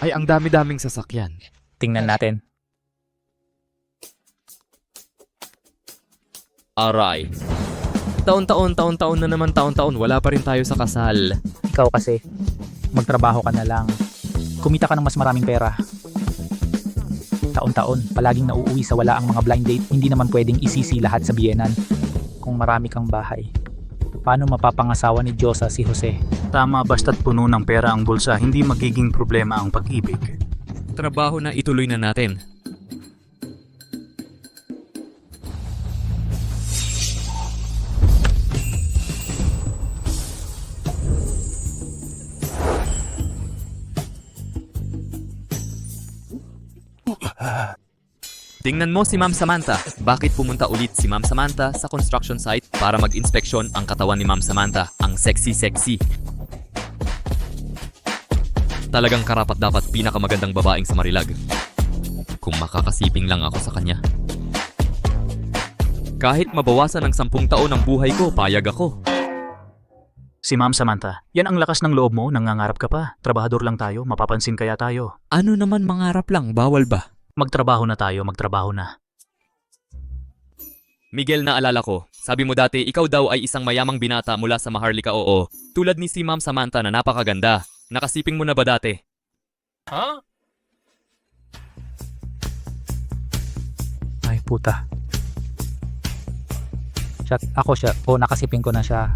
Ay, ang dami-daming sasakyan. Tingnan natin. Aray. Taon-taon na naman taon-taon, wala pa rin tayo sa kasal. Ikaw kasi, magtrabaho ka na lang. Kumita ka ng mas maraming pera. Taon-taon, palaging nauuwi sa wala ang mga blind date. Hindi naman pwedeng isisi lahat sa biyenan. Kung marami kang bahay, paano mapapangasawa ni Diyosa si Jose? Tama, basta't puno ng pera ang bulsa, hindi magiging problema ang pag-ibig. Trabaho na ituloy na natin. Tingnan mo si Ma'am Samantha. Bakit pumunta ulit si Ma'am Samantha sa construction site para mag-inspeksyon ang katawan ni Ma'am Samantha? Ang sexy-sexy. Talagang karapat-dapat pinakamagandang babaeng sa Marilag. Kung makakasiping lang ako sa kanya. Kahit mabawasan ng 10 taon ang buhay ko, payag ako. Si Ma'am Samantha, yan ang lakas ng loob mo, nangangarap ka pa. Trabahador lang tayo, mapapansin kaya tayo. Ano naman mangarap lang, bawal ba? Magtrabaho na tayo, magtrabaho na. Miguel, naalala ko, sabi mo dati ikaw daw ay isang mayamang binata mula sa Maharlika, oo. Tulad ni si Ma'am Samantha na napakaganda. Nakasiping mo na ba dati? Ay puta. Ako siya. O, nakasipin ko na siya.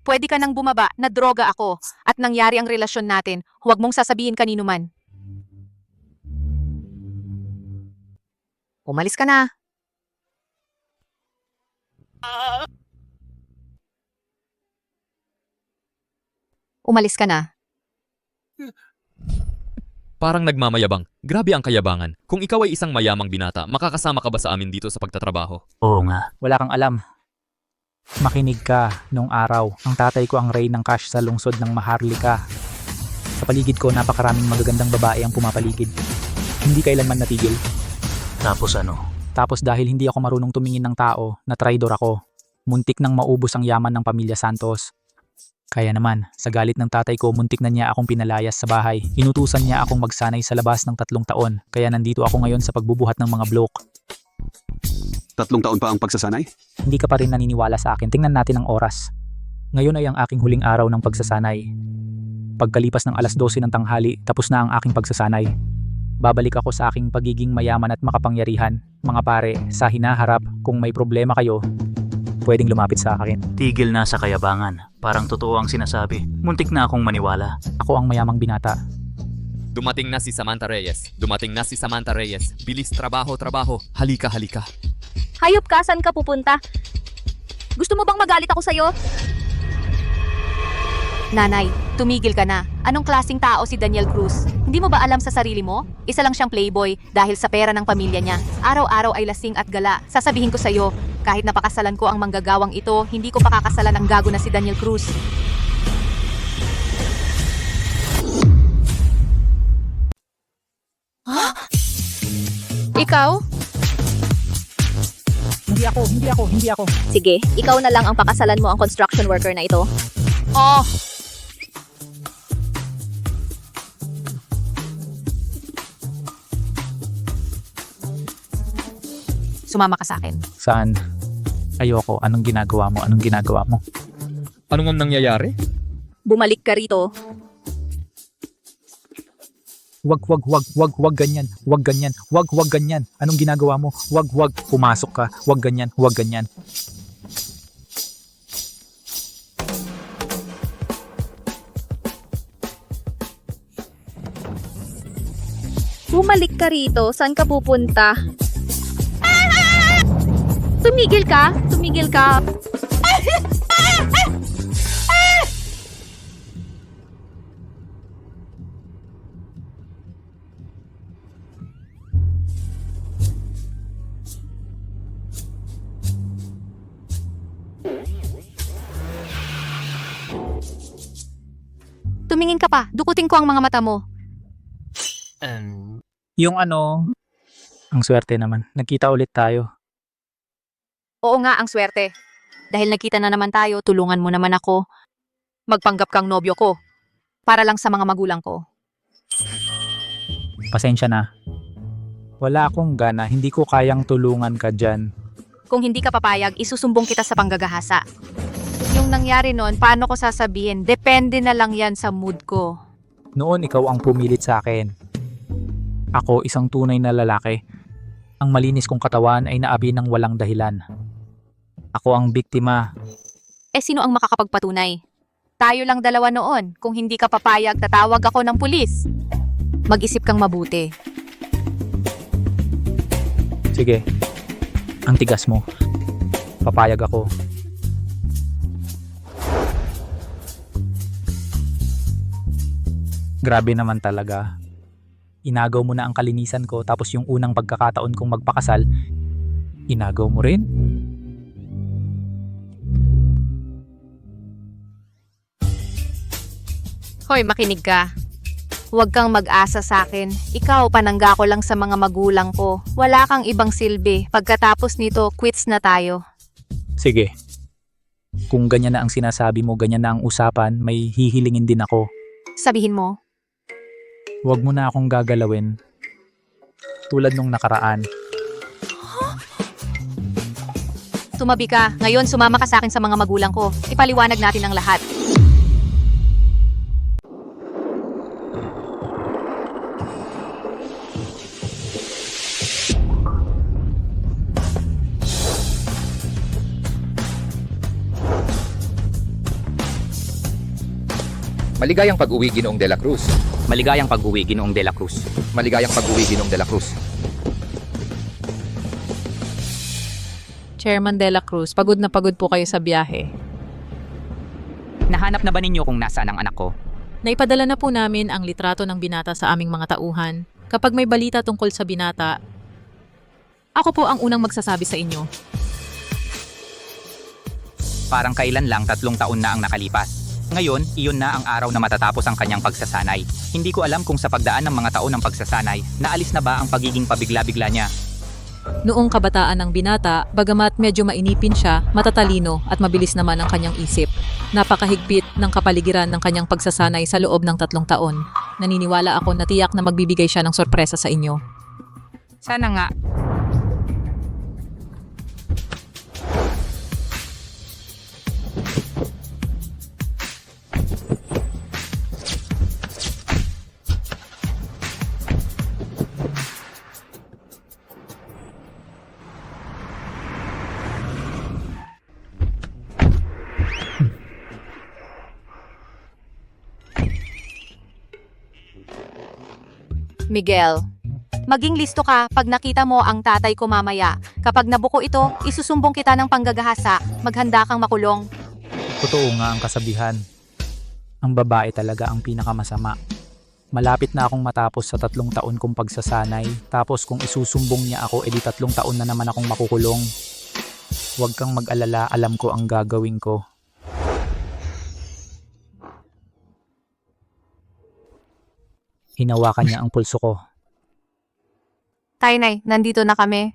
Pwede ka nang bumaba, na droga ako, at nangyari ang relasyon natin, huwag mong sasabihin kanino man. Umalis ka na. Umalis ka na. Parang nagmamayabang. Grabe ang kayabangan. Kung ikaw ay isang mayamang binata, makakasama ka ba sa amin dito sa pagtatrabaho? Oo nga. Wala kang alam. Makinig ka nung araw. Ang tatay ko ang rey ng cash sa lungsod ng Maharlika. Sa paligid ko, napakaraming magagandang babae ang pumapaligid. Hindi kailanman natigil. Tapos ano? Tapos dahil hindi ako marunong tumingin ng tao, na traidor ako. Muntik nang maubos ang yaman ng pamilya Santos. Kaya naman, sa galit ng tatay ko, muntik na niya akong pinalayas sa bahay. Inutusan niya akong magsanay sa labas ng 3 taon. Kaya nandito ako ngayon sa pagbubuhat ng mga blok. 3 taon pa ang pagsasanay? Hindi ka pa rin naniniwala sa akin. Tingnan natin ang oras. Ngayon ay ang aking huling araw ng pagsasanay. Pagkalipas ng 12:00 ng tanghali, tapos na ang aking pagsasanay. Babalik ako sa aking pagiging mayaman at makapangyarihan. Mga pare, sa hinaharap, kung may problema kayo, pwedeng lumapit sa akin. Tigil na sa kayabangan. Parang totoo ang sinasabi. Muntik na akong maniwala. Ako ang mayamang binata. Dumating na si Samantha Reyes. Dumating na si Samantha Reyes. Bilis, trabaho, trabaho. Halika, halika. Hayop ka, saan ka pupunta? Gusto mo bang magalit ako sa'yo? Nanay, tumigil ka na. Anong klaseng tao si Daniel Cruz? Hindi mo ba alam sa sarili mo? Isa lang siyang playboy dahil sa pera ng pamilya niya. Araw-araw ay lasing at gala. Sasabihin ko sa'yo, kahit napakasalan ko ang manggagawang ito, hindi ko pakakasalan ang gago na si Daniel Cruz. Ikaw? Hindi ako. Sige, ikaw na lang ang pakasalan mo ang construction worker na ito. Oh! Sumama ka sa akin. Saan? Ayoko. Anong ginagawa mo? Ano nga nangyayari? Bumalik ka rito. Wag ganyan. Wag ganyan. Anong ginagawa mo? Wag. Pumasok ka. Wag ganyan. Bumalik ka rito. Saan ka pupunta? Tumigil ka. Tumingin ka pa. Dukutin ko ang mga mata mo. Yung ano, ang swerte naman. Nagkita ulit tayo. Oo nga, ang swerte. Dahil nagkita na naman tayo, tulungan mo naman ako. Magpanggap kang nobyo ko. Para lang sa mga magulang ko. Pasensya na. Wala akong gana, hindi ko kayang tulungan ka dyan. Kung hindi ka papayag, isusumbong kita sa panggagahasa. Yung nangyari noon, paano ko sasabihin? Depende na lang yan sa mood ko. Noon ikaw ang pumilit sa akin. Ako, isang tunay na lalaki. Ang malinis kong katawan ay naabi ng walang dahilan. Ako ang biktima. Sino ang makakapagpatunay? Tayo lang dalawa noon. Kung hindi ka papayag, tatawag ako ng pulis. Mag-isip kang mabuti. Sige, ang tigas mo. Papayag ako. Grabe naman talaga. Inagaw mo na ang kalinisan ko tapos yung unang pagkakataon kong magpakasal, inagaw mo rin? Hoy, makinig ka. Huwag kang mag-asa sa akin. Ikaw, panangga ko lang sa mga magulang ko. Wala kang ibang silbi. Pagkatapos nito, quits na tayo. Sige. Kung ganyan na ang sinasabi mo, ganyan na ang usapan, may hihilingin din ako. Sabihin mo, Huwag mo na akong gagalawin. Tulad nung nakaraan. tumabi ka. Ngayon, sumama ka sa akin sa mga magulang ko. Ipaliwanag natin ang lahat. Maligayang pag-uwi, Ginoong De La Cruz. Maligayang pag-uwi, Ginoong De La Cruz. Maligayang pag-uwi, Ginoong De La Cruz. Chairman De La Cruz, pagod na pagod po kayo sa biyahe. Nahanap na ba ninyo kung nasaan ang anak ko? Naipadala na po namin ang litrato ng binata sa aming mga tauhan. Kapag may balita tungkol sa binata, ako po ang unang magsasabi sa inyo. Parang kailan lang 3 taon na ang nakalipas. Ngayon, iyon na ang araw na matatapos ang kanyang pagsasanay. Hindi ko alam kung sa pagdaan ng mga taon ng pagsasanay, naalis na ba ang pagiging pabigla-bigla niya. Noong kabataan ng binata, bagamat medyo mainipin siya, matatalino at mabilis naman ang kanyang isip. Napakahigpit ng kapaligiran ng kanyang pagsasanay sa loob ng 3 taon. Naniniwala ako na tiyak na magbibigay siya ng sorpresa sa inyo. Sana nga. Miguel, maging listo ka pag nakita mo ang tatay ko mamaya. Kapag nabuko ito, isusumbong kita ng panggagahasa. Maghanda kang makulong. Totoo nga ang kasabihan. Ang babae talaga ang pinakamasama. Malapit na akong matapos sa 3 taon kong pagsasanay. Tapos kung isusumbong niya ako, edi 3 taon na naman akong makukulong. Huwag kang mag-alala, alam ko ang gagawin ko. Hinawakan niya ang pulso ko. Tainay, nandito na kami.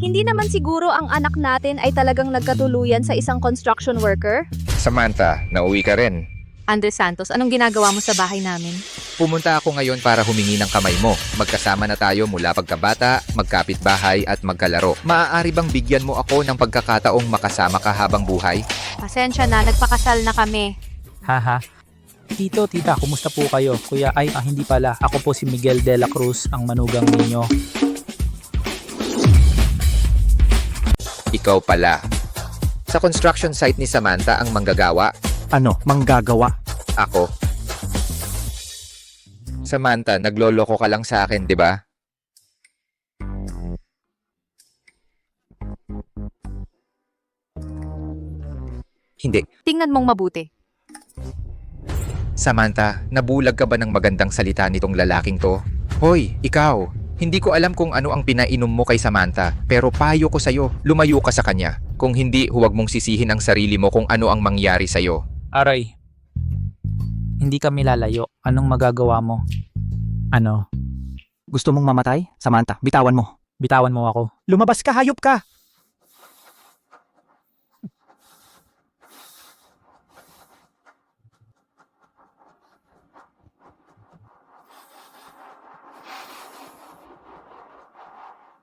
Hindi naman siguro ang anak natin ay talagang nagkatuluyan sa isang construction worker? Samantha, nauwi ka rin. Andres Santos, anong ginagawa mo sa bahay namin? Pumunta ako ngayon para humingi ng kamay mo. Magkasama na tayo mula pagkabata, magkapitbahay at magkalaro. Maaari bang bigyan mo ako ng pagkakataong makasama ka habang buhay? Pasensya na, nagpakasal na kami. Haha. Tito, tita, kumusta po kayo? Kuya, hindi pala. Ako po si Miguel De La Cruz, ang manugang ninyo. Ikaw pala. Sa construction site ni Samantha ang manggagawa. Ano, manggagawa? Ako. Samantha, nagloloko ka lang sa akin, di ba? Hindi. Tingnan mong mabuti. Samantha, nabulag ka ba ng magandang salita nitong lalaking to? Hoy, ikaw! Hindi ko alam kung ano ang pinainom mo kay Samantha, pero payo ko sa'yo, lumayo ka sa kanya. Kung hindi, huwag mong sisihin ang sarili mo kung ano ang mangyari sa'yo. Aray. Hindi kami lalayo. Anong magagawa mo? Ano? Gusto mong mamatay? Samantha, bitawan mo. Bitawan mo ako. Lumabas ka, hayop ka!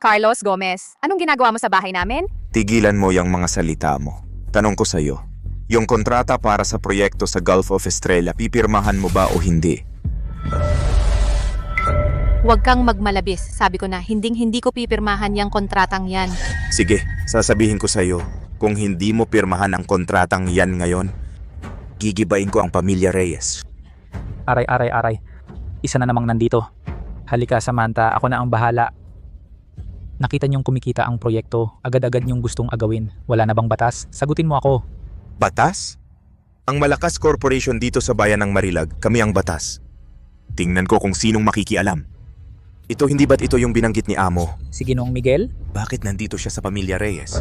Carlos Gomez, anong ginagawa mo sa bahay namin? Tigilan mo yung mga salita mo. Tanong ko sa'yo, yung kontrata para sa proyekto sa Gulf of Estrella, pipirmahan mo ba o hindi? Huwag kang magmalabis. Sabi ko na, hindi ko pipirmahan yung kontratang yan. Sige, sasabihin ko sa'yo, kung hindi mo pirmahan ang kontratang yan ngayon, gigibain ko ang pamilya Reyes. Aray. Isa na namang nandito. Halika Samantha, ako na ang bahala. Nakita niyong kumikita ang proyekto, agad-agad niyong gustong agawin. Wala na bang batas? Sagutin mo ako. Batas? Ang Malakas Corporation dito sa bayan ng Marilag, kami ang batas. Tingnan ko kung sinong makikialam. Hindi ba't ito yung binanggit ni Amo? Si Ginoong Miguel? Bakit nandito siya sa pamilya Reyes?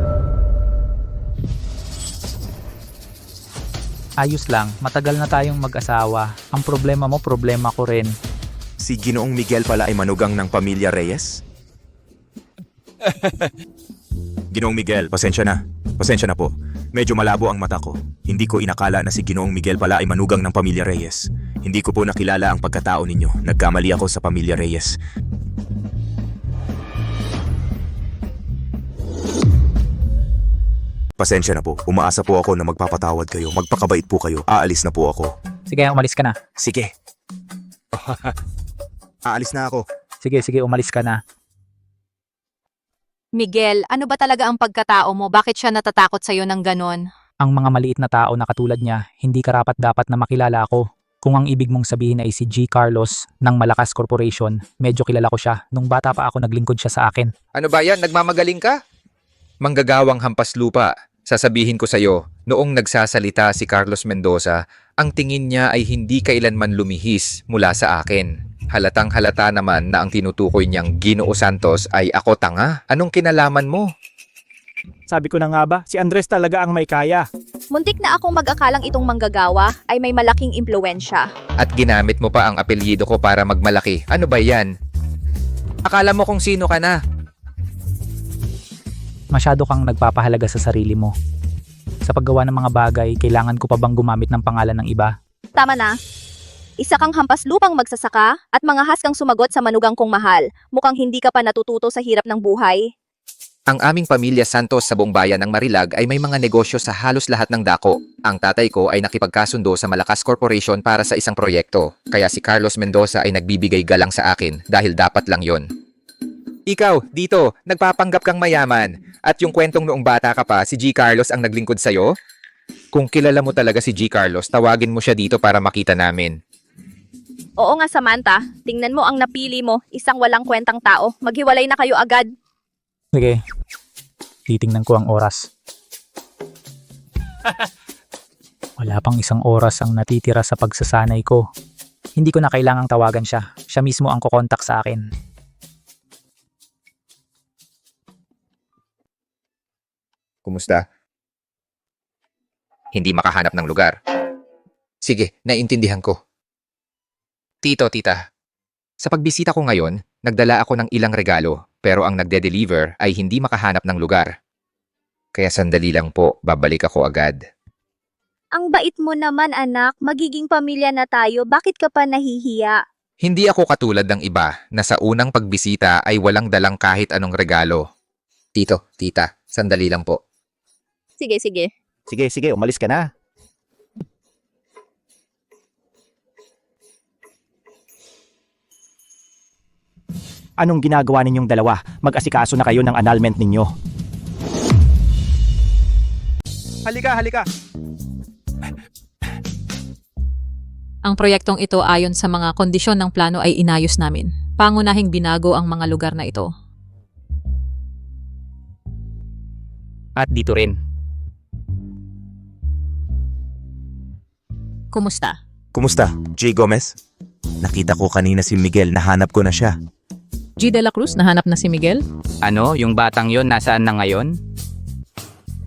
Ayos lang, matagal na tayong mag-asawa. Ang problema mo, problema ko rin. Si Ginoong Miguel pala ay manugang ng pamilya Reyes? Ginoong Miguel, pasensya na. Pasensya na po. Medyo malabo ang mata ko. Hindi ko inakala na si Ginoong Miguel pala ay manugang ng pamilya Reyes. Hindi ko po nakilala ang pagkatao ninyo. Nagkamali ako sa pamilya Reyes. Pasensya na po. Umaasa po ako na magpapatawad kayo. Magpakabait po kayo. Aalis na po ako. Sige, umalis ka na. Sige. Aalis na ako. Sige, umalis ka na. Miguel, ano ba talaga ang pagkatao mo? Bakit siya natatakot sa'yo ng ganon? Ang mga maliit na tao na katulad niya, hindi karapat-dapat na makilala ako. Kung ang ibig mong sabihin ay si G. Carlos ng Malakas Corporation, medyo kilala ko siya. Nung bata pa ako, naglingkod siya sa akin. Ano ba yan? Nagmamagaling ka? Manggagawang hampas lupa. Sasabihin ko sa'yo, noong nagsasalita si Carlos Mendoza, ang tingin niya ay hindi kailanman lumihis mula sa akin. Halatang halata naman na ang tinutukoy niyang Ginoo Santos ay ako tanga. Anong kinalaman mo? Sabi ko na nga ba, si Andres talaga ang may kaya. Muntik na akong mag-akalang itong manggagawa ay may malaking impluensya. At ginamit mo pa ang apelyido ko para magmalaki. Ano ba yan? Akala mo kung sino ka na? Masyado kang nagpapahalaga sa sarili mo. Sa paggawa ng mga bagay, kailangan ko pa bang gumamit ng pangalan ng iba? Tama na. Isa kang hampas lupang magsasaka at mangahas kang sumagot sa manugang kong mahal. Mukhang hindi ka pa natututo sa hirap ng buhay. Ang aming pamilya Santos sa buong bayan ng Marilag ay may mga negosyo sa halos lahat ng dako. Ang tatay ko ay nakipagkasundo sa Malakas Corporation para sa isang proyekto. Kaya si Carlos Mendoza ay nagbibigay galang sa akin dahil dapat lang yon. Ikaw, dito, nagpapanggap kang mayaman. At yung kwentong noong bata ka pa, si G. Carlos ang naglingkod sa'yo? Kung kilala mo talaga si G. Carlos, tawagin mo siya dito para makita namin. Oo nga Samantha, tingnan mo ang napili mo, isang walang kwentang tao. Maghiwalay na kayo agad. Sige, titingnan ko ang oras. Wala pang isang oras ang natitira sa pagsasanay ko. Hindi ko na kailangang tawagan siya. Siya mismo ang kukontak sa akin. Kumusta? Hindi makahanap ng lugar. Sige, naiintindihan ko. Tito, tita. Sa pagbisita ko ngayon, nagdala ako ng ilang regalo, pero ang nagde-deliver ay hindi makahanap ng lugar. Kaya sandali lang po, babalik ako agad. Ang bait mo naman anak, magiging pamilya na tayo, bakit ka pa nahihiya? Hindi ako katulad ng iba na sa unang pagbisita ay walang dalang kahit anong regalo. Tito, tita, sandali lang po. Sige. Sige, umalis ka na. Anong ginagawa ninyong dalawa? Mag-asikaso na kayo ng annulment ninyo. Halika. Ang proyektong ito ayon sa mga kondisyon ng plano ay inayos namin. Pangunahing binago ang mga lugar na ito. At dito rin. Kumusta? Kumusta, G. Gomez? Nakita ko kanina si Miguel, nahanap ko na siya. G. De La Cruz, nahanap na si Miguel? Ano, yung batang yon nasaan na ngayon?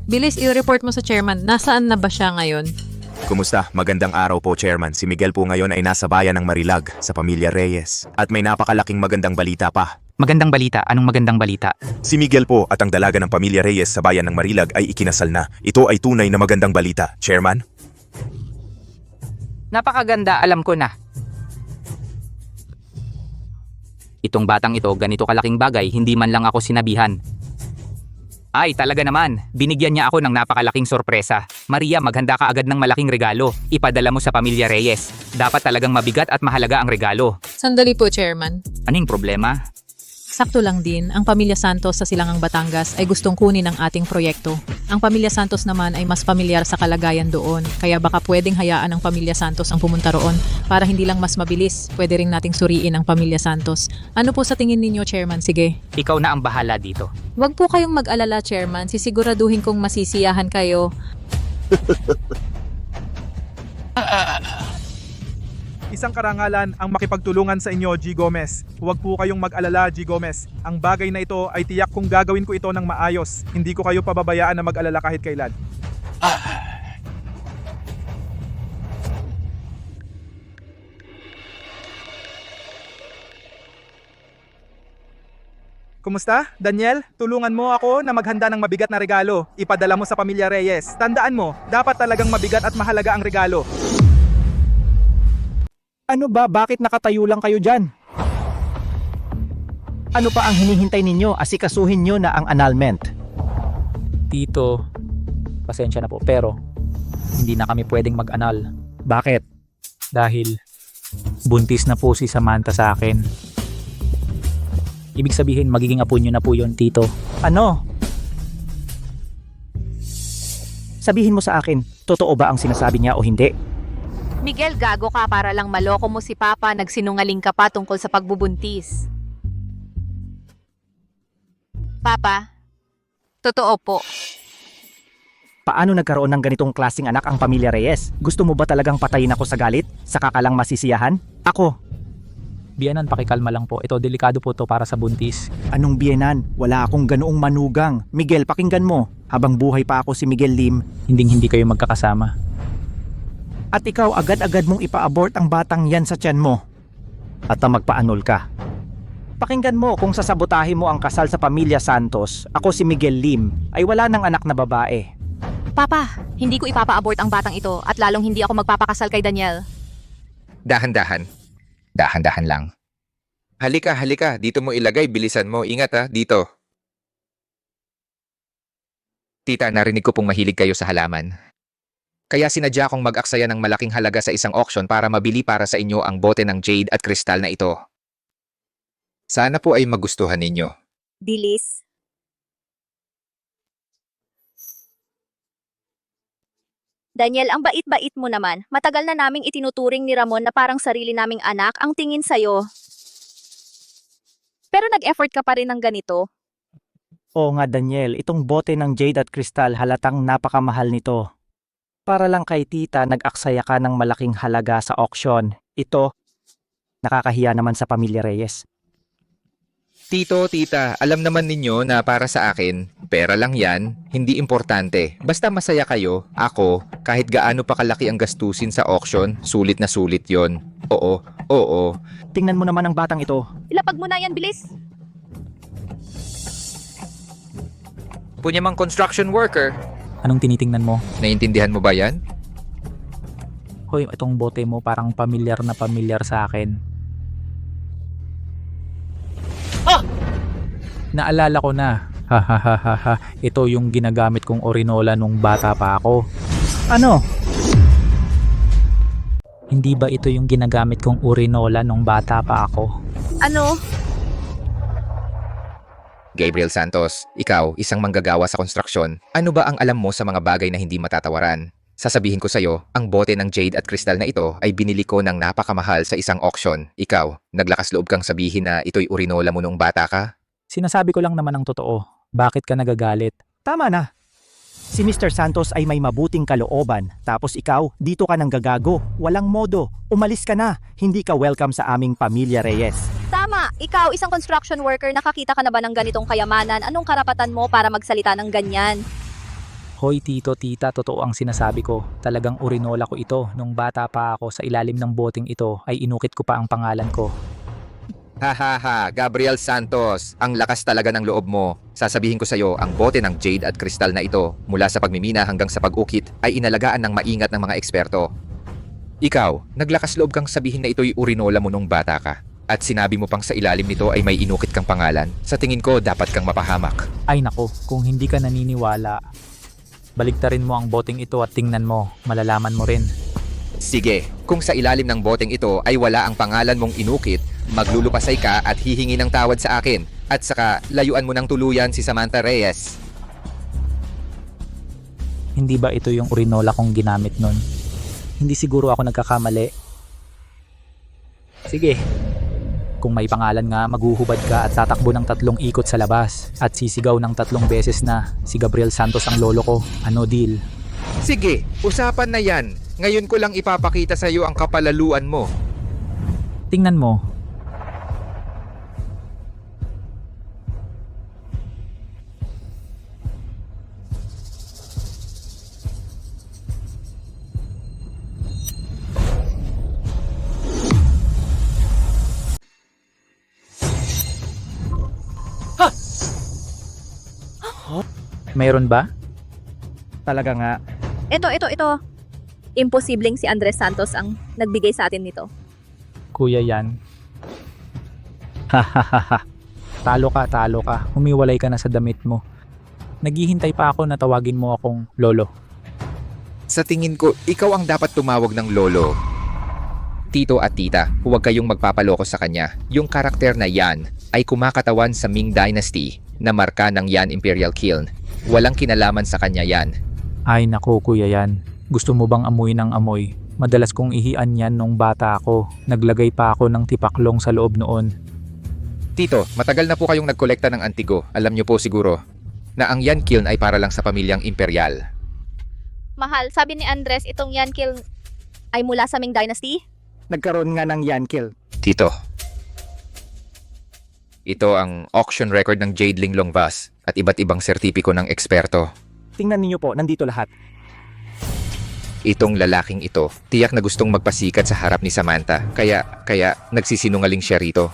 Bilis, i-report mo sa chairman. Nasaan na ba siya ngayon? Kumusta? Magandang araw po, Chairman. Si Miguel po ngayon ay nasa bayan ng Marilag, sa pamilya Reyes. At may napakalaking magandang balita pa. Magandang balita. Anong magandang balita? Si Miguel po at ang dalaga ng pamilya Reyes sa bayan ng Marilag ay ikinasal na. Ito ay tunay na magandang balita, Chairman. Napakaganda, alam ko na. Itong batang ito, ganito kalaking bagay, hindi man lang ako sinabihan. Ay, talaga naman. Binigyan niya ako ng napakalaking sorpresa. Maria, maghanda ka agad ng malaking regalo. Ipadala mo sa pamilya Reyes. Dapat talagang mabigat at mahalaga ang regalo. Sandali po, Chairman. Anong problema? Sakto lang din, ang pamilya Santos sa Silangang Batangas ay gustong kunin ang ating proyekto. Ang pamilya Santos naman ay mas pamilyar sa kalagayan doon, kaya baka pwedeng hayaan ang pamilya Santos ang pumunta roon para hindi lang mas mabilis, pwede ring nating suriin ang pamilya Santos. Ano po sa tingin ninyo, Chairman? Sige. Ikaw na ang bahala dito. Huwag po kayong mag-alala, Chairman. Sisiguraduhin kong masisiyahan kayo. Isang karangalan ang makipagtulungan sa inyo, G. Gomez. Huwag po kayong mag-alala, G. Gomez. Ang bagay na ito ay tiyak kong gagawin ko ito ng maayos. Hindi ko kayo pababayaan na mag-alala kahit kailan. Kumusta? Daniel, tulungan mo ako na maghanda ng mabigat na regalo. Ipadala mo sa pamilya Reyes. Tandaan mo, dapat talagang mabigat at mahalaga ang regalo. Ano ba? Bakit nakatayo lang kayo dyan? Ano pa ang hinihintay ninyo? Asikasuhin nyo na ang annulment. Tito, pasensya na po pero hindi na kami pwedeng mag-anal. Bakit? Dahil buntis na po si Samantha sa akin. Ibig sabihin magiging apo nyo na po yon, Tito. Ano? Sabihin mo sa akin, totoo ba ang sinasabi niya o hindi? Miguel, gago ka para lang maloko mo si Papa, nagsinungaling ka pa tungkol sa pagbubuntis. Papa, totoo po. Paano nagkaroon ng ganitong klaseng anak ang pamilya Reyes? Gusto mo ba talagang patayin ako sa galit? Saka ka lang masisiyahan? Ako. Biyanan, pakikalma lang po. Ito, delikado po to para sa buntis. Anong biyenan? Wala akong ganoong manugang. Miguel, pakinggan mo. Habang buhay pa ako si Miguel Lim. Hindi kayo magkakasama. At ikaw agad-agad mong ipa-abort ang batang yan sa tiyan mo. At magpa-annul ka. Pakinggan mo, kung sasabotahin mo ang kasal sa pamilya Santos, ako si Miguel Lim, ay wala ng anak na babae. Papa, hindi ko ipapa-abort ang batang ito at lalong hindi ako magpapakasal kay Daniel. Dahan-dahan. Dahan-dahan lang. Halika. Dito mo ilagay. Bilisan mo. Ingat ha, dito. Tita, narinig ko pong mahilig kayo sa halaman. Kaya sinadya kong mag-aksaya ng malaking halaga sa isang auction para mabili para sa inyo ang bote ng jade at kristal na ito. Sana po ay magustuhan ninyo. Bilis. Daniel, ang bait-bait mo naman. Matagal na naming itinuturing ni Ramon na parang sarili naming anak ang tingin sa'yo. Pero nag-effort ka pa rin ng ganito. Oo nga Daniel, itong bote ng jade at kristal halatang napakamahal nito. Para lang kay tita, nag-aksaya ka ng malaking halaga sa auction. Ito, nakakahiya naman sa pamilya Reyes. Tito, tita, alam naman ninyo na para sa akin, pera lang yan, hindi importante. Basta masaya kayo, ako, kahit gaano pa kalaki ang gastusin sa auction, sulit na sulit yon. Oo. Tingnan mo naman ang batang ito. Ilapag mo na yan, bilis. Punyamang construction worker. Anong tinitingnan mo? Naiintindihan mo ba yan? Hoy, itong bote mo parang pamilyar na pamilyar sa akin. Naalala ko na. Ha. Ito yung ginagamit kong orinola nung bata pa ako. Ano? Hindi ba ito yung ginagamit kong urinola nung bata pa ako? Ano? Gabriel Santos, ikaw, isang manggagawa sa konstruksyon. Ano ba ang alam mo sa mga bagay na hindi matatawaran? Sasabihin ko sa'yo, ang bote ng jade at kristal na ito ay binili ko ng napakamahal sa isang auction. Ikaw, naglakas loob kang sabihin na ito'y urinola mo nung bata ka? Sinasabi ko lang naman ang totoo. Bakit ka nagagalit? Tama na. Si Mr. Santos ay may mabuting kalooban. Tapos ikaw, dito ka nang gagago. Walang modo. Umalis ka na. Hindi ka welcome sa aming pamilya Reyes. Tama, ikaw, isang construction worker, nakakita ka na ba ng ganitong kayamanan? Anong karapatan mo para magsalita ng ganyan? Hoy tito, tita, totoo ang sinasabi ko. Talagang urinola ko ito. Nung bata pa ako sa ilalim ng boteng ito ay inukit ko pa ang pangalan ko. Hahaha, Gabriel Santos, ang lakas talaga ng loob mo. Sasabihin ko sa'yo, ang bote ng jade at kristal na ito, mula sa pagmimina hanggang sa pag-ukit, ay inalagaan ng maingat ng mga eksperto. Ikaw, naglakas loob kang sabihin na ito'y urinola mo nung bata ka. At sinabi mo pang sa ilalim nito ay may inukit kang pangalan. Sa tingin ko, dapat kang mapahamak. Ay nako, kung hindi ka naniniwala, baliktarin mo ang boteng ito at tingnan mo, malalaman mo rin. Sige, kung sa ilalim ng boteng ito ay wala ang pangalan mong inukit, maglulupasay ka at hihingi ng tawad sa akin. At saka, layuan mo ng tuluyan si Samantha Reyes. Hindi ba ito yung urinola kong ginamit nun? Hindi siguro ako nagkakamali. Sige. Kung may pangalan nga, maghuhubad ka at tatakbo ng 3 ikot sa labas at sisigaw ng 3 beses na si Gabriel Santos ang lolo ko. Ano deal? Sige, usapan na yan. Ngayon ko lang ipapakita sa iyo ang kapalaluan mo. Tingnan mo. Mayroon ba? Talaga nga. Ito. Imposibleng si Andres Santos ang nagbigay sa atin nito. Kuya yan. Hahaha. Talo ka. Humiwalay ka na sa damit mo. Naghihintay pa ako na tawagin mo akong lolo. Sa tingin ko, ikaw ang dapat tumawag ng lolo. Tito at tita, huwag kayong magpapaloko sa kanya. Yung karakter na yan ay kumakatawan sa Ming Dynasty na marka ng Yan Imperial Kiln. Walang kinalaman sa kanya yan. Ay nako kuya yan. Gusto mo bang amoy ng amoy? Madalas kong ihian yan nung bata ako. Naglagay pa ako ng tipaklong sa loob noon. Tito, matagal na po kayong nagkolekta ng antigo. Alam niyo po siguro na ang Yan Kiln ay para lang sa pamilyang imperial. Mahal, sabi ni Andres, itong Yan Kiln ay mula sa Ming Dynasty? Nagkaroon nga ng Yankill. Tito, ito ang auction record ng Jade Linglong Vaz at iba't ibang sertipiko ng eksperto. Tingnan niyo po, nandito lahat. Itong lalaking ito, tiyak na gustong magpasikat sa harap ni Samantha. Kaya nagsisinungaling siya rito.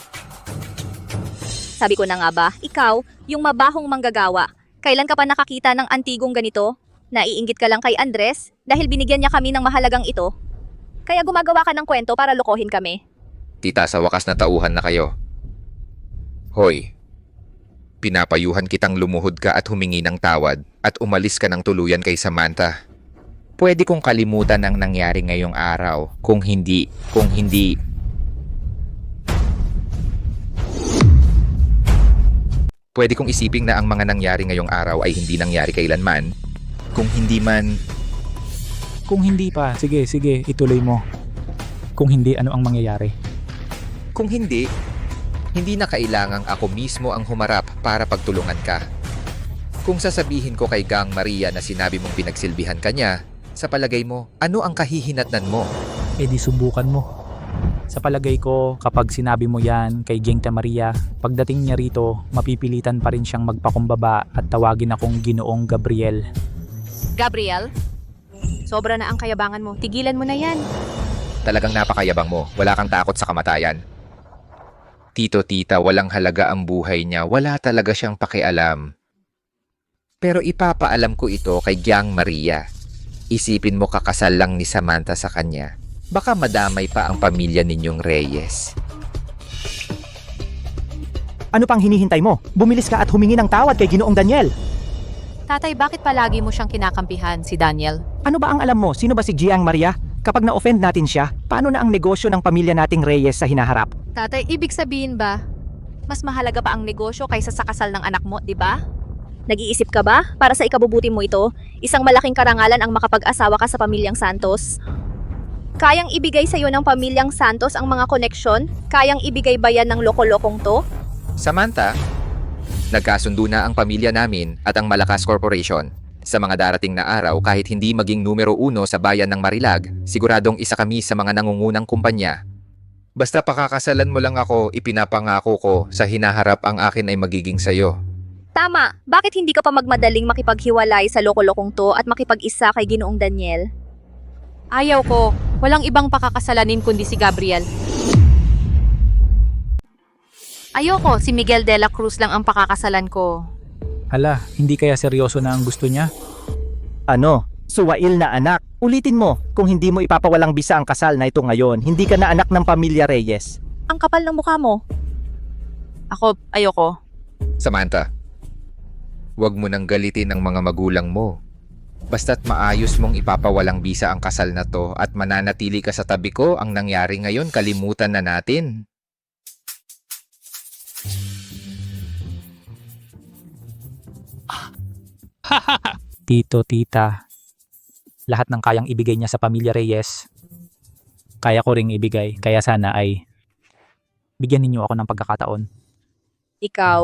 Sabi ko na nga ba, ikaw, yung mabahong manggagawa, kailan ka pa nakakita ng antigong ganito? Naiinggit ka lang kay Andres dahil binigyan niya kami ng mahalagang ito? Kaya gumagawa ka ng kwento para lokohin kami? Tita, sa wakas na tauhan na kayo. Hoy, pinapayuhan kitang lumuhod ka at humingi ng tawad at umalis ka ng tuluyan kay Samantha. Pwede kong kalimutan ang nangyari ngayong araw kung hindi. Pwede kong isiping na ang mga nangyari ngayong araw ay hindi nangyari kailanman. Kung hindi man, Kung hindi pa, sige, ituloy mo. Kung hindi, ano ang mangyayari? kung hindi na kailangang ako mismo ang humarap para pagtulungan ka. Kung sasabihin ko kay Gang Maria na sinabi mong pinagsilbihan ka niya, sa palagay mo, ano ang kahihinatnan mo? Eh di subukan mo. Sa palagay ko, kapag sinabi mo yan kay Gengta Maria, pagdating niya rito, mapipilitan pa rin siyang magpakumbaba at tawagin akong Ginoong Gabriel. Gabriel? Sobra na ang kayabangan mo. Tigilan mo na yan. Talagang napakayabang mo, wala kang takot sa kamatayan. Tito, tita, walang halaga ang buhay niya, wala talaga siyang pakialam. Pero ipapaalam ko ito kay Gang Maria. Isipin mo kakasal lang ni Samantha sa kanya. Baka madamay pa ang pamilya ninyong Reyes. Ano pang hinihintay mo? Bumilis ka at humingi ng tawad kay Ginoong Daniel. Tatay, bakit palagi mo siyang kinakampihan, si Daniel? Ano ba ang alam mo? Sino ba si Giang Maria? Kapag na-offend natin siya, paano na ang negosyo ng pamilya nating Reyes sa hinaharap? Tatay, ibig sabihin ba, mas mahalaga pa ang negosyo kaysa sa kasal ng anak mo, di ba? Nag-iisip ka ba? Para sa ikabubuti mo ito, isang malaking karangalan ang makapag-asawa ka sa pamilyang Santos. Kayang ibigay sa iyo ng pamilyang Santos ang mga koneksyon? Kayang ibigay ba yan ng loko-lokong to? Samantha, nagkasundo na ang pamilya namin at ang Malakas Corporation. Sa mga darating na araw, kahit hindi maging numero 1 sa bayan ng Marilag, siguradong isa kami sa mga nangungunang kumpanya. Basta pakakasalan mo lang ako, ipinapangako ko sa hinaharap ang akin ay magiging sayo. Tama, bakit hindi ka pa magmadaling makipaghiwalay sa loko-lokong to at makipag-isa kay Ginoong Daniel? Ayaw ko. Walang ibang pakakasalanin kundi si Gabriel. Ayoko, si Miguel de la Cruz lang ang pakakasalan ko. Hala, hindi kaya seryoso na ang gusto niya? Ano? Suwail na anak. Ulitin mo, kung hindi mo ipapawalang bisa ang kasal na ito ngayon, hindi ka na anak ng pamilya Reyes. Ang kapal ng mukha mo. Ako, ayoko. Samantha, huwag mo nang galitin ang mga magulang mo. Basta't maayos mong ipapawalang bisa ang kasal na to at mananatili ka sa tabi ko, ang nangyari ngayon kalimutan na natin. Tito, tita, lahat ng kayang ibigay niya sa pamilya Reyes, kaya ko ring ibigay. Kaya sana ay bigyan ninyo ako ng pagkakataon. Ikaw.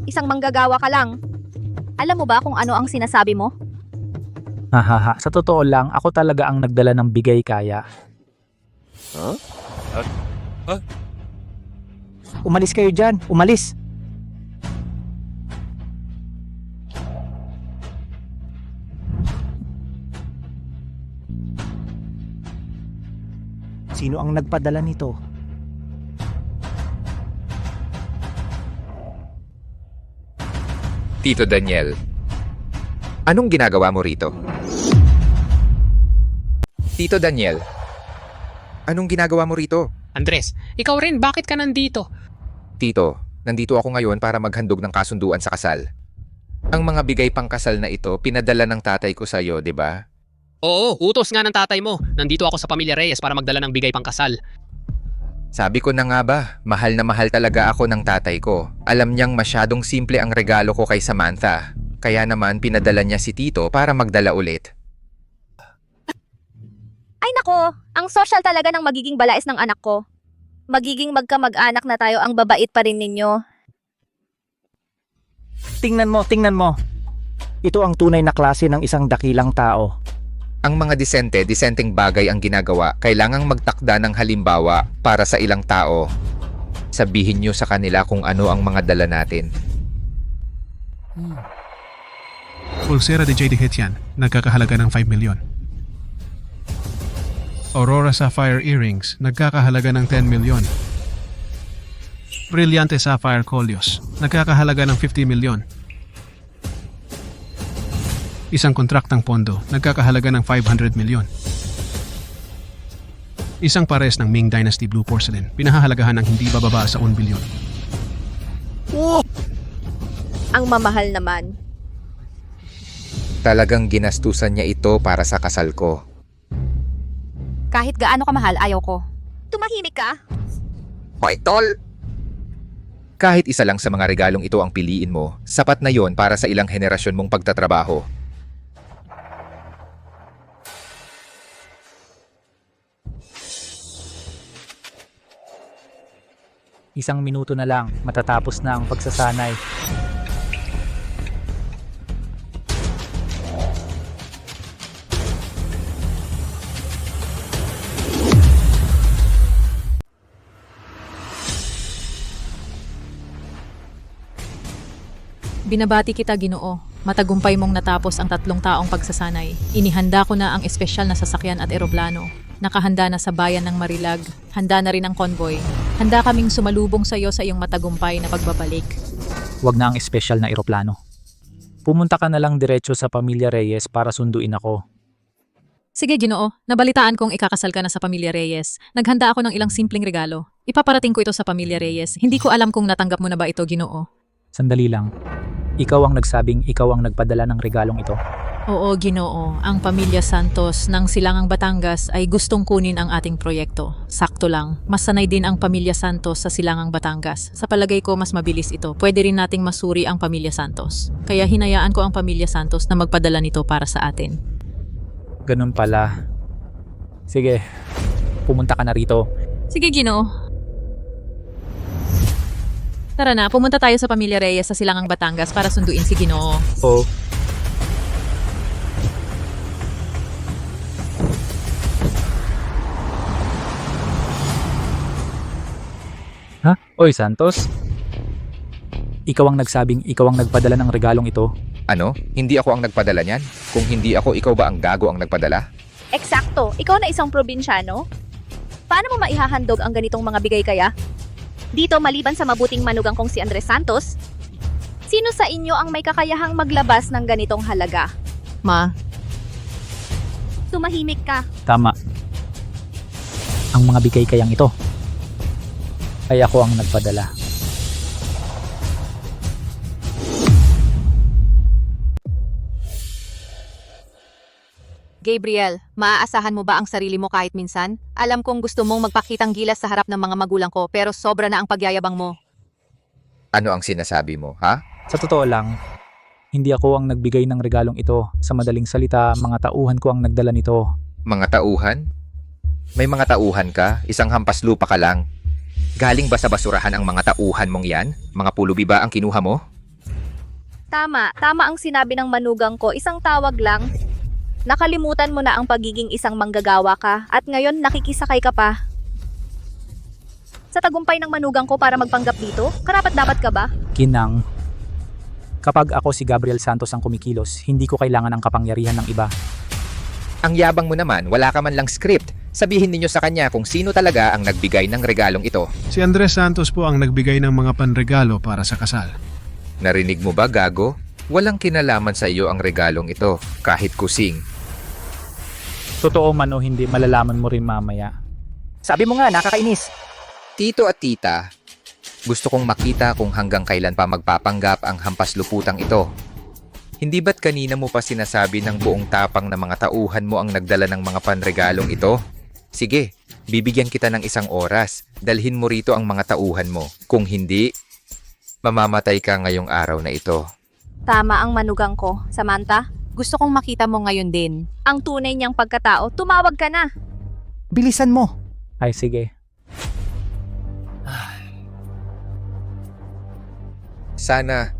Isang manggagawa ka lang. Alam mo ba kung ano ang sinasabi mo? Hahaha, sa totoo lang, ako talaga ang nagdala ng bigay kaya. Umalis kayo dyan, umalis. Sino ang nagpadala nito? Tito Daniel, anong ginagawa mo rito? Tito Daniel, anong ginagawa mo rito? Andres, ikaw rin, bakit ka nandito? Tito, nandito ako ngayon para maghandog ng kasunduan sa kasal. Ang mga bigay pang kasal na ito, pinadala ng tatay ko sa'yo, di ba? Oo, utos nga ng tatay mo. Nandito ako sa pamilya Reyes para magdala ng bigay pang kasal. Sabi ko na nga ba, mahal na mahal talaga ako ng tatay ko. Alam niyang masyadong simple ang regalo ko kay Samantha. Kaya naman pinadala niya si Tito para magdala ulit. Ay nako, ang social talaga ng magiging balais ng anak ko. Magiging magkamag-anak na tayo, ang babait pa rin ninyo. Tingnan mo. Ito ang tunay na klase ng isang dakilang tao. Ang mga disenteng bagay ang ginagawa, kailangang magtakda ng halimbawa para sa ilang tao. Sabihin niyo sa kanila kung ano ang mga dala natin. Pulsera de J.D. Hetyan, nagkakahalaga ng 5 milyon. Aurora Sapphire Earrings, nagkakahalaga ng 10 milyon. Brillante Sapphire Coleos, nagkakahalaga ng 50 milyon. Isang kontraktang pondo, nagkakahalaga ng 500 milyon. Isang pares ng Ming Dynasty Blue Porcelain, pinahahalagahan ng hindi bababa sa 1 bilyon. Ang mamahal naman. Talagang ginastusan niya ito para sa kasal ko. Kahit gaano kamahal, ayaw ko. Tumahimik ka? Hoy, tol! Kahit isa lang sa mga regalong ito ang piliin mo, sapat na yon para sa ilang henerasyon mong pagtatrabaho. Isang minuto na lang, matatapos na ang pagsasanay. Binabati kita, Ginoo. Matagumpay mong natapos ang 3 taong pagsasanay. Inihanda ko na ang espesyal na sasakyan at eroplano. Nakahanda na sa bayan ng Marilag. Handa na rin ang convoy. Handa kaming sumalubong sa iyo sa iyong matagumpay na pagbabalik. Huwag na ang espesyal na eroplano. Pumunta ka na lang diretso sa pamilya Reyes para sunduin ako. Sige, Ginoo. Nabalitaan kong ikakasal ka na sa pamilya Reyes. Naghanda ako ng ilang simpleng regalo. Ipaparating ko ito sa pamilya Reyes. Hindi ko alam kung natanggap mo na ba ito, Ginoo. Sandali lang. Ikaw ang nagsabing ikaw ang nagpadala ng regalong ito. Oo, Ginoo. Ang pamilya Santos ng Silangang Batangas ay gustong kunin ang ating proyekto. Sakto lang. Mas sanay din ang pamilya Santos sa Silangang Batangas. Sa palagay ko, mas mabilis ito. Pwede rin nating masuri ang pamilya Santos. Kaya hinayaan ko ang pamilya Santos na magpadala nito para sa atin. Ganun pala. Sige, pumunta ka na rito. Sige, Ginoo. Tara na, pumunta tayo sa pamilya Reyes sa Silangang Batangas para sunduin si Ginoo. Oo. Ha? Oy, Santos? Ikaw ang nagsabing ikaw ang nagpadala ng regalong ito? Ano? Hindi ako ang nagpadala niyan? Kung hindi ako, ikaw ba ang gago ang nagpadala? Eksakto, ikaw na isang probinsyano? Paano mo maihahandog ang ganitong mga bigay kaya? Dito maliban sa mabuting manugang kong si Andres Santos, sino sa inyo ang may kakayahang maglabas ng ganitong halaga? Ma, Tumahimik ka. Tama. Ang mga bigay kayang ito ay ako ang nagpadala. Gabriel, maaasahan mo ba ang sarili mo kahit minsan? Alam kong gusto mong magpakitang gilas sa harap ng mga magulang ko pero sobra na ang pagyayabang mo. Ano ang sinasabi mo, ha? Sa totoo lang, hindi ako ang nagbigay ng regalong ito. Sa madaling salita, mga tauhan ko ang nagdala nito. Mga tauhan? May mga tauhan ka? Isang hampas lupa ka lang. Galing ba sa basurahan ang mga tauhan mong yan? Mga pulubi ba ang kinuha mo? Tama ang sinabi ng manugang ko, isang tawag lang. Nakalimutan mo na ang pagiging isang manggagawa ka at ngayon nakikisakay ka pa. Sa tagumpay ng manugang ko para magpanggap dito, karapat-dapat ka ba? Kinang, kapag ako si Gabriel Santos ang kumikilos, hindi ko kailangan ng kapangyarihan ng iba. Ang yabang mo naman, wala ka man lang script. Sabihin ninyo sa kanya kung sino talaga ang nagbigay ng regalong ito. Si Andres Santos po ang nagbigay ng mga panregalo para sa kasal. Narinig mo ba, gago? Walang kinalaman sa iyo ang regalong ito, kahit kusing. Totoo man o hindi, malalaman mo rin mamaya. Sabi mo nga, nakakainis. Tito at tita, gusto kong makita kung hanggang kailan pa magpapanggap ang hampas luputang ito. Hindi ba't kanina mo pa sinasabi ng buong tapang na mga tauhan mo ang nagdala ng mga panregalong ito? Sige, bibigyan kita ng 1 oras. Dalhin mo rito ang mga tauhan mo. Kung hindi, mamamatay ka ngayong araw na ito. Tama ang manugang ko. Samantha, Gusto kong makita mo ngayon din. ang tunay niyang pagkatao, tumawag ka na. Bilisan mo. Ay sige. Sana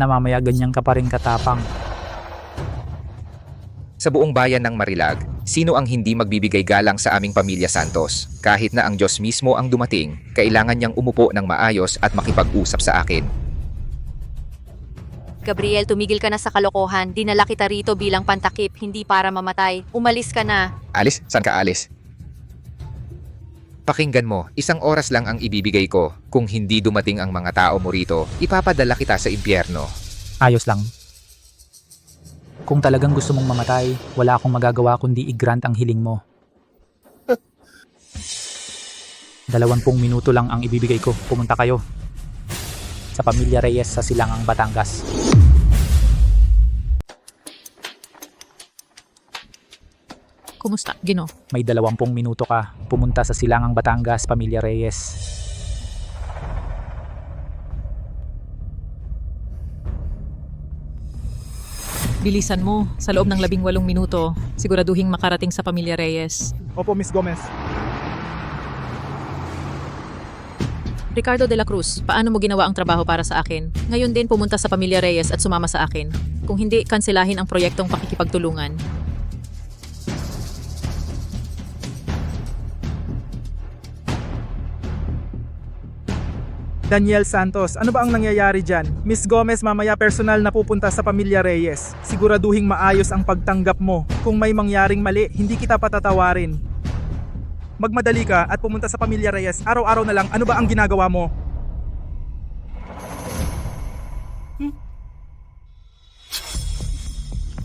mamaya ganyan ka pa rin katapang. sa buong bayan ng Marilag, sino ang hindi magbibigay galang sa aming pamilya Santos? Kahit na ang Diyos mismo ang dumating, kailangan niyang umupo ng maayos at makipag-usap sa akin. Gabriel, tumigil ka na sa kalokohan. Dinala kita rito bilang pantakip, hindi para mamatay. Umalis ka na. Alis? Saan ka alis? Pakinggan mo, 1 oras lang ang ibibigay ko. Kung hindi dumating ang mga tao mo rito, ipapadala kita sa impyerno. Ayos lang. Kung talagang gusto mong mamatay, wala akong magagawa kundi i-grant ang hiling mo. 20 minuto lang ang ibibigay ko. Pumunta kayo sa Pamilya Reyes sa Silangang, Batangas. kumusta, Gino? May 20 minuto ka. Pumunta sa Silangang, Batangas, Pamilya Reyes. Bilisan mo, sa loob ng 18 minuto, siguraduhing makarating sa Pamilya Reyes. Opo, Miss Gomez. Ricardo de la Cruz, paano mo ginawa ang trabaho para sa akin? Ngayon din pumunta sa Pamilya Reyes at sumama sa akin. Kung hindi, kanselahin ang proyektong pakikipagtulungan. Daniel Santos, ano ba ang nangyayari dyan? Miss Gomez, mamaya personal na pupunta sa Pamilya Reyes. Siguraduhing maayos ang pagtanggap mo. Kung may mangyaring mali, hindi kita patatawarin. Magmadali ka at pumunta sa Pamilya Reyes. Araw-araw na lang, ano ba ang ginagawa mo?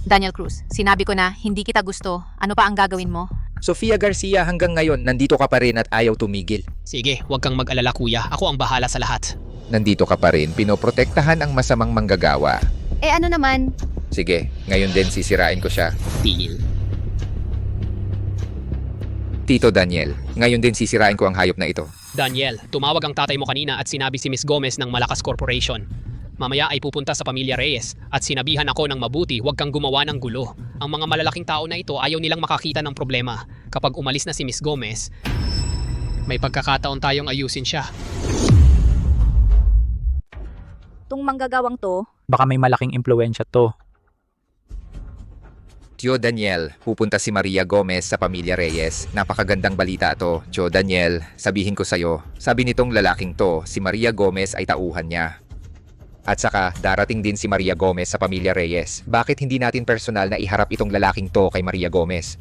Daniel Cruz, sinabi ko na, hindi kita gusto. Ano pa ang gagawin mo? Sofia Garcia, hanggang ngayon, nandito ka pa rin at ayaw tumigil. Sige, huwag kang mag-alala kuya. Ako ang bahala sa lahat. Nandito ka pa rin, pinoprotektahan ang masamang manggagawa. Ano naman? Sige, ngayon din sisirain ko siya. Deal. Tito Daniel, ngayon din sisirain ko ang hayop na ito. Daniel, tumawag ang tatay mo kanina at sinabi si Miss Gomez ng Malakas Corporation. Mamaya ay pupunta sa Pamilya Reyes at sinabihan ako ng mabuti huwag kang gumawa ng gulo. Ang mga malalaking tao na ito ayaw nilang makakita ng problema. Kapag umalis na si Miss Gomez, may pagkakataon tayong ayusin siya. Tung manggagawang to, Baka may malaking impluensya to. Tio Daniel, pupunta si Maria Gomez sa Pamilya Reyes. Napakagandang balita to. Tio Daniel, sabihin ko sa'yo, sabi nitong lalaking to, si Maria Gomez ay tauhan niya. At saka, darating din si Maria Gomez sa Pamilya Reyes. Bakit hindi natin personal na iharap itong lalaking to kay Maria Gomez?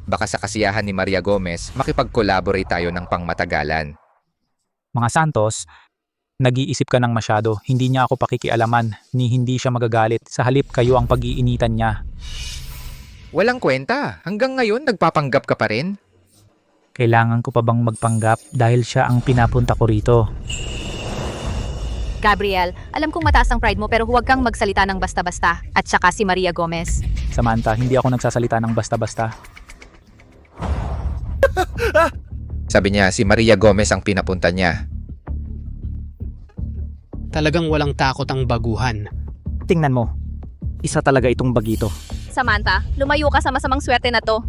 Baka sa kasiyahan ni Maria Gomez, makipag-collaborate tayo ng pangmatagalan. Mga Santos, nag-iisip ka ng masyado. Hindi niya ako pakikialaman, ni hindi siya magagalit. Sa halip kayo ang pag-iinitan niya. Walang kwenta. Hanggang ngayon, nagpapanggap ka pa rin? Kailangan ko pa bang magpanggap dahil siya ang pinapunta ko rito? Gabriel, alam kong mataas ang pride mo pero huwag kang magsalita ng basta-basta. At saka si Maria Gomez. Samantha, hindi ako nagsasalita ng basta-basta. Sabi niya, si Maria Gomez ang pinapunta niya. Talagang walang takot ang baguhan. Tingnan mo, isa talaga itong bagito. Samantha, lumayo ka sa masamang swerte na to.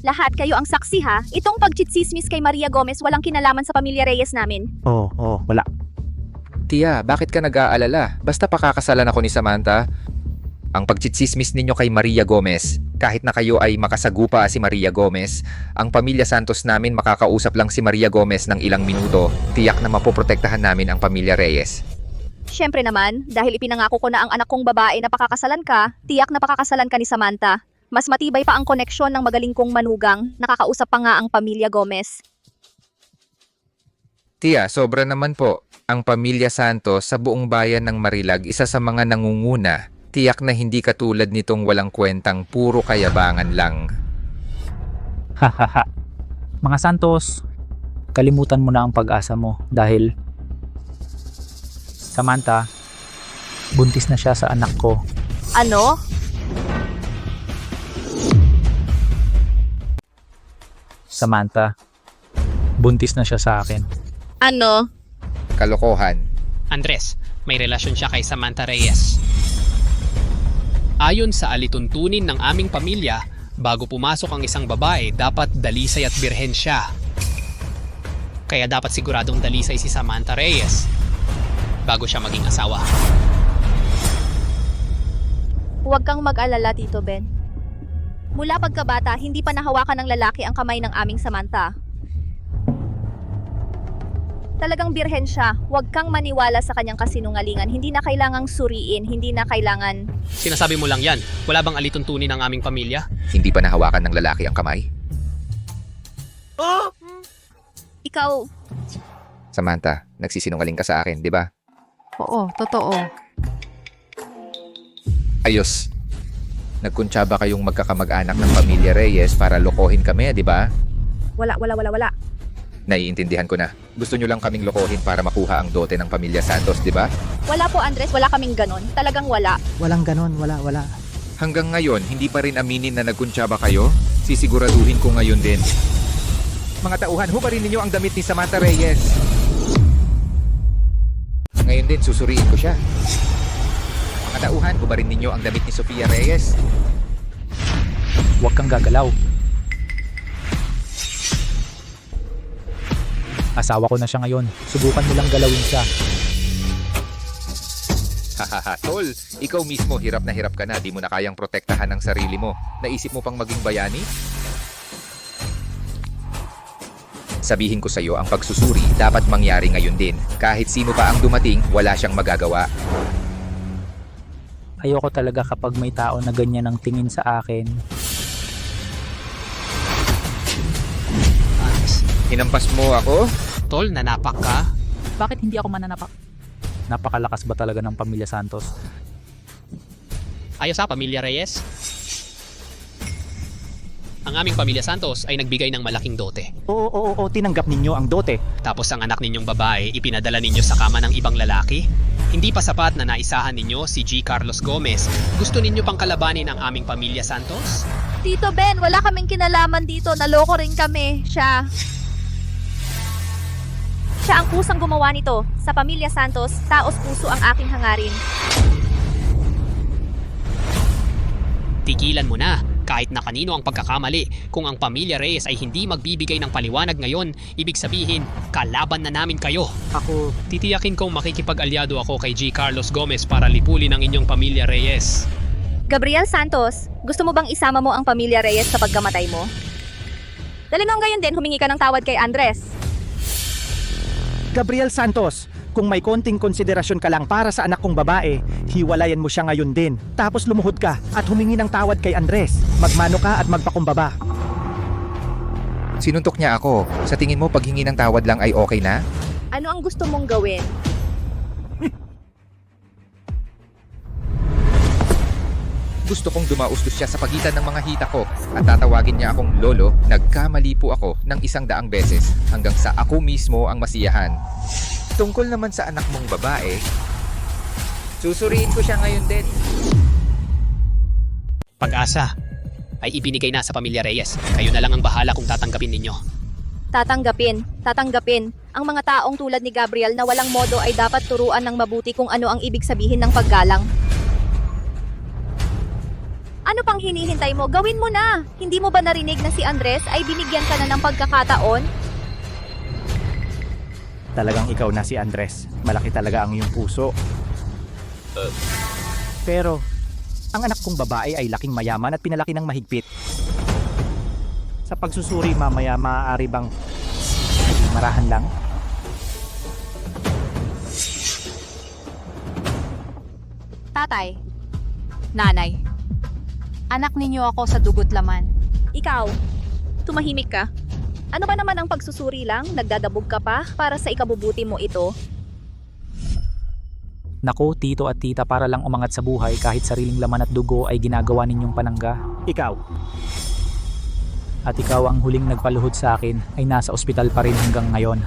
Lahat kayo ang saksi ha. Itong pagchitsismis kay Maria Gomez walang kinalaman sa pamilya Reyes namin. Oo, wala. Tia, bakit ka nag-aalala? Basta pakakasalan ako ni Samantha. Ang pagchitsismis ninyo kay Maria Gomez, kahit na kayo ay makasagupa si Maria Gomez, ang pamilya Santos namin makakausap lang si Maria Gomez ng ilang minuto. Tiyak na mapoprotektahan namin ang pamilya Reyes. Siyempre naman, dahil ipinangako ko na ang anak kong babae na pakakasalan ka, tiyak na pakakasalan ka ni Samantha. Mas matibay pa ang koneksyon ng magaling kong manugang, nakakausap pa nga ang pamilya Gomez. Tia, sobra naman po. Ang pamilya Santos sa buong bayan ng Marilag, isa sa mga nangunguna. Tiyak na hindi katulad nitong walang kwentang puro kayabangan lang. Hahaha. Mga Santos, kalimutan mo na ang pag-asa mo dahil Samantha, buntis na siya sa anak ko. Ano? Samantha, buntis na siya sa akin. Ano? Kalokohan. Andres, may relasyon siya kay Samantha Reyes. Ayon sa alituntunin ng aming pamilya, bago pumasok ang isang babae, dapat dalisay at birhen siya. Kaya dapat siguradong dalisay si Samantha Reyes bago siya maging asawa. Huwag kang mag-alala, Tito Ben. Mula pagkabata, hindi pa nahawakan ng lalaki ang kamay ng aming Samantha. Talagang birhen siya. Huwag kang maniwala sa kanyang kasinungalingan. Hindi na kailangang suriin. Hindi na kailangan... Sinasabi mo lang yan. Wala bang alituntunin ng aming pamilya? Hindi pa nahawakan ng lalaki ang kamay? Ikaw... Samantha, nagsisinungaling ka sa akin, di ba? Oo, totoo. Ayos. Nagkuntsaba kayong magkakamag-anak ng pamilya Reyes para lokohin kami, di ba? Wala. Naiintindihan ko na. Gusto nyo lang kaming lokohin para makuha ang dote ng pamilya Santos, di ba? Wala po, Andres. Wala kaming ganon. Talagang wala. Walang ganon, wala. Hanggang ngayon, hindi pa rin aminin na nagkuntsaba kayo? Sisiguraduhin ko ngayon din. Mga tauhan, hubarin ninyo ang damit ni Samantha Reyes. Ngayon din, susuriin ko siya. Mga tauhan, hubarin ninyo ang damit ni Sofia Reyes. Huwag kang gagalaw. Asawa ko na siya ngayon. Subukan mo lang galawin siya. Hahaha, tol, ikaw mismo hirap na hirap ka na. Di mo na kayang protektahan ang sarili mo. Naisip mo pang maging bayani? Sabihin ko sa'yo, ang pagsusuri dapat mangyari ngayon din. Kahit sino pa ang dumating, wala siyang magagawa. Ayoko talaga kapag may tao na ganyan ang tingin sa akin. Hinampas mo ako? Tol, nanapak ka? Bakit hindi ako mananapak? Napakalakas ba talaga ng pamilya Santos? Ayos pamilya Reyes? Ang aming pamilya Santos ay nagbigay ng malaking dote. Oo, tinanggap ninyo ang dote. Tapos ang anak ninyong babae ipinadala ninyo sa kama ng ibang lalaki? Hindi pa sapat na naisahan ninyo si G. Carlos Gomez. Gusto ninyo pang kalabanin ang aming pamilya Santos? Tito Ben, wala kaming kinalaman dito. Naloko rin kami. Siya ang kusang gumawa nito. Sa pamilya Santos, taos puso ang aking hangarin. Tigilan mo na. Kahit na kanino ang pagkakamali, kung ang pamilya Reyes ay hindi magbibigay ng paliwanag ngayon, ibig sabihin, kalaban na namin kayo. Ako, Titiyakin kong makikipag-alyado ako kay G. Carlos Gomez para lipulin ang inyong pamilya Reyes. Gabriel Santos, gusto mo bang isama mo ang pamilya Reyes sa pagkamatay mo? Dali nang gayon din, humingi ka ng tawad kay Andres. Gabriel Santos, Kung may konting konsiderasyon ka lang para sa anak kong babae, hiwalayan mo siya ngayon din. Tapos lumuhod ka at humingi ng tawad kay Andres. Magmano ka at magpakumbaba. Sinuntok niya ako. Sa tingin mo paghingi ng tawad lang ay okay na? Ano ang gusto mong gawin? Gusto kong dumaustos siya sa pagitan ng mga hita ko at tatawagin niya akong lolo. Nagkamali po ako ng 100 beses hanggang sa ako mismo ang masiyahan. Tungkol naman sa anak mong babae, susuriin ko siya ngayon din. Pag-asa ay ibinigay na sa pamilya Reyes. Kayo na lang ang bahala kung tatanggapin ninyo. Tatanggapin. Ang mga taong tulad ni Gabriel na walang modo ay dapat turuan ng mabuti kung ano ang ibig sabihin ng paggalang. Ano pang hinihintay mo? Gawin mo na! Hindi mo ba narinig na si Andres ay binigyan ka na ng pagkakataon? Talagang ikaw na si Andres. Malaki talaga ang iyong puso. Pero, ang anak kong babae ay laking mayaman at pinalaki ng mahigpit. Sa pagsusuri mamaya, maaari bang marahan lang? Tatay, nanay, anak ninyo ako sa dugo't laman. Ikaw, tumahimik ka. Ano ba naman ang pagsusuri lang? Nagdadabog ka pa para sa ikabubuti mo ito? Nako, tito at tita, para lang umangat sa buhay kahit sariling laman at dugo ay ginagawa ninyong panangga. Ikaw. At ikaw ang huling nagpaluhod sa akin ay nasa ospital pa rin hanggang ngayon.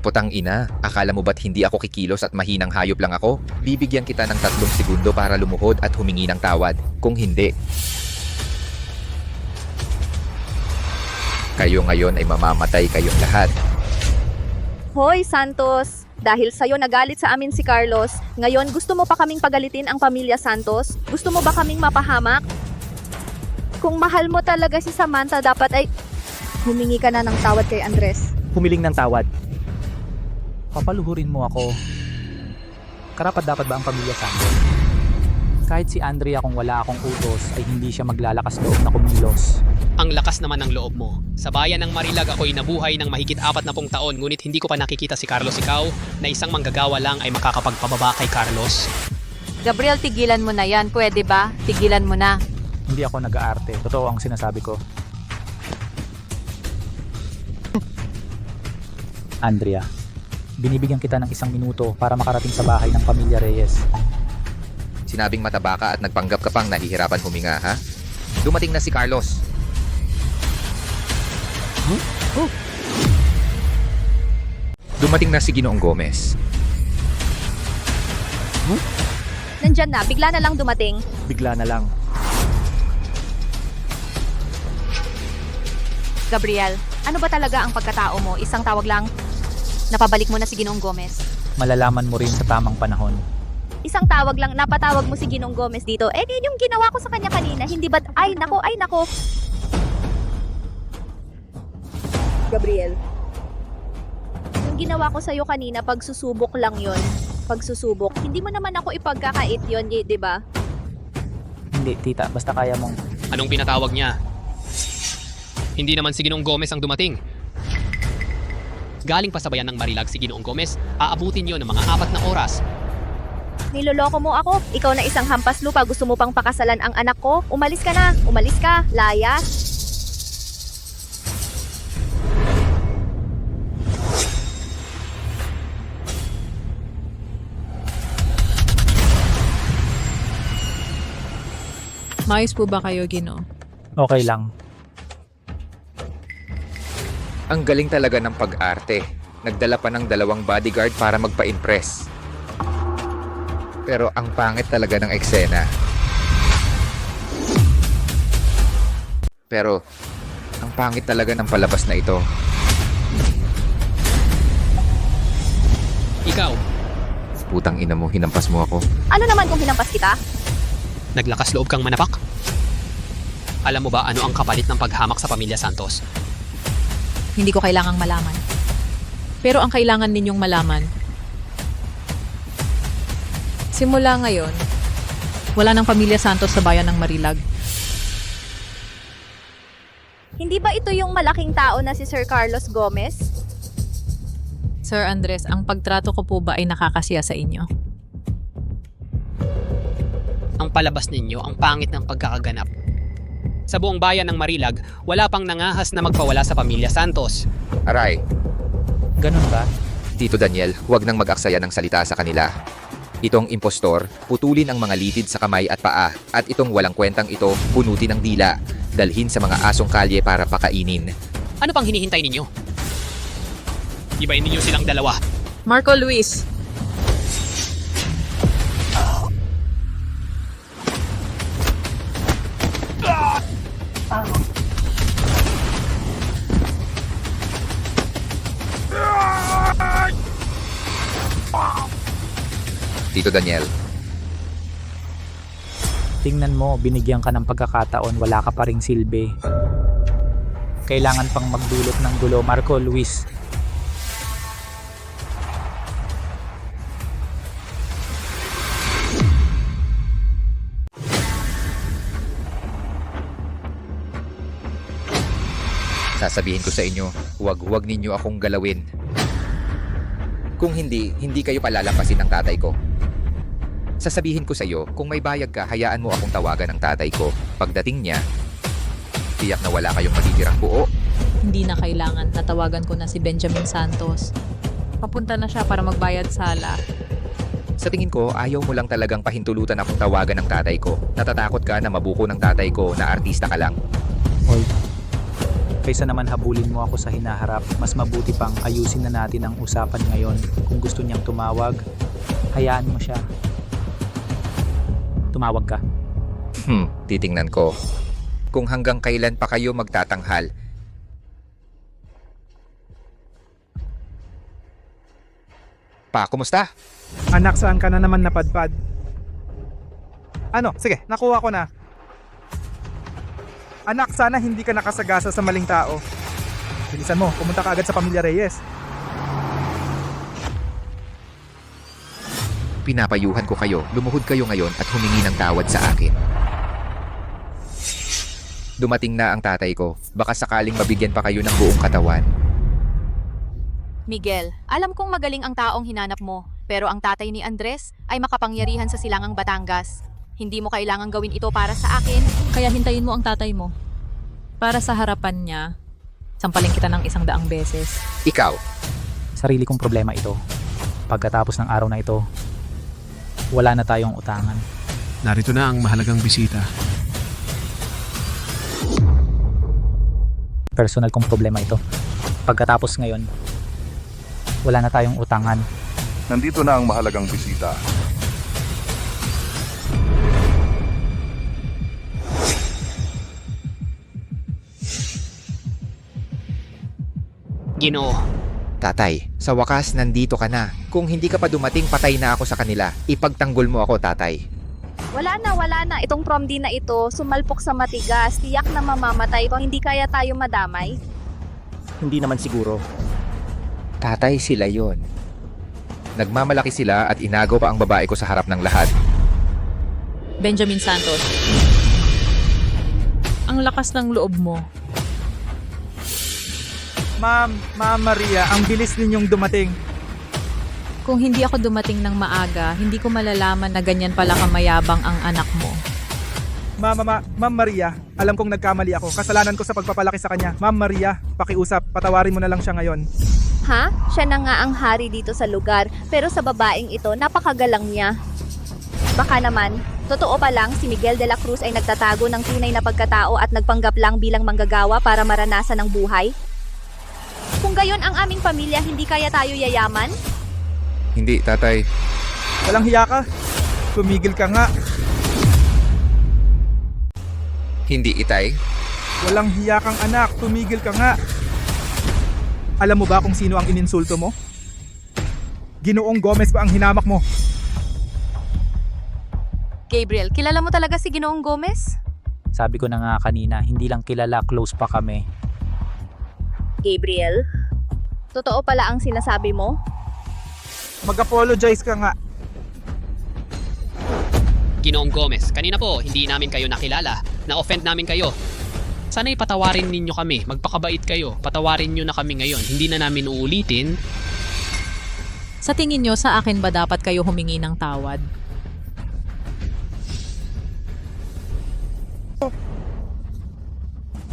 Putang ina, akala mo ba't hindi ako kikilos at mahinang hayop lang ako? Bibigyan kita ng 3 segundo para lumuhod at humingi ng tawad. Kung hindi, kayo ngayon ay mamamatay kayong lahat. Hoy, Santos! Dahil sa'yo nagalit sa amin si Carlos, ngayon gusto mo pa kaming pagalitin ang pamilya Santos? Gusto mo ba kaming mapahamak? Kung mahal mo talaga si Samantha, dapat ay humingi ka na ng tawad kay Andres. Humiling ng tawad. Papaluhurin mo ako. Karapat dapat ba ang pamilya Santos? Kahit si Andrea kung wala akong utos ay hindi siya maglalakas loob na kumilos. Ang lakas naman ng loob mo. Sa bayan ng Marilag ako'y nabuhay ng mahigit 40 taon, ngunit hindi ko pa nakikita si Carlos. Ikaw na isang manggagawa lang ay makakapagpababa kay Carlos. Gabriel, tigilan mo na yan. Pwede ba? Tigilan mo na. Hindi ako nag-aarte. Totoo ang sinasabi ko. Andrea, binibigyan kita ng 1 minuto para makarating sa bahay ng pamilya Reyes. Sinabing mataba ka at nagpanggap ka pang nahihirapan huminga, ha? Dumating na si Carlos. Dumating na si Ginoong Gomez. Nandyan na, bigla na lang dumating. Bigla na lang. Gabriel, ano ba talaga ang pagkatao mo? Isang tawag lang, napabalik mo na si Ginoong Gomez. Malalaman mo rin sa tamang panahon. Isang tawag lang, napatawag mo si Ginong Gomez dito. Eh, yung ginawa ko sa kanya kanina, hindi ba't, ay nako. Gabriel, yung ginawa ko sa'yo kanina, pagsusubok lang yon. Pagsusubok. Hindi mo naman ako ipagkakait yon, di ba? Hindi, tita. Basta kaya mong... Anong pinatawag niya? Hindi naman si Ginoong Gomez ang dumating. Galing pa sa bayan ng Marilag si Ginoong Gomez, aabutin yon ng mga 4 na oras. Niloloko mo ako. Ikaw na isang hampas lupa. Gusto mo pang pakasalan ang anak ko? Umalis ka na. Umalis ka. Laya. Maayos po ba kayo, Gino? Okay lang. Ang galing talaga ng pag-arte. Nagdala pa ng 2 bodyguard para magpa-impress. Pero ang pangit talaga ng eksena. Pero ang pangit talaga ng palabas na ito. Ikaw, Putang ina mo, hinampas mo ako. Ano naman kung hinampas kita? naglakas loob kang manapak? Alam mo ba ano ang kapalit ng paghamak sa pamilya Santos? Hindi ko kailangang malaman. Pero ang kailangan ninyong malaman, simula ngayon, wala ng pamilya Santos sa bayan ng Marilag. Hindi ba ito yung malaking tao na si Sir Carlos Gomez? Sir Andres, ang pagtrato ko po ba ay nakakasiya sa inyo? Ang palabas ninyo ang pangit ng pagkakaganap. Sa buong bayan ng Marilag, wala pang nangahas na magpawala sa pamilya Santos. Aray, Ganun ba? Tito Daniel, huwag nang mag-aksaya ng salita sa kanila. Itong impostor, putulin ang mga litid sa kamay at paa, at itong walang kwentang ito, bunutin ng dila, dalhin sa mga asong kalye para pakainin. Ano pang hinihintay ninyo? Ibayin ninyo silang dalawa. Marco Luis, Tito Daniel, Tingnan mo, binigyan ka ng pagkakataon, wala ka pa ring silbi. Kailangan pang magdulot ng gulo, Marco Luis. sasabihin ko sa inyo, huwag ninyo akong galawin. Kung hindi kayo palalampasin ng tatay ko. Sasabihin ko sa iyo, kung may bayag ka, hayaan mo akong tawagan ng tatay ko. Pagdating niya, tiyak na wala kayong matitirang buo. hindi na kailangan. Natawagan ko na si Benjamin Santos. Papunta na siya para magbayad sala. Sa tingin ko, ayaw mo lang talagang pahintulutan akong tawagan ng tatay ko. Natatakot ka na mabuko ng tatay ko na artista ka lang. Hoy, kaysa naman habulin mo ako sa hinaharap, mas mabuti pang ayusin na natin ang usapan ngayon. Kung gusto niyang tumawag, hayaan mo siya. Tumawag ka. Titingnan ko. Kung hanggang kailan pa kayo magtatanghal. Pa, kumusta? Anak, saan ka na naman napadpad? Ano, sige, nakuha ko na. Anak, sana hindi ka nakasagasa sa maling tao. Bilisan mo, pumunta ka agad sa pamilya Reyes. Pinapayuhan ko kayo, lumuhod kayo ngayon at humingi ng tawad sa akin. Dumating na ang tatay ko. Baka sakaling mabigyan pa kayo ng buong katawan. Miguel, alam kong magaling ang taong hinanap mo, pero ang tatay ni Andres ay makapangyarihan sa Silangang Batangas. Hindi mo kailangang gawin ito para sa akin. Kaya hintayin mo ang tatay mo. Para sa harapan niya, sampalin kita ng 100 beses. Ikaw, Sarili kong problema ito. Pagkatapos ng araw na ito, wala na tayong utangan. Narito na ang mahalagang bisita. Personal kong problema ito. Pagkatapos ngayon, wala na tayong utangan. Nandito na ang mahalagang bisita. Ginoo, tatay, sa wakas nandito ka na. Kung hindi ka pa dumating, patay na ako sa kanila. Ipagtanggol mo ako, tatay. Wala na. Itong prom din na ito, sumalpok sa matigas. Tiyak na mamamatay kung hindi kaya tayo madamay. Hindi naman siguro. Tatay, sila yon. Nagmamalaki sila at inagaw pa ang babae ko sa harap ng lahat. Benjamin Santos, ang lakas ng loob mo. Ma'am Maria, ang bilis ninyong dumating. Kung hindi ako dumating ng maaga, hindi ko malalaman na ganyan pala kamayabang ang anak mo. Ma'am Maria, alam kong nagkamali ako. Kasalanan ko sa pagpapalaki sa kanya. Ma'am Maria, pakiusap, patawarin mo na lang siya ngayon. Ha? Siya na nga ang hari dito sa lugar, pero sa babaeng ito, napakagalang niya. Baka naman, totoo pa lang si Miguel de la Cruz ay nagtatago ng tunay na pagkatao at nagpanggap lang bilang manggagawa para maranasan ang buhay? Kung gayon ang aming pamilya, hindi kaya tayo yayaman? Hindi, tatay. Walang hiya ka. Tumigil ka nga. Hindi, itay. Walang hiya kang anak. Tumigil ka nga. Alam mo ba kung sino ang ininsulto mo? Ginoong Gomez ba ang hinamak mo? Gabriel, kilala mo talaga si Ginoong Gomez? Sabi ko na nga kanina, hindi lang kilala, close pa kami. Gabriel, totoo pala ang sinasabi mo? Mag-apologize ka nga. Ginoong Gomez, kanina po, hindi namin kayo nakilala. Na-offend namin kayo. Sana ipatawarin ninyo kami. Magpakabait kayo. Patawarin nyo na kami ngayon. Hindi na namin uulitin Sa tingin nyo, sa akin ba dapat kayo humingi ng tawad?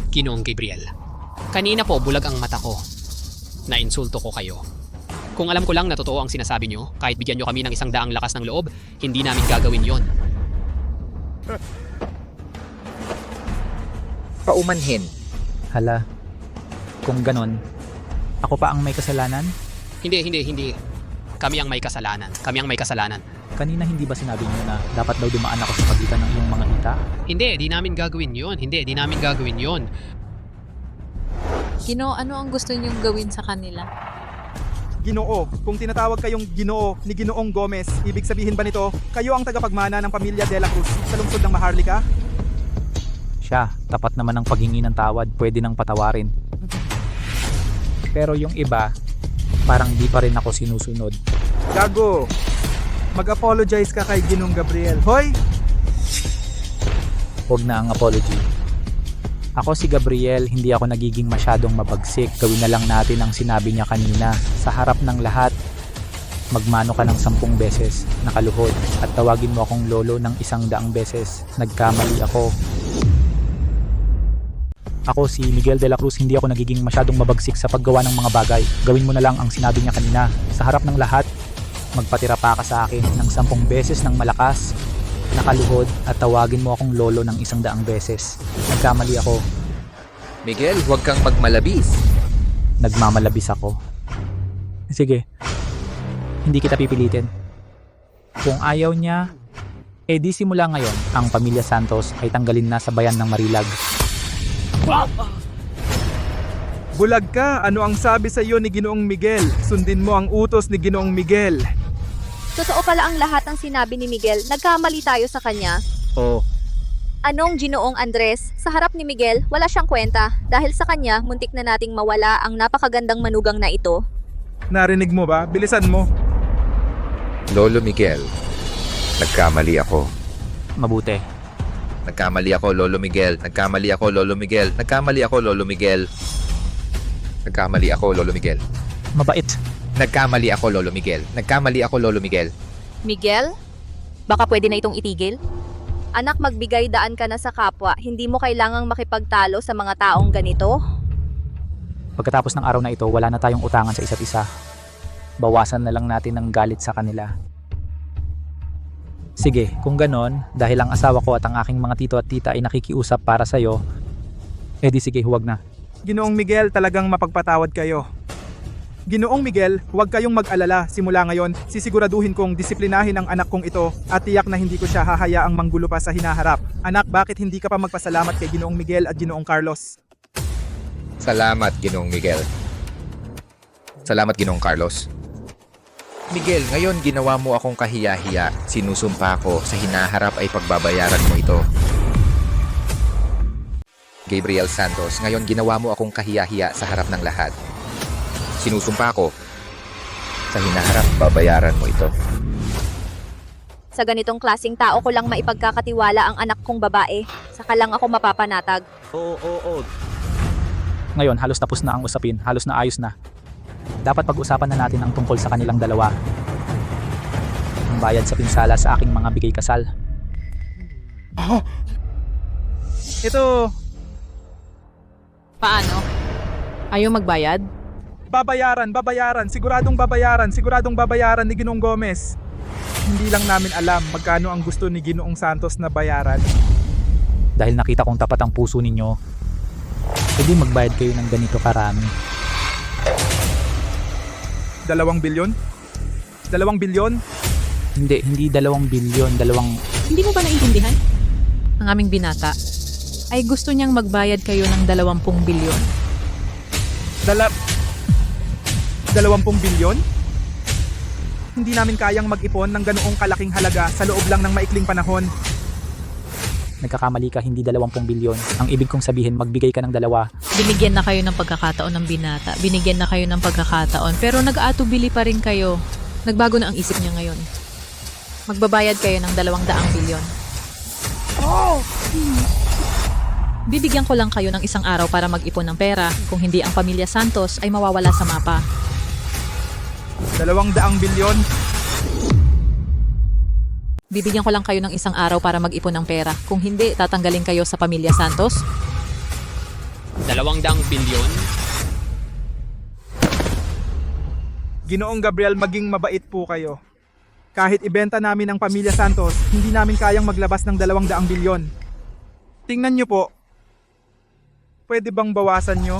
Ginoong Gabriel, kanina po bulag ang mata ko. Nainsulto ko kayo. Kung alam ko lang na totoo ang sinasabi nyo, kahit bigyan nyo kami ng 100 lakas ng loob, hindi namin gagawin yon. Paumanhin. Hala, kung ganon, ako pa ang may kasalanan? Hindi. Kami ang may kasalanan. Kanina hindi ba sinabi niyo na dapat daw dumaan ako sa pagitan ng iyong mga hita? Hindi, di namin gagawin yon. Ginoo, ano ang gusto niyong gawin sa kanila? Ginoo, kung tinatawag kayong Ginoo ni Ginoong Gomez, ibig sabihin ba nito, kayo ang tagapagmana ng pamilya De La Cruz sa lungsod ng Maharlika? Siya, tapat naman ang paghingi ng tawad, pwede nang patawarin. Pero yung iba, parang di pa rin ako sinusunod. Gago, mag-apologize ka kay Ginoong Gabriel. Hoy! Huwag na ang apology. Ako si Gabriel, hindi ako nagiging masyadong mabagsik. Gawin na lang natin ang sinabi niya kanina. Sa harap ng lahat, magmano ka ng 10 beses, nakaluhod, at tawagin mo akong lolo ng 100 beses. Nagkamali ako. Ako si Miguel De La Cruz, hindi ako nagiging masyadong mabagsik sa paggawa ng mga bagay. Gawin mo na lang ang sinabi niya kanina. Sa harap ng lahat, magpatira pa ka sa akin ng 10 beses ng malakas, nakaluhod, at tawagin mo akong lolo ng 100 beses. Nagkamali ako. Miguel, huwag kang magmalabis. Nagmamalabis ako. Sige, hindi kita pipilitin. Kung ayaw niya, di simula ngayon, ang pamilya Santos ay tanggalin na sa bayan ng Marilag. Bulag ka, ano ang sabi sa iyo ni Ginoong Miguel? Sundin mo ang utos ni Ginoong Miguel. Totoo pala ang lahat ng sinabi ni Miguel. Nagkamali tayo sa kanya. Oo. Anong Ginoong Andres? Sa harap ni Miguel, wala siyang kwenta. Dahil sa kanya, muntik na nating mawala ang napakagandang manugang na ito. Narinig mo ba? Bilisan mo. Lolo Miguel, nagkamali ako. Mabuti. Nagkamali ako, Lolo Miguel. Nagkamali ako, Lolo Miguel. Nagkamali ako, Lolo Miguel. Nagkamali ako, Lolo Miguel. Mabait. Nagkamali ako, Lolo Miguel. Nagkamali ako, Lolo Miguel. Miguel? Baka pwede na itong itigil? Anak, magbigay daan ka na sa kapwa. Hindi mo kailangang makipagtalo sa mga taong ganito. Pagkatapos ng araw na ito, wala na tayong utangan sa isa't isa. Bawasan na lang natin ang galit sa kanila. Sige, kung ganon, dahil ang asawa ko at ang aking mga tito at tita ay nakikiusap para sa'yo, di sige, huwag na. Ginoong Miguel, talagang mapagpatawad kayo. Ginoong Miguel, huwag kayong mag-alala. Simula ngayon, sisiguraduhin kong disiplinahin ang anak kong ito at tiyak na hindi ko siya hahayaang manggulo pa sa hinaharap. Anak, bakit hindi ka pa magpasalamat kay Ginoong Miguel at Ginoong Carlos? Salamat, Ginoong Miguel. Salamat, Ginoong Carlos. Miguel, ngayon ginawa mo akong kahiya-hiya. Sinusumpa ko sa hinaharap ay pagbabayaran mo ito. Gabriel Santos, ngayon ginawa mo akong kahiya-hiya sa harap ng lahat. Sinusumpa ko sa hinaharap, babayaran mo ito. Sa ganitong klasing tao ko lang maipagkakatiwala ang anak kong babae. Saka lang ako mapapanatag. Oo. Ngayon, halos tapos na ang usapin. Halos na ayos na. Dapat pag-usapan na natin ang tungkol sa kanilang dalawa. Ang bayad sa pinsala sa aking mga bigay kasal. Ito, Paano? Ayaw magbayad? babayaran. Siguradong babayaran ni Ginoong Gomez. Hindi lang namin alam magkano ang gusto ni Ginoong Santos na bayaran. Dahil nakita kong tapat ang puso ninyo, pwede magbayad kayo ng ganito karami. 2 bilyon? 2 bilyon? Hindi 2 bilyon, Hindi mo ba naiintindihan? Ang aming binata ay gusto niyang magbayad kayo ng 20 bilyon. 20 bilyon? Hindi namin kayang mag-ipon ng ganoong kalaking halaga sa loob lang ng maikling panahon. Nagkakamali ka, hindi 20 bilyon. Ang ibig kong sabihin, magbigay ka ng 2. Binigyan na kayo ng pagkakataon ng binata. Binigyan na kayo ng pagkakataon. Pero nag-aatubili pa rin kayo. Nagbago na ang isip niya ngayon. Magbabayad kayo ng 200 bilyon. Bibigyan ko lang kayo ng 1 araw para mag-ipon ng pera. Kung hindi, ang pamilya Santos ay mawawala sa mapa. 200 bilyon? Bibigyan ko lang kayo ng isang araw para mag-ipon ng pera. Kung hindi, tatanggalin kayo sa pamilya Santos. 200 bilyon? Ginoong Gabriel, maging mabait po kayo. Kahit ibenta namin ang pamilya Santos, hindi namin kayang maglabas ng 200 bilyon. Tingnan nyo po. Pwede bang bawasan nyo?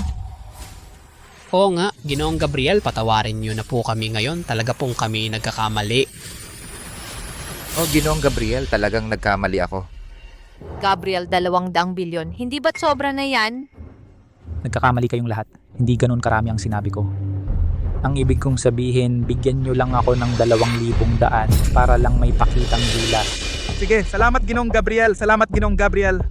Oo nga, Ginoong Gabriel, patawarin niyo na po kami ngayon. Talaga pong kami nagkakamali. Ginoong Gabriel, talagang nagkamali ako. Gabriel, 200 bilyon. Hindi ba't sobra na yan? Nagkakamali kayong lahat. Hindi ganun karami ang sinabi ko. Ang ibig kong sabihin, bigyan nyo lang ako ng 2,000 daan para lang may pakitang gilas. Sige, salamat Ginoong Gabriel. Salamat Ginoong Gabriel.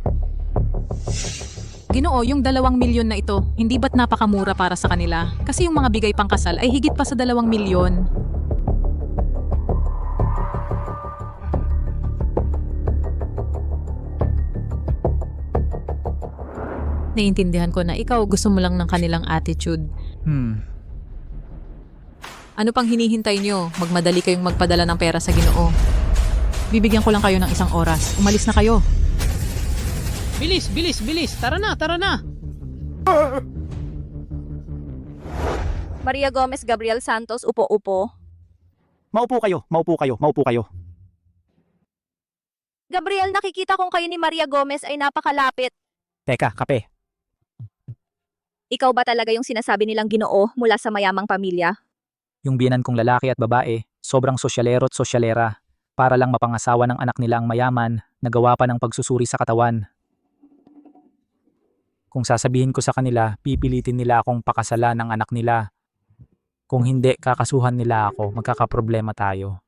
Ginoo, yung 2 milyon na ito, hindi ba't napakamura para sa kanila? Kasi yung mga bigay pang kasal ay higit pa sa 2 milyon. Naiintindihan ko na ikaw gusto mo lang ng kanilang attitude. Ano pang hinihintay nyo? Magmadali kayong magpadala ng pera sa Ginoo. Bibigyan ko lang kayo ng isang oras. Umalis na kayo. Bilis, bilis, bilis! Tara na, tara na! Maria Gomez, Gabriel Santos, upo-upo. Maupo kayo, maupo kayo, maupo kayo. Gabriel, nakikita kong kayo ni Maria Gomez ay napakalapit. Teka, kape. Ikaw ba talaga yung sinasabi nilang Ginoo mula sa mayamang pamilya? Yung biyenan kong lalaki at babae, sobrang sosyalero at sosyalera. Para lang mapangasawa ng anak nila ang mayaman, nagawa pa ng pagsusuri sa katawan. Kung sasabihin ko sa kanila, pipilitin nila akong pakasalan ng anak nila. Kung hindi, kakasuhan nila ako, magkakaproblema tayo.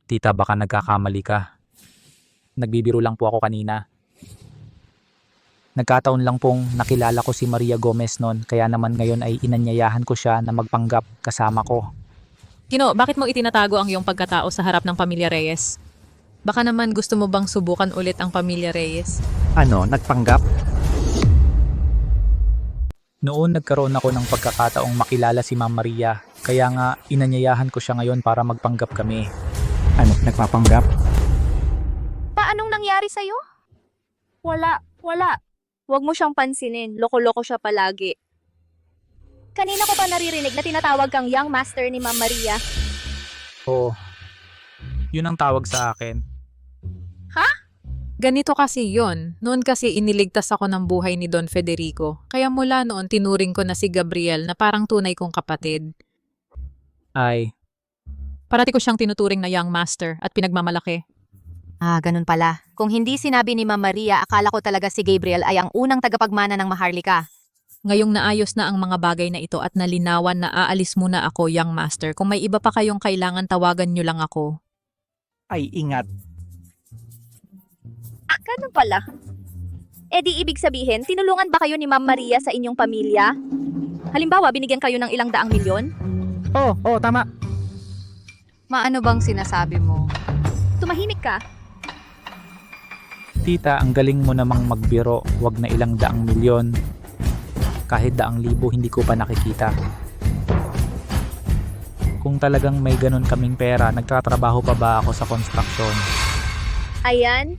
Tita, baka nagkakamali ka. Nagbibiro lang po ako kanina. Nagkataon lang pong nakilala ko si Maria Gomez noon, kaya naman ngayon ay inanyayahan ko siya na magpanggap kasama ko. Ginoo, bakit mo itinatago ang iyong pagkatao sa harap ng pamilya Reyes? Baka naman gusto mo bang subukan ulit ang pamilya Reyes? Ano, nagpanggap? Noon nagkaroon ako ng pagkakataong makilala si Ma'am Maria, kaya nga inanyayahan ko siya ngayon para magpanggap kami. Ano, nagpapanggap? Paanong nangyari sa'yo? Wala. Huwag mo siyang pansinin, loko-loko siya palagi. Kanina ko pa naririnig na tinatawag kang young master ni Ma'am Maria. Oo. Yun ang tawag sa akin. Ganito kasi yon. Noon kasi iniligtas ako ng buhay ni Don Federico. Kaya mula noon tinuring ko na si Gabriel na parang tunay kong kapatid. Ay, Parati ko siyang tinuturing na young master at pinagmamalaki. Ganun pala. Kung hindi sinabi ni Ma'am Maria, akala ko talaga si Gabriel ay ang unang tagapagmana ng Maharlika. Ngayong naayos na ang mga bagay na ito at nalinawan na aalis muna ako, young master. Kung may iba pa kayong kailangan, tawagan nyo lang ako. Ay, ingat. Ganun pala. Di ibig sabihin, tinulungan ba kayo ni Ma'am Maria sa inyong pamilya? Halimbawa, binigyan kayo ng ilang daang milyon? Oo, tama. Maano bang sinasabi mo? Tumahimik ka. tita, ang galing mo namang magbiro, wag na ilang 100 milyon. Kahit 100,000 hindi ko pa nakikita. Kung talagang may ganun kaming pera, nagtatrabaho pa ba ako sa construction? Ayan.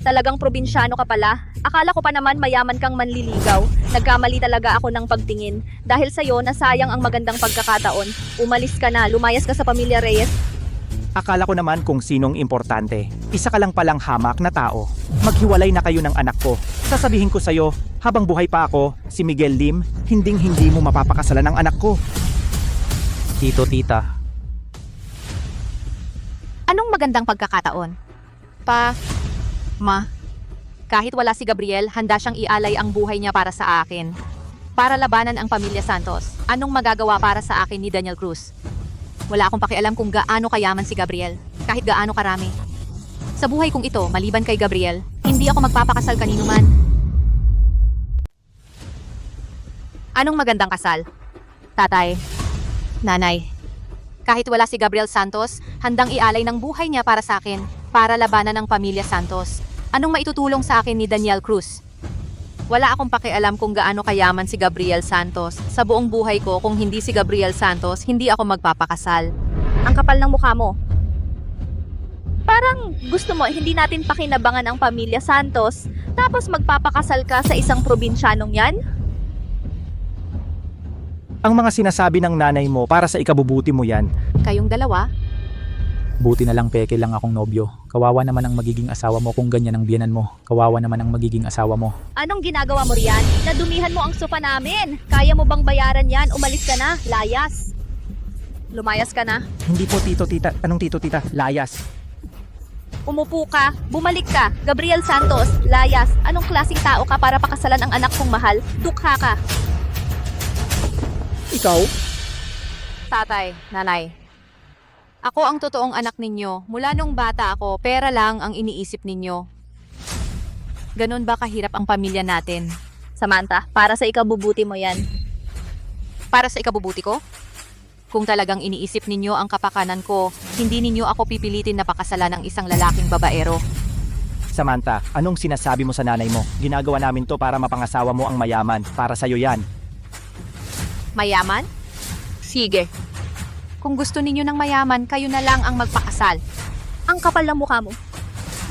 Talagang probinsyano ka pala. Akala ko pa naman mayaman kang manliligaw. Nagkamali talaga ako ng pagtingin. Dahil sa'yo, nasayang ang magandang pagkakataon. Umalis ka na, lumayas ka sa pamilya Reyes. Akala ko naman kung sinong importante. Isa ka lang palang hamak na tao. Maghiwalay na kayo ng anak ko. Sasabihin ko sa'yo, habang buhay pa ako, si Miguel Lim, hinding-hindi mo mapapakasalan ang anak ko. Tito, tita. Anong magandang pagkakataon? Ma, kahit wala si Gabriel, handa siyang ialay ang buhay niya para sa akin. Para labanan ang pamilya Santos. Anong magagawa para sa akin ni Daniel Cruz? Wala akong pakialam kung gaano kayaman si Gabriel, kahit gaano karami. Sa buhay kong ito, maliban kay Gabriel, hindi ako magpapakasal kanino man. Anong magandang kasal? Tatay, nanay, kahit wala si Gabriel Santos, handang ialay ng buhay niya para sa akin, para labanan ang pamilya Santos. Anong maitutulong sa akin ni Daniel Cruz? Wala akong pakialam kung gaano kayaman si Gabriel Santos. Sa buong buhay ko, kung hindi si Gabriel Santos, hindi ako magpapakasal. Ang kapal ng mukha mo. Parang gusto mo hindi natin pakinabangan ang pamilya Santos, tapos magpapakasal ka sa isang probinsyanong yan? Ang mga sinasabi ng nanay mo para sa ikabubuti mo yan. Kayong dalawa? Buti na lang peke lang akong nobyo. Kawawa naman ang magiging asawa mo kung ganyan ang biyenan mo. Kawawa naman ang magiging asawa mo. Anong ginagawa mo riyan? Nadumihan mo ang sopa namin. Kaya mo bang bayaran yan? Umalis ka na, layas. Lumayas ka na. Hindi po tito tita. Anong tito tita? Layas. Umupo ka, bumalik ka. Gabriel Santos, layas. Anong klaseng tao ka para pakasalan ang anak kong mahal? Dukha ka. Ikaw? Tatay, nanay. Ako ang totoong anak ninyo. Mula nung bata ako, pera lang ang iniisip ninyo. Ganon ba kahirap ang pamilya natin? Samantha, para sa ikabubuti mo yan. Para sa ikabubuti ko? Kung talagang iniisip ninyo ang kapakanan ko, hindi ninyo ako pipilitin na pakasalan ng isang lalaking babaero. Samantha, anong sinasabi mo sa nanay mo? Ginagawa namin to para mapangasawa mo ang mayaman. Para sa'yo yan. Mayaman? Sige. Kung gusto ninyo ng mayaman, kayo na lang ang magpakasal. Ang kapal ng mukha mo.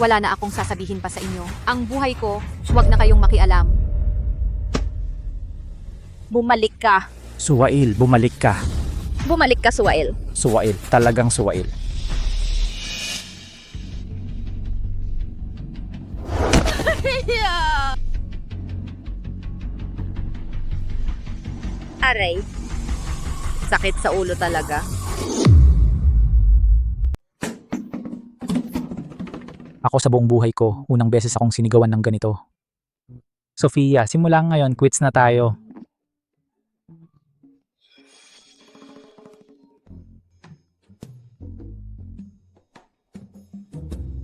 Wala na akong sasabihin pa sa inyo. Ang buhay ko, huwag na kayong makialam. Bumalik ka. Suwail, bumalik ka. Bumalik ka, Suwail. Suwail, talagang suwail. Aray. Sakit sa ulo talaga. Ako sa buong buhay ko, unang beses akong sinigawan ng ganito. Sofia, simula ngayon, quits na tayo.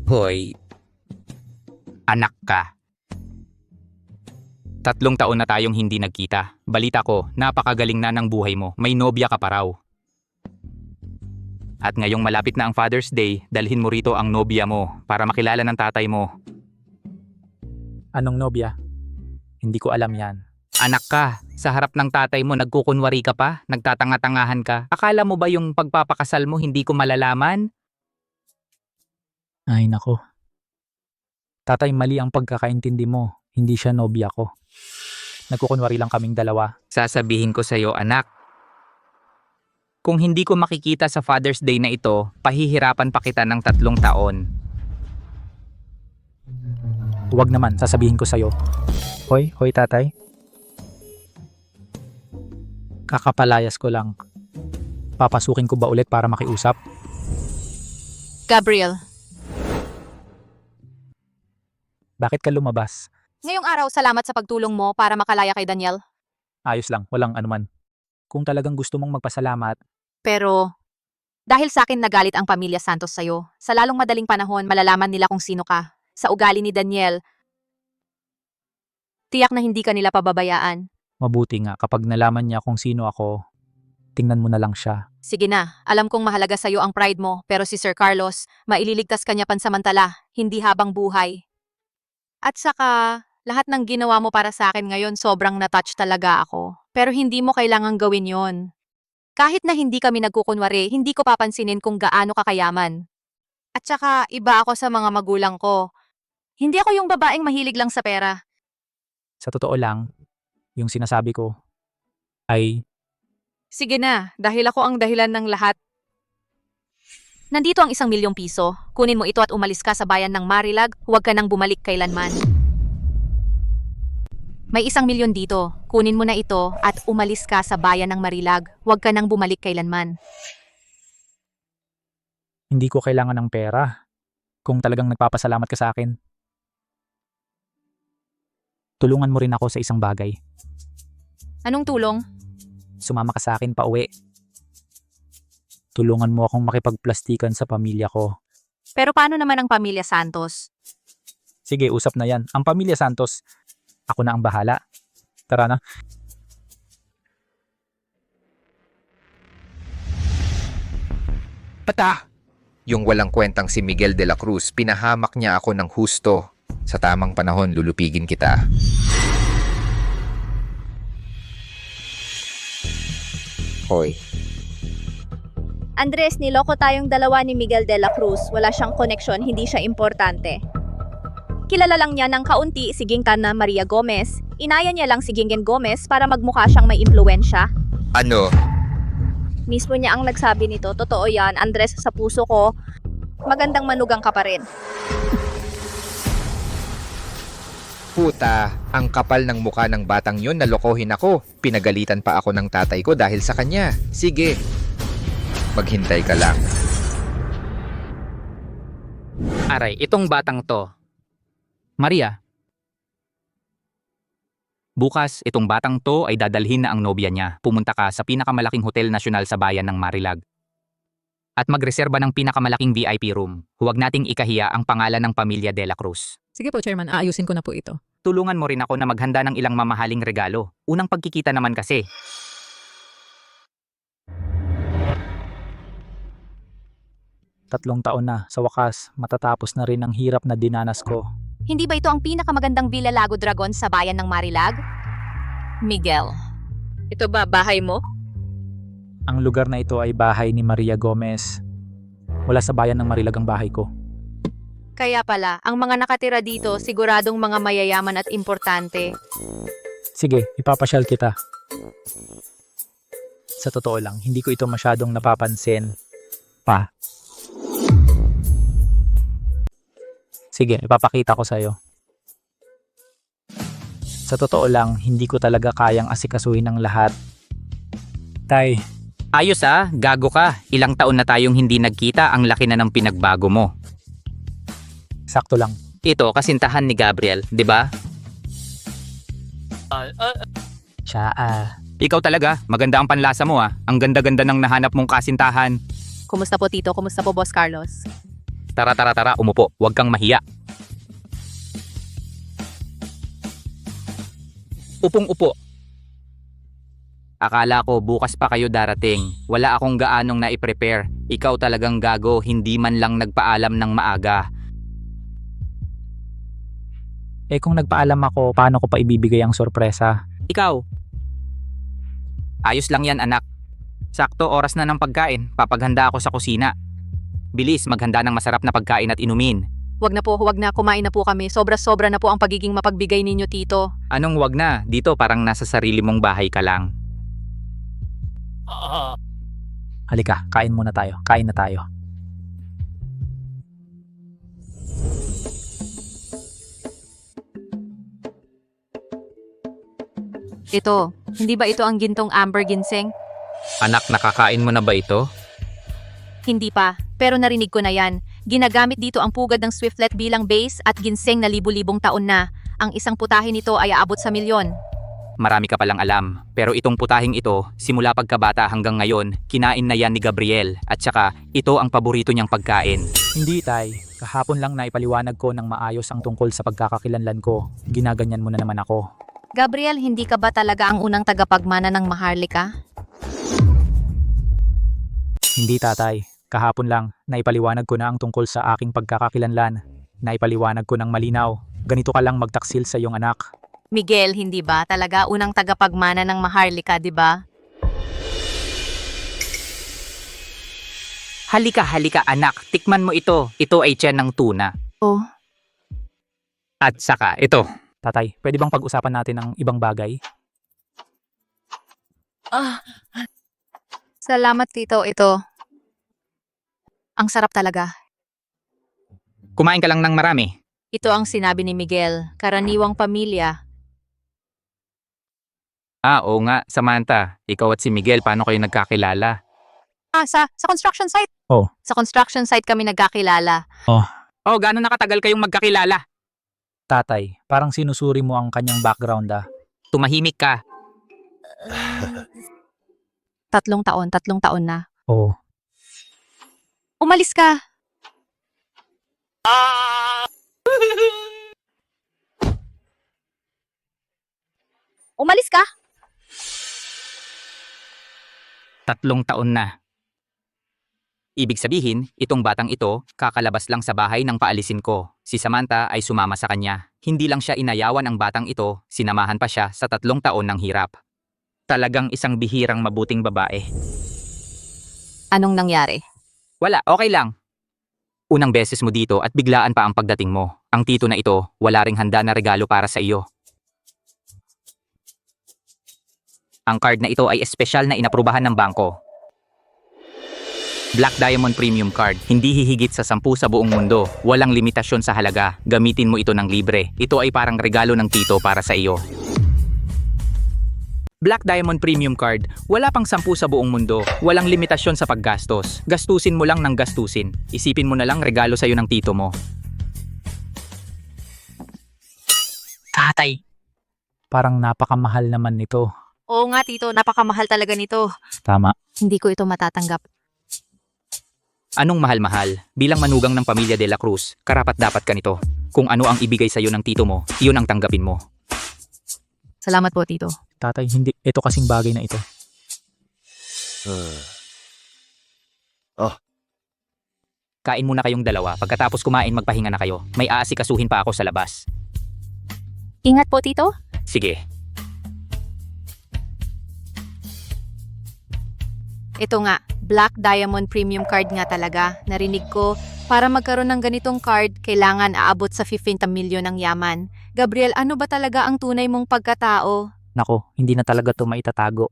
Hoy, anak ka. 3 taon na tayong hindi nagkita. Balita ko, napakagaling na ng buhay mo. May nobya ka pa raw. At ngayong malapit na ang Father's Day, dalhin mo rito ang nobya mo para makilala ng tatay mo. Anong nobya? Hindi ko alam yan. Anak ka, sa harap ng tatay mo nagkukunwari ka pa, nagtatanga-tangahan ka. Akala mo ba yung pagpapakasal mo hindi ko malalaman? Ay nako. Tatay, mali ang pagkakaintindi mo. Hindi siya nobya ko. Nagkukunwari lang kaming dalawa. Sasabihin ko sa'yo, anak. Kung hindi ko makikita sa Father's Day na ito, pahihirapan pa kita ng 3 taon. Huwag naman, sasabihin ko sa'yo. Hoy tatay. Kakapalayas ko lang. Papasukin ko ba ulit para makiusap? Gabriel, Bakit ka lumabas? ngayong araw salamat sa pagtulong mo para makalaya kay Daniel. Ayos lang, walang anuman. Kung talagang gusto mong magpasalamat, Pero, dahil sa akin nagalit ang pamilya Santos sa'yo, sa lalong madaling panahon malalaman nila kung sino ka. Sa ugali ni Daniel, tiyak na hindi ka nila pababayaan. mabuti nga kapag nalaman niya kung sino ako, tingnan mo na lang siya. Sige na, alam kong mahalaga sa'yo ang pride mo, pero si Sir Carlos, maililigtas ka niya pansamantala, hindi habang buhay. At saka, lahat ng ginawa mo para sa akin ngayon sobrang na-touch talaga ako. Pero hindi mo kailangang gawin yon. Kahit na hindi kami nagkukunwari, hindi ko papansinin kung gaano ka kayaman. At saka, iba ako sa mga magulang ko. Hindi ako yung babaeng mahilig lang sa pera. Sa totoo lang, yung sinasabi ko ay Sige na, dahil ako ang dahilan ng lahat. Nandito ang 1 milyong piso. Kunin mo ito at umalis ka sa bayan ng Marilag. Huwag ka nang bumalik kailanman. May 1 milyon dito. Kunin mo na ito at umalis ka sa bayan ng Marilag. Huwag ka nang bumalik kailanman. hindi ko kailangan ng pera. Kung talagang nagpapasalamat ka sa akin, tulungan mo rin ako sa isang bagay. Anong tulong? Sumama ka sa akin pa uwi. Tulungan mo akong makipagplastikan sa pamilya ko. Pero paano naman ang pamilya Santos? Sige, usap na yan. Ang pamilya Santos, ako na ang bahala. Tara na. Pata! Yung walang kwentang si Miguel de la Cruz, pinahamak niya ako ng husto. Sa tamang panahon, lulupigin kita. Hoy, Andres, niloko tayong dalawa ni Miguel de la Cruz. Wala siyang koneksyon, hindi siya importante. Kilala lang niya ng kaunti si Gingtan na Maria Gomez. Inaya niya lang si Gingen Gomez para magmukha siyang may impluensya. ano? Mismo niya ang nagsabi nito. Totoo yan, Andres, sa puso ko. Magandang manugang ka pa rin. Puta, ang kapal ng mukha ng batang yun, nalokohin ako. Pinagalitan pa ako ng tatay ko dahil sa kanya. Sige, maghintay ka lang. Aray, itong batang to. Maria. Bukas, itong batang to ay dadalhin na ang nobya niya. Pumunta ka sa pinakamalaking hotel nasyonal sa bayan ng Marilag. At magreserba ng pinakamalaking VIP room. Huwag nating ikahiya ang pangalan ng pamilya De La Cruz. Sige po, Chairman. Aayusin ko na po ito. Tulungan mo rin ako na maghanda ng ilang mamahaling regalo. Unang pagkikita naman kasi. 3 taon na, sa wakas, matatapos na rin ang hirap na dinanas ko. Hindi ba ito ang pinakamagandang Villa Lago Dragon sa bayan ng Marilag? Miguel. Ito ba bahay mo? Ang lugar na ito ay bahay ni Maria Gomez. Wala sa bayan ng Marilag ang bahay ko. Kaya pala, ang mga nakatira dito siguradong mga mayayaman at importante. Sige, ipapasyal kita. Sa totoo lang, hindi ko ito masyadong napapansin. Pa. Sige, ipapakita ko sa'yo. Sa totoo lang, hindi ko talaga kayang asikasuhin ang lahat. Tay, Ayos gago ka. Ilang taon na tayong hindi nagkita, ang laki na ng pinagbago mo. sakto lang. Ito, kasintahan ni Gabriel, di ba? Siya, Ikaw talaga, maganda ang panlasa mo Ang ganda-ganda ng nahanap mong kasintahan. Kumusta po Tito? Kumusta po Boss Carlos? Tara, umupo. Huwag kang mahiya. Upong-upo. Akala ko bukas pa kayo darating. Wala akong gaanong na-prepare. Ikaw talagang gago, hindi man lang nagpaalam ng maaga. kung nagpaalam ako, paano ko pa ibibigay ang sorpresa? Ikaw. Ayos lang yan, anak. Sakto, oras na ng pagkain. Papaghanda ako sa kusina. Bilis, maghanda ng masarap na pagkain at inumin. Huwag na, kumain na po kami. Sobra-sobra na po ang pagiging mapagbigay ninyo, Tito. Anong wag na? Dito parang nasa sarili mong bahay ka lang. Halika, kain muna tayo. Kain na tayo. Ito, hindi ba ito ang gintong amber ginseng? Anak, nakakain mo na ba ito? Hindi pa, pero narinig ko na yan. Ginagamit dito ang pugad ng swiftlet bilang base at ginseng na libu-libong taon na. Ang isang putahe nito ay aabot sa milyon. Marami ka palang alam, pero itong putahing ito, simula pagkabata hanggang ngayon, kinain na yan ni Gabriel, at saka ito ang paborito niyang pagkain. Hindi, Tay. Kahapon lang naipaliwanag ko ng maayos ang tungkol sa pagkakakilanlan ko. Ginaganyan mo na naman ako. Gabriel, hindi ka ba talaga ang unang tagapagmana ng Maharlika? Hindi, Tatay. Kahapon lang, naipaliwanag ko na ang tungkol sa aking pagkakakilanlan. Naipaliwanag ko ng malinaw. Ganito ka lang magtaksil sa iyong anak. Miguel, hindi ba? Talaga unang tagapagmana ng Maharlika, di ba? Halika anak, tikman mo ito. Ito ay tiyan ng tuna. Oh. At saka ito. Tatay, pwede bang pag-usapan natin ng ibang bagay? Salamat, Tito. Ito. Ang sarap talaga. Kumain ka lang ng marami. Ito ang sinabi ni Miguel. Karaniwang pamilya. Oo nga, Samantha. Ikaw at si Miguel, paano kayo nagkakilala? Sa construction site. Oh. Sa construction site kami nagkakilala. Oh, gaano nakatagal kayong magkakilala? Tatay, parang sinusuri mo ang kanyang background Tumahimik ka. 3 taon na. Oo. Umalis ka. Umalis ka? 3 taon na. Ibig sabihin, itong batang ito, kakalabas lang sa bahay ng paalisin ko. Si Samantha ay sumama sa kanya. Hindi lang siya inayawan ang batang ito, sinamahan pa siya sa 3 taon ng hirap. Talagang isang bihirang mabuting babae. Anong nangyari? Wala, okay lang. Unang beses mo dito at biglaan pa ang pagdating mo. Ang tito na ito, wala ring handa na regalo para sa iyo. Ang card na ito ay espesyal na inaprubahan ng bangko. Black Diamond Premium Card, hindi hihigit sa 10 sa buong mundo. Walang limitasyon sa halaga. Gamitin mo ito ng libre. Ito ay parang regalo ng tito para sa iyo. Black Diamond Premium Card, wala pang 10 sa buong mundo. Walang limitasyon sa paggastos. Gastusin mo lang ng gastusin. Isipin mo na lang regalo sa iyo ng tito mo. Tatay. Parang napakamahal naman nito. Oo nga tito, napakamahal talaga nito. Tama. Hindi ko ito matatanggap. Anong mahal-mahal? Bilang manugang ng pamilya De La Cruz, karapat-dapat ka nito. Kung ano ang ibigay sa iyo ng tito mo, iyon ang tanggapin mo. Salamat po tito. Tatay, hindi. Ito kasing bagay na ito. Kain muna kayong dalawa. Pagkatapos kumain, magpahinga na kayo. May aasikasuhin pa ako sa labas. Ingat po tito. Sige. Ito nga, Black Diamond Premium Card nga talaga. Narinig ko, para magkaroon ng ganitong card, kailangan aabot sa 50 milyon ang yaman. Gabriel, ano ba talaga ang tunay mong pagkatao? Nako, hindi na talaga to maitatago.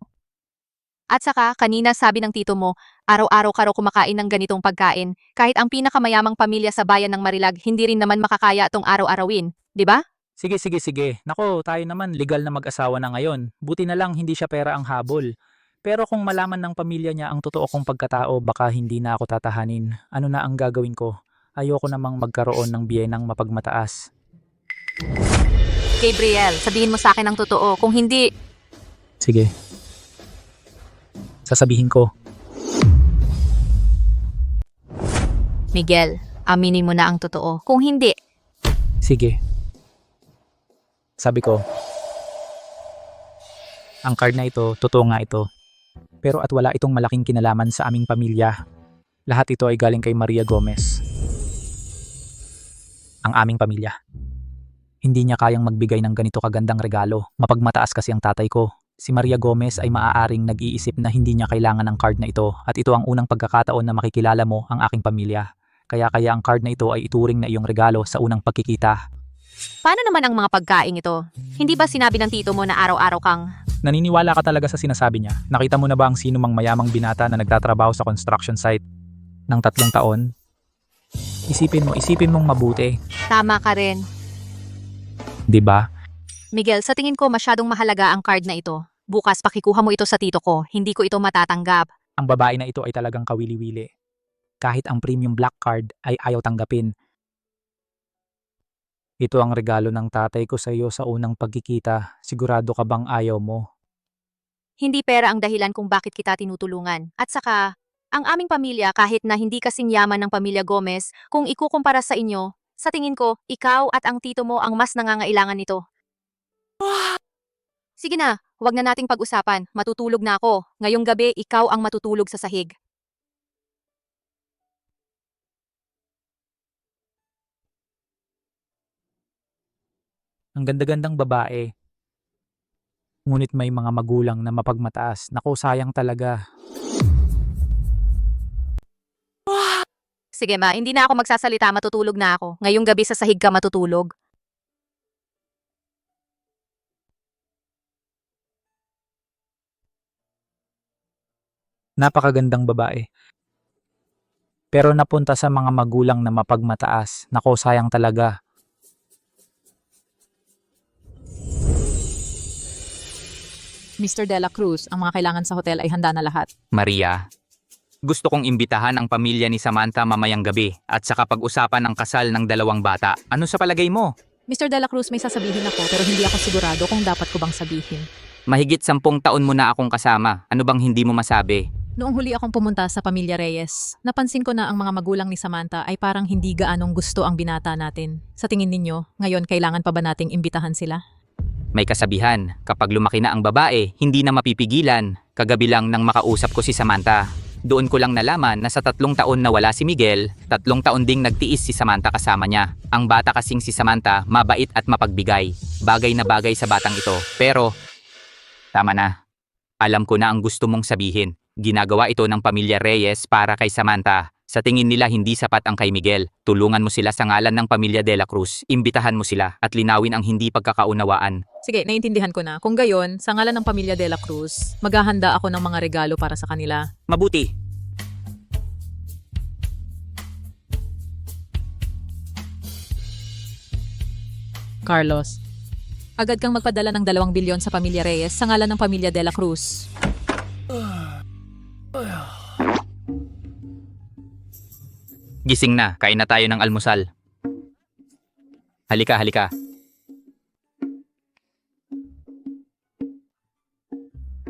At saka, kanina sabi ng tito mo, araw-araw ka raw kumakain ng ganitong pagkain. Kahit ang pinakamayamang pamilya sa bayan ng Marilag, hindi rin naman makakaya itong araw-arawin. Di ba? Sige. Nako, tayo naman legal na mag-asawa na ngayon. Buti na lang hindi siya pera ang habol. Pero kung malaman ng pamilya niya ang totoo kong pagkatao, baka hindi na ako tatahanin. Ano na ang gagawin ko? Ayoko namang magkaroon ng biyenang mapagmataas. Gabriel, sabihin mo sa akin ang totoo. Kung hindi, Sige. Sasabihin ko. Miguel, aminin mo na ang totoo. Kung hindi, Sige. Sabi ko, ang card na ito, totoo nga ito. Pero at wala itong malaking kinalaman sa aming pamilya. Lahat ito ay galing kay Maria Gomez. Ang aming pamilya. Hindi niya kayang magbigay ng ganito kagandang regalo. Mapagmataas kasi ang tatay ko. Si Maria Gomez ay maaaring nag-iisip na hindi niya kailangan ng card na ito at ito ang unang pagkakataon na makikilala mo ang aking pamilya. Kaya ang card na ito ay ituring na iyong regalo sa unang pagkikita. paano naman ang mga pagkain ito? Hindi ba sinabi ng tito mo na araw-araw kang... Naniniwala ka talaga sa sinasabi niya? Nakita mo na ba ang sino mang mayamang binata na nagtatrabaho sa construction site ng 3 taon? Isipin mong mabuti. Tama ka rin. 'Di ba? Miguel, sa tingin ko masyadong mahalaga ang card na ito. Bukas pakikuha mo ito sa tito ko. Hindi ko ito matatanggap. Ang babae na ito ay talagang kawili-wili. Kahit ang premium black card ay ayaw tanggapin. Ito ang regalo ng tatay ko sa iyo sa unang pagkikita. Sigurado ka bang ayaw mo? Hindi pera ang dahilan kung bakit kita tinutulungan. At saka, ang aming pamilya kahit na hindi kasing yaman ng pamilya Gomez, kung ikukumpara sa inyo, sa tingin ko, ikaw at ang tito mo ang mas nangangailangan nito. Sige na, huwag na nating pag-usapan. Matutulog na ako. Ngayong gabi, ikaw ang matutulog sa sahig. Ang ganda-gandang babae. Ngunit may mga magulang na mapagmataas. Naku, sayang talaga. Sige ma, hindi na ako magsasalita, matutulog na ako. Ngayong gabi sa sahig ka matutulog. Napakagandang babae. Pero napunta sa mga magulang na mapagmataas. Naku, sayang talaga. Mr. De La Cruz, ang mga kailangan sa hotel ay handa na lahat. Maria, gusto kong imbitahan ang pamilya ni Samantha mamayang gabi at saka pag-usapan ang kasal ng 2 bata. Ano sa palagay mo? Mr. De La Cruz, may sasabihin ako pero hindi ako sigurado kung dapat ko bang sabihin. Mahigit 10 taon mo na akong kasama. Ano bang hindi mo masabi? Noong huli akong pumunta sa pamilya Reyes, napansin ko na ang mga magulang ni Samantha ay parang hindi gaanong gusto ang binata natin. Sa tingin ninyo, ngayon kailangan pa ba nating imbitahan sila? May kasabihan, kapag lumaki na ang babae, hindi na mapipigilan. Kagabi lang nang makausap ko si Samantha. Doon ko lang nalaman na sa 3 taon na wala si Miguel, 3 taon ding nagtiis si Samantha kasama niya. Ang bata kasing si Samantha, mabait at mapagbigay. Bagay na bagay sa batang ito. Pero, tama na. Alam ko na ang gusto mong sabihin. Ginagawa ito ng pamilya Reyes para kay Samantha. Sa tingin nila hindi sapat ang kay Miguel. Tulungan mo sila sa ngalan ng pamilya De La Cruz. Imbitahan mo sila at linawin ang hindi pagkakaunawaan. Sige, naintindihan ko na. Kung gayon, sa ngalan ng pamilya De La Cruz, maghahanda ako ng mga regalo para sa kanila. Mabuti. Carlos, agad kang magpadala ng 2 bilyon sa pamilya Reyes sa ngalan ng pamilya De La Cruz. Gising na, kain na tayo ng almusal. Halika, halika.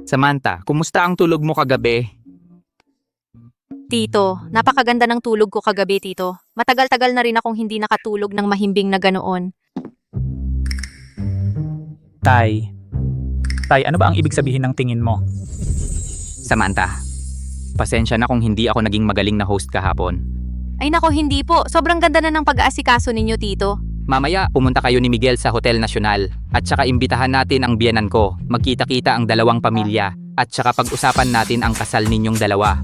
Samantha, kumusta ang tulog mo kagabi? Tito, napakaganda ng tulog ko kagabi, Tito. Matagal-tagal na rin akong hindi nakatulog ng mahimbing na ganoon. Tay. Tay, ano ba ang ibig sabihin ng tingin mo? Samantha, pasensya na kung hindi ako naging magaling na host kahapon. Ay nako, hindi po. Sobrang ganda na ng pag-aasikaso ninyo, Tito. Mamaya, pumunta kayo ni Miguel sa Hotel Nacional at saka imbitahan natin ang biyenan ko. Magkita-kita ang dalawang pamilya at saka pag-usapan natin ang kasal ninyong dalawa.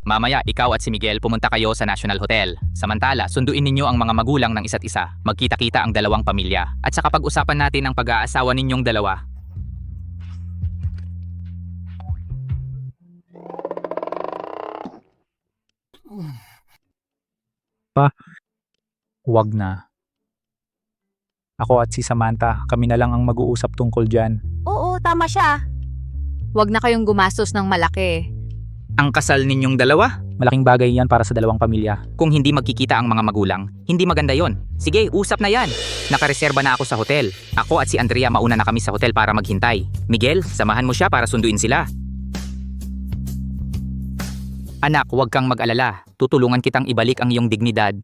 Mamaya, ikaw at si Miguel pumunta kayo sa National Hotel. Samantala, sunduin ninyo ang mga magulang ng isa't isa. Magkita-kita ang dalawang pamilya at saka pag-usapan natin ang pag-aasawa ninyong dalawa. Huwag na. Ako at si Samantha, kami na lang ang mag-uusap tungkol dyan. Oo, tama siya. Huwag na kayong gumastos ng malaki. Ang kasal ninyong dalawa? Malaking bagay yan para sa dalawang pamilya. Kung hindi magkikita ang mga magulang, hindi maganda yon. Sige, usap na yan. Nakareserba na ako sa hotel. Ako at si Andrea mauna na kami sa hotel para maghintay. Miguel, samahan mo siya para sunduin sila. Anak, huwag kang mag-alala. Tutulungan kitang ibalik ang iyong dignidad.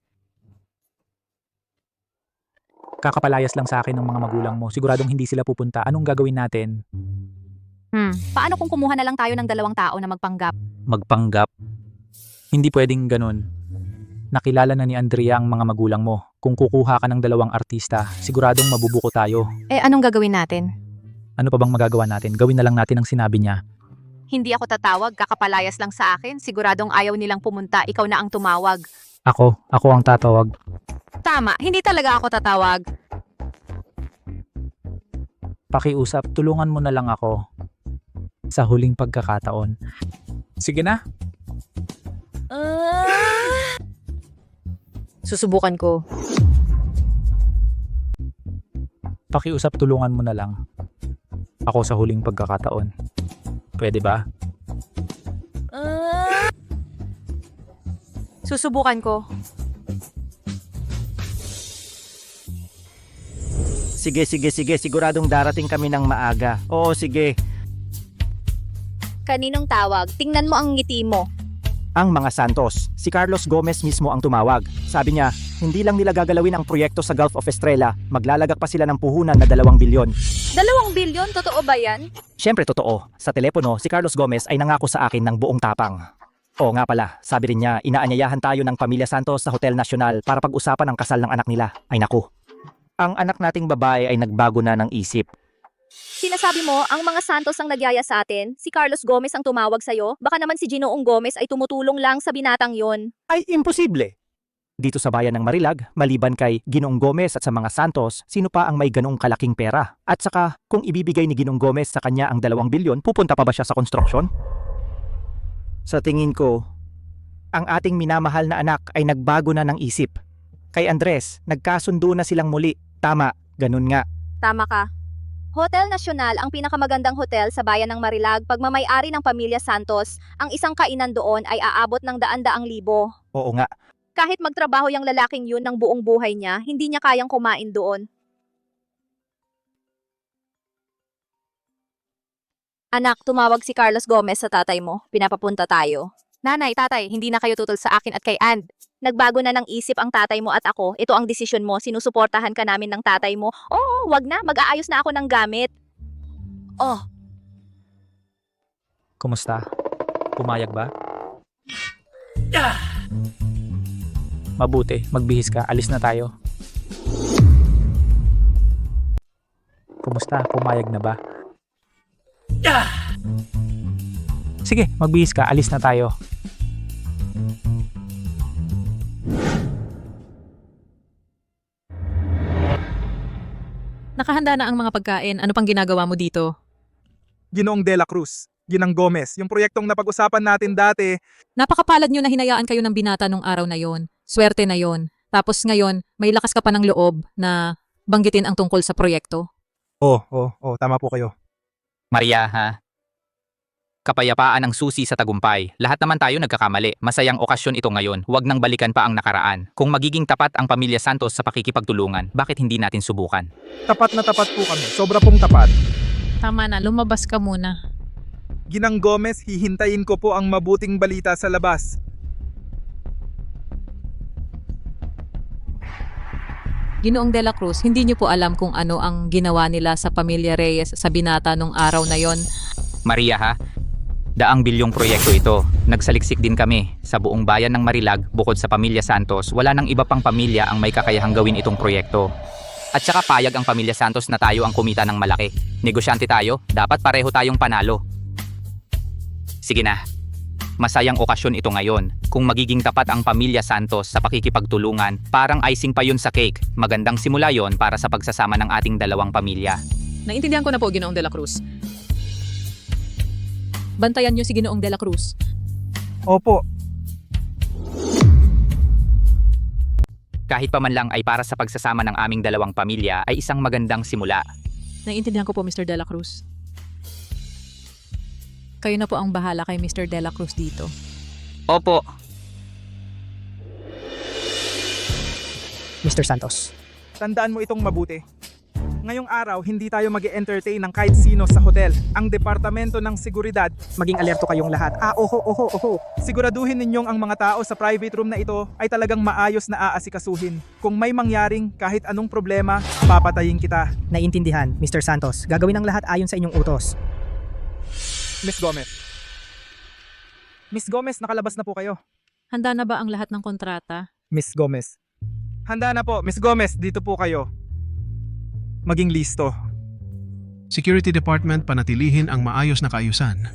Kakapalayas lang sa akin ng mga magulang mo. Siguradong hindi sila pupunta. Anong gagawin natin? Paano kung kumuha na lang tayo ng 2 tao na magpanggap? Magpanggap? Hindi pwedeng ganun. Nakilala na ni Andrea ang mga magulang mo. Kung kukuha ka ng 2 artista, siguradong mabubuko tayo. Anong gagawin natin? Ano pa bang magagawa natin? Gawin na lang natin ang sinabi niya. Hindi ako tatawag, kakapalayas lang sa akin. Siguradong ayaw nilang pumunta, ikaw na ang tumawag. Ako ang tatawag. Tama, hindi talaga ako tatawag. Pakiusap, tulungan mo na lang ako. Sa huling pagkakataon. Sige na. Susubukan ko. Pakiusap, tulungan mo na lang. Ako sa huling pagkakataon. Pwede ba? Susubukan ko. Sige, siguradong darating kami ng maaga. Oo, sige. Kaninong tawag? Tingnan mo ang ngiti mo. Ang mga Santos. Si Carlos Gomez mismo ang tumawag. Sabi niya, hindi lang nila gagalawin ang proyekto sa Gulf of Estrella, maglalagak pa sila ng puhunan na 2 bilyon. 2 bilyon? Totoo ba yan? Siyempre totoo. Sa telepono, si Carlos Gomez ay nangako sa akin ng buong tapang. Oo nga pala, sabi rin niya, inaanyayahan tayo ng pamilya Santos sa Hotel Nacional para pag-usapan ang kasal ng anak nila. Ay naku. Ang anak nating babae ay nagbago na ng isip. Sinasabi mo, ang mga Santos ang nagyaya sa atin? Si Carlos Gomez ang tumawag sa'yo? Baka naman si Ginoong Gomez ay tumutulong lang sa binatang yon. Ay imposible. Dito sa bayan ng Marilag, maliban kay Ginoong Gomez at sa mga Santos, sino pa ang may ganoong kalaking pera? At saka, kung ibibigay ni Ginoong Gomez sa kanya ang 2 bilyon, pupunta pa ba siya sa construction? Sa tingin ko, ang ating minamahal na anak ay nagbago na ng isip. Kay Andres, nagkasundo na silang muli. Tama, ganun nga. Tama ka. Hotel Nacional ang pinakamagandang hotel sa bayan ng Marilag. Pagmamay-ari ng pamilya Santos, ang isang kainan doon ay aabot ng daan-daang libo. Oo nga. Kahit magtrabaho yung lalaking yun ng buong buhay niya, hindi niya kayang kumain doon. Anak, tumawag si Carlos Gomez sa tatay mo. Pinapapunta tayo. Nanay, tatay, hindi na kayo tutol sa akin at kay And. Nagbago na ng isip ang tatay mo at ako. Ito ang desisyon mo. Sinusuportahan ka namin ng tatay mo. Oo, wag na. Mag-aayos na ako ng gamit. Oh, Kumusta? Pumayag ba? Mabuti, magbihis ka. Alis na tayo. Kumusta? Pumayag na ba? Sige, magbihis ka. Alis na tayo. Nakahanda na ang mga pagkain. Ano pang ginagawa mo dito? Ginoong De La Cruz, Ginang Gomez, yung proyektong napag-usapan natin dati, Napakapalad nyo na hinayaan kayo ng binata nung araw na yon. Swerte na yon. Tapos ngayon, may lakas ka pa ng loob na banggitin ang tungkol sa proyekto. tama po kayo. Maria, ha? Kapayapaan ang susi sa tagumpay. Lahat naman tayo nagkakamali. Masayang okasyon ito ngayon. Huwag nang balikan pa ang nakaraan. Kung magiging tapat ang pamilya Santos sa pakikipagtulungan, bakit hindi natin subukan? Tapat na tapat po kami, sobra pong tapat. Tama na, lumabas ka muna. Ginang Gomez, hihintayin ko po ang mabuting balita sa labas. Ginoong De La Cruz, hindi niyo po alam kung ano ang ginawa nila sa pamilya Reyes sa binata nung araw na yon. Maria, ha? Daang bilyong proyekto ito. Nagsaliksik din kami. Sa buong bayan ng Marilag, bukod sa pamilya Santos, wala nang iba pang pamilya ang may kakayahang gawin itong proyekto. At saka payag ang pamilya Santos na tayo ang kumita ng malaki. Negosyante tayo, dapat pareho tayong panalo. Sige na. Masayang okasyon ito ngayon. Kung magiging tapat ang pamilya Santos sa pakikipagtulungan, parang icing pa yun sa cake. Magandang simula yon para sa pagsasama ng ating dalawang pamilya. Naintindihan ko na po, Ginoong De La Cruz. Bantayan niyo si Ginoong De La Cruz. Opo, Kahit pa man lang ay para sa pagsasama ng aming dalawang pamilya ay isang magandang simula. Naintindihan ko po, Mr. De La Cruz. Kayo na po ang bahala kay Mr. De La Cruz dito. Opo. Mr. Santos. tandaan mo itong mabuti. Ngayong araw, hindi tayo mag-entertain ng kahit sino sa hotel. Ang Departamento ng Seguridad, maging alerto kayong lahat. Oho. Siguraduhin ninyong ang mga tao sa private room na ito ay talagang maayos na aasikasuhin. Kung may mangyaring kahit anong problema, papatayin kita. Naiintindihan, Mr. Santos. Gagawin ang lahat ayon sa inyong utos. Miss Gomez. Miss Gomez, nakalabas na po kayo. Handa na ba ang lahat ng kontrata? Miss Gomez. Handa na po. Miss Gomez, dito po kayo. Maging listo. Security Department, panatilihin ang maayos na kaayusan.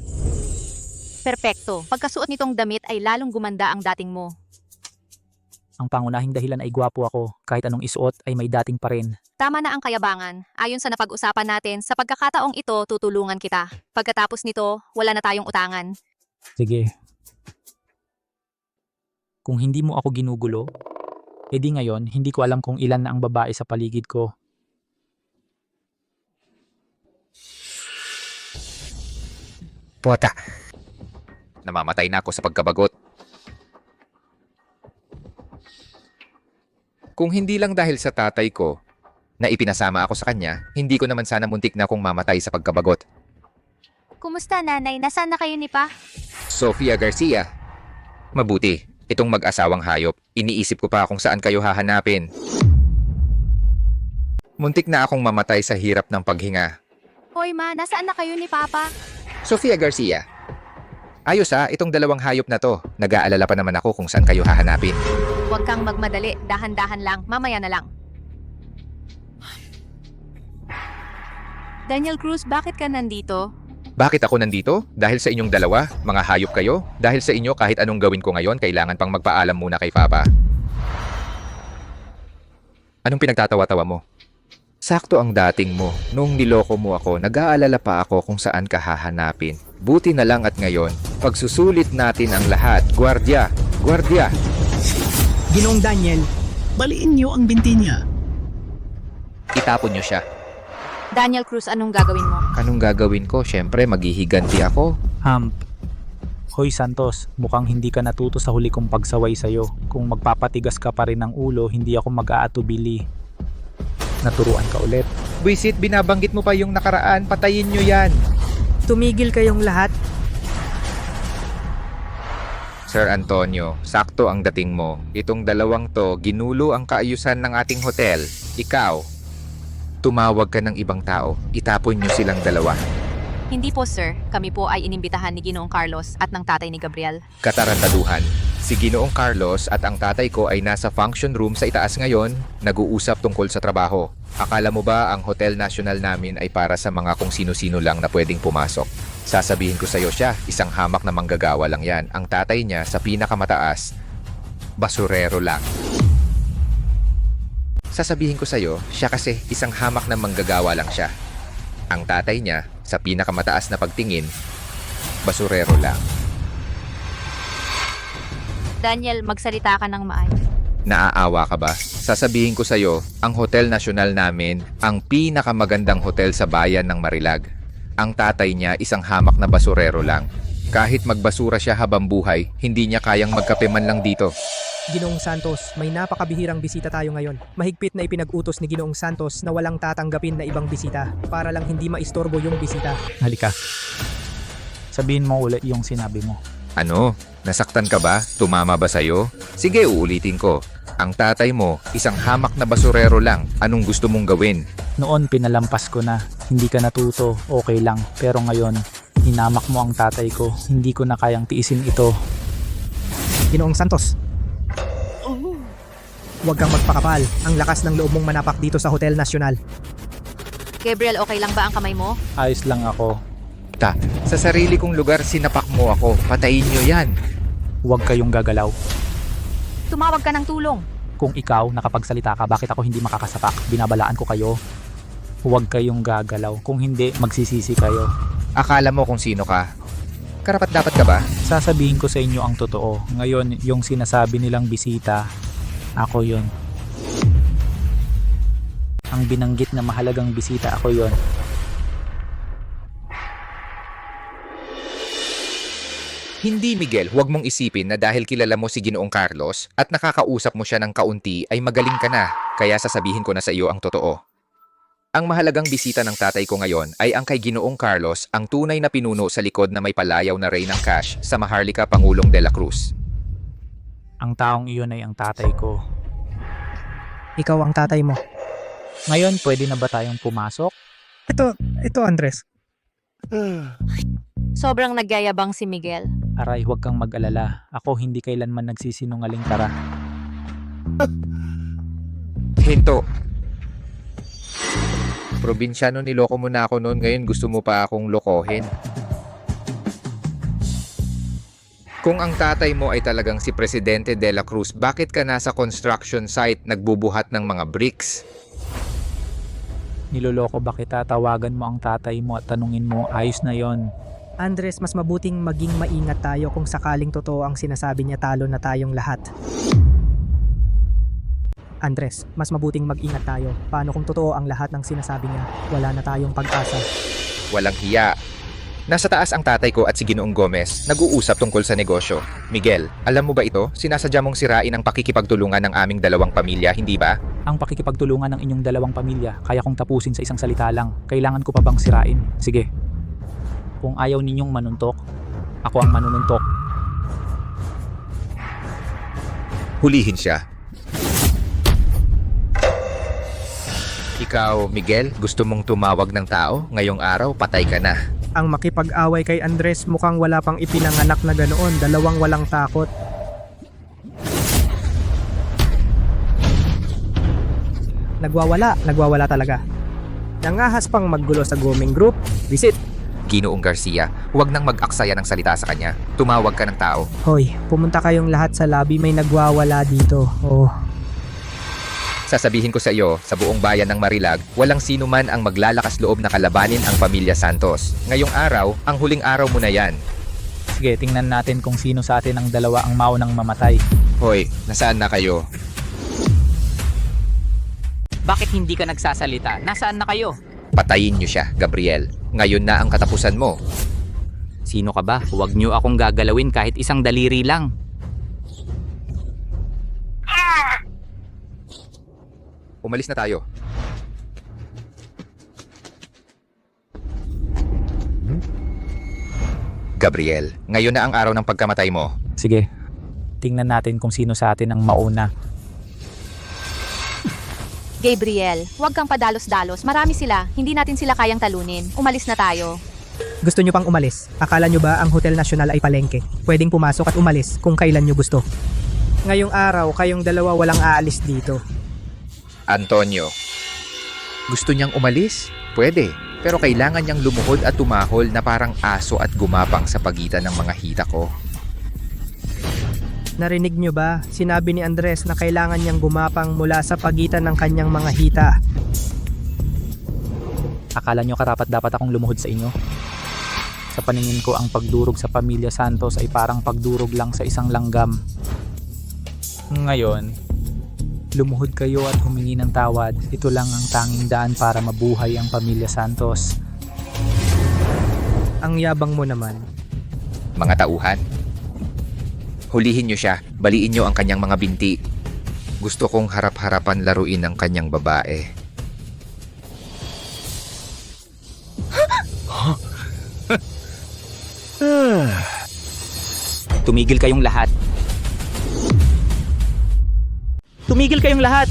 Perpekto. Pagkasuot nitong damit ay lalong gumanda ang dating mo. Ang pangunahing dahilan ay gwapo ako. Kahit anong isuot ay may dating pa rin. Tama na ang kayabangan. Ayon sa napag-usapan natin, sa pagkakataong ito, tutulungan kita. Pagkatapos nito, wala na tayong utangan. Sige. Kung hindi mo ako ginugulo, edi ngayon hindi ko alam kung ilan na ang babae sa paligid ko. Puwata. Namamatay na ako sa pagkabagot. Kung hindi lang dahil sa tatay ko na ipinasama ako sa kanya, hindi ko naman sana muntik na akong mamatay sa pagkabagot. Kumusta nanay? Nasaan na kayo ni Pa? Sofia Garcia. Mabuti, itong mag-asawang hayop, iniisip ko pa kung saan kayo hahanapin. Muntik na akong mamatay sa hirap ng paghinga. Hoy ma, nasaan na kayo ni Papa? Sofia Garcia. Ayos itong dalawang hayop na to. Nag-aalala pa naman ako kung saan kayo hahanapin. Huwag kang magmadali. Dahan-dahan lang. Mamaya na lang. Daniel Cruz, bakit ka nandito? Bakit ako nandito? Dahil sa inyong dalawa? Mga hayop kayo? Dahil sa inyo kahit anong gawin ko ngayon, kailangan pang magpaalam muna kay Papa. Anong pinagtatawa-tawa mo? Sakto ang dating mo. Nung niloko mo ako, nag-aalala pa ako kung saan ka hahanapin. Buti na lang at ngayon, pagsusulit natin ang lahat. Guardia! Guardia! Ginoong Daniel, baliin niyo ang binti niya. Itapon niyo siya. Daniel Cruz, anong gagawin mo? Anong gagawin ko? Siyempre, maghihiganti ako. Hoy Santos, mukhang hindi ka natuto sa huli kong pagsaway sa'yo. Kung magpapatigas ka pa rin ng ulo, hindi ako mag-aatubili. Naturuan ka ulit. Buisit, binabanggit mo pa yung nakaraan. Patayin niyo yan. Tumigil kayong lahat. Sir Antonio, sakto ang dating mo. Itong dalawang to, ginulo ang kaayusan ng ating hotel. Ikaw, tumawag ka ng ibang tao. Itapon niyo silang dalawa. Hindi po sir. Kami po ay inimbitahan ni Ginoong Carlos at ng tatay ni Gabriel. Katarantaduhan. Si Ginoong Carlos at ang tatay ko ay nasa function room sa itaas ngayon, nag-uusap tungkol sa trabaho. Akala mo ba ang Hotel National namin ay para sa mga kung sino-sino lang na pwedeng pumasok? Sasabihin ko sa iyo siya, isang hamak na manggagawa lang yan. Ang tatay niya sa pinakamataas, basurero lang. Sasabihin ko sa iyo, siya kasi isang hamak na manggagawa lang siya. Ang tatay niya sa pinakamataas na pagtingin, basurero lang. Daniel, magsalita ka ng maayos. Naaawa ka ba? Sasabihin ko sa iyo, ang Hotel National namin, ang pinakamagandang hotel sa bayan ng Marilag. Ang tatay niya isang hamak na basurero lang. Kahit magbasura siya habang buhay, hindi niya kayang magkape man lang dito. Ginoong Santos, may napakabihirang bisita tayo ngayon. Mahigpit na ipinag-utos ni Ginoong Santos na walang tatanggapin na ibang bisita para lang hindi maistorbo yung bisita. Halika. Sabihin mo ulit yung sinabi mo. Ano? Nasaktan ka ba? Tumama ba sa'yo? Sige, uulitin ko. Ang tatay mo, isang hamak na basurero lang. Anong gusto mong gawin? Noon pinalampas ko na. Hindi ka natuto, okay lang. Pero ngayon, hinamak mo ang tatay ko. Hindi ko na kayang tiisin ito. Ginoong Santos, huwag kang magpakapal. Ang lakas ng loob mong manapak dito sa Hotel National. Gabriel, okay lang ba ang kamay mo? Ayos lang ako. Sa sarili kong lugar, sinapak mo ako. Patayin niyo yan. Huwag kayong gagalaw. Tumawag ka ng tulong. Kung ikaw nakapagsalita ka, bakit ako hindi makakasapak? Binabalaan ko kayo. Huwag kayong gagalaw. Kung hindi, magsisisi kayo. Akala mo kung sino ka? Karapat dapat ka ba? Sasabihin ko sa inyo ang totoo. Ngayon, yung sinasabi nilang bisita, ako yun. Ang binanggit na mahalagang bisita, ako yun. Hindi, Miguel, huwag mong isipin na dahil kilala mo si Ginoong Carlos at nakakausap mo siya ng kaunti ay magaling ka na. Kaya sasabihin ko na sa iyo ang totoo. Ang mahalagang bisita ng tatay ko ngayon ay ang kay Ginoong Carlos, ang tunay na pinuno sa likod na may palayaw na rey ng cash sa Maharlika Pangulong de la Cruz. Ang taong iyon ay ang tatay ko. Ikaw ang tatay mo. Ngayon, pwede na ba tayong pumasok? Ito Andres. Sobrang nagyayabang si Miguel. Aray, huwag kang mag-alala. Ako hindi kailanman nagsisinungaling, tara. Hinto. Probinsyano, niloko mo na ako noon, ngayon gusto mo pa akong lokohin. Kung ang tatay mo ay talagang si Presidente de la Cruz, bakit ka nasa construction site nagbubuhat ng mga bricks? Niloloko ba kita? Tawagan mo ang tatay mo at tanungin mo, ayos na yon. Andres, mas mabuting maging maingat tayo kung sakaling totoo ang sinasabi niya, talo na tayong lahat. Andres, mas mabuting mag-ingat tayo. Paano kung totoo ang lahat ng sinasabi niya? Wala na tayong pag-asa. Walang hiya. Nasa taas ang tatay ko at si Ginoong Gomez, nag-uusap tungkol sa negosyo. Miguel, alam mo ba ito? Sinasadya mong sirain ang pakikipagtulungan ng aming dalawang pamilya, hindi ba? Ang pakikipagtulungan ng inyong dalawang pamilya, kaya kong tapusin sa isang salita lang. Kailangan ko pa bang sirain? Sige. Kung ayaw ninyong manuntok, ako ang manununtok. Hulihin siya. Ikaw, Miguel, gusto mong tumawag ng tao? Ngayong araw, patay ka na. Ang makipag-away kay Andres mukhang wala pang ipinanganak na ganoon, dalawang walang takot. Nagwawala talaga. Nangahas pang maggulo sa grooming group, visit. Ginoong Garcia, huwag nang mag-aksaya ng salita sa kanya. Tumawag ka ng tao. Hoy, pumunta kayong lahat sa lobby, may nagwawala dito. Oh. Sasabihin ko sa iyo, sa buong bayan ng Marilag, walang sino man ang maglalakas loob na kalabanin ang pamilya Santos. Ngayong araw, ang huling araw mo na yan. Sige, tingnan natin kung sino sa atin ang dalawa ang maunang mamatay. Hoy, nasaan na kayo? Bakit hindi ka nagsasalita? Nasaan na kayo? Patayin niyo siya, Gabriel. Ngayon na ang katapusan mo. Sino ka ba? Huwag niyo akong gagalawin kahit isang daliri lang. Umalis na tayo. Gabriel, ngayon na ang araw ng pagkamatay mo. Sige, tingnan natin kung sino sa atin ang mauna. Gabriel, huwag kang padalos-dalos. Marami sila. Hindi natin sila kayang talunin. Umalis na tayo. Gusto nyo pang umalis? Akala nyo ba ang Hotel Nacional ay palengke? Pwedeng pumasok at umalis kung kailan nyo gusto. Ngayong araw, kayong dalawa walang aalis dito. Antonio, gusto niyang umalis? Pwede. Pero kailangan niyang lumuhod at tumahol na parang aso at gumapang sa pagitan ng mga hita ko. Narinig nyo ba? Sinabi ni Andres na kailangan niyang gumapang mula sa pagitan ng kanyang mga hita. Akala nyo karapat dapat akong lumuhod sa inyo? Sa paningin ko, ang pagdurog sa pamilya Santos ay parang pagdurog lang sa isang langgam. Ngayon, lumuhod kayo at humingi ng tawad. Ito lang ang tanging daan para mabuhay ang pamilya Santos. Ang yabang mo naman. Mga tauhan, hulihin niyo siya, baliin niyo ang kanyang mga binti. Gusto kong harap-harapan laruin ang kanyang babae. Tumigil kayong lahat. Tumigil kayong lahat!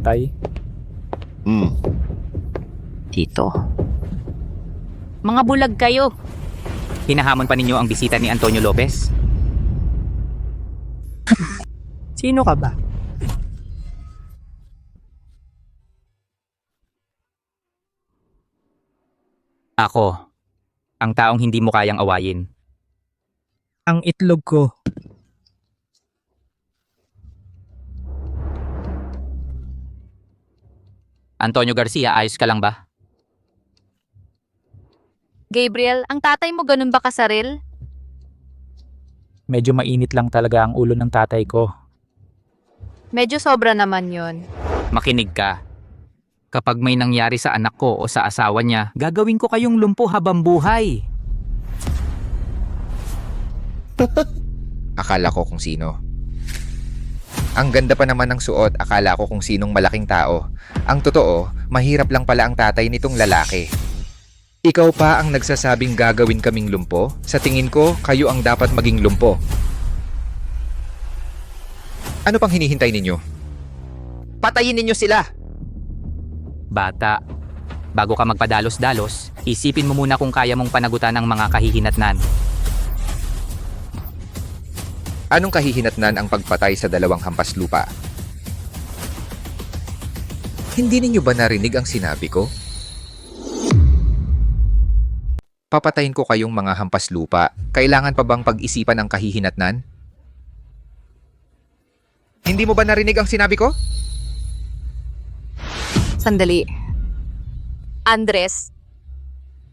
Tay? Tito. Mga bulag kayo. Hinahamon pa ninyo ang bisita ni Antonio Lopez? Sino ka ba? Ako, ang taong hindi mo kayang awayin. Ang itlog ko. Antonio Garcia, ayos ka lang ba? Gabriel, ang tatay mo ganun ba kasaril? Medyo mainit lang talaga ang ulo ng tatay ko. Medyo sobra naman yon. Makinig ka. Kapag may nangyari sa anak ko o sa asawa niya, gagawin ko kayong lumpo habang buhay. Akala ko kung sino. Ang ganda pa naman ng suot, akala ko kung sinong malaking tao. Ang totoo, mahirap lang pala ang tatay nitong lalaki. Ikaw pa ang nagsasabing gagawin kaming lumpo? Sa tingin ko, kayo ang dapat maging lumpo. Ano pang hinihintay ninyo? Patayin ninyo sila! Bata, bago ka magpadalos-dalos, isipin mo muna kung kaya mong panagutan ang mga kahihinatnan. Anong kahihinatnan ang pagpatay sa 2 hampas lupa? Hindi ninyo ba narinig ang sinabi ko? Papatayin ko kayong mga hampas lupa. Kailangan pa bang pag-isipan ang kahihinatnan? Hindi mo ba narinig ang sinabi ko? Sandali. Andres,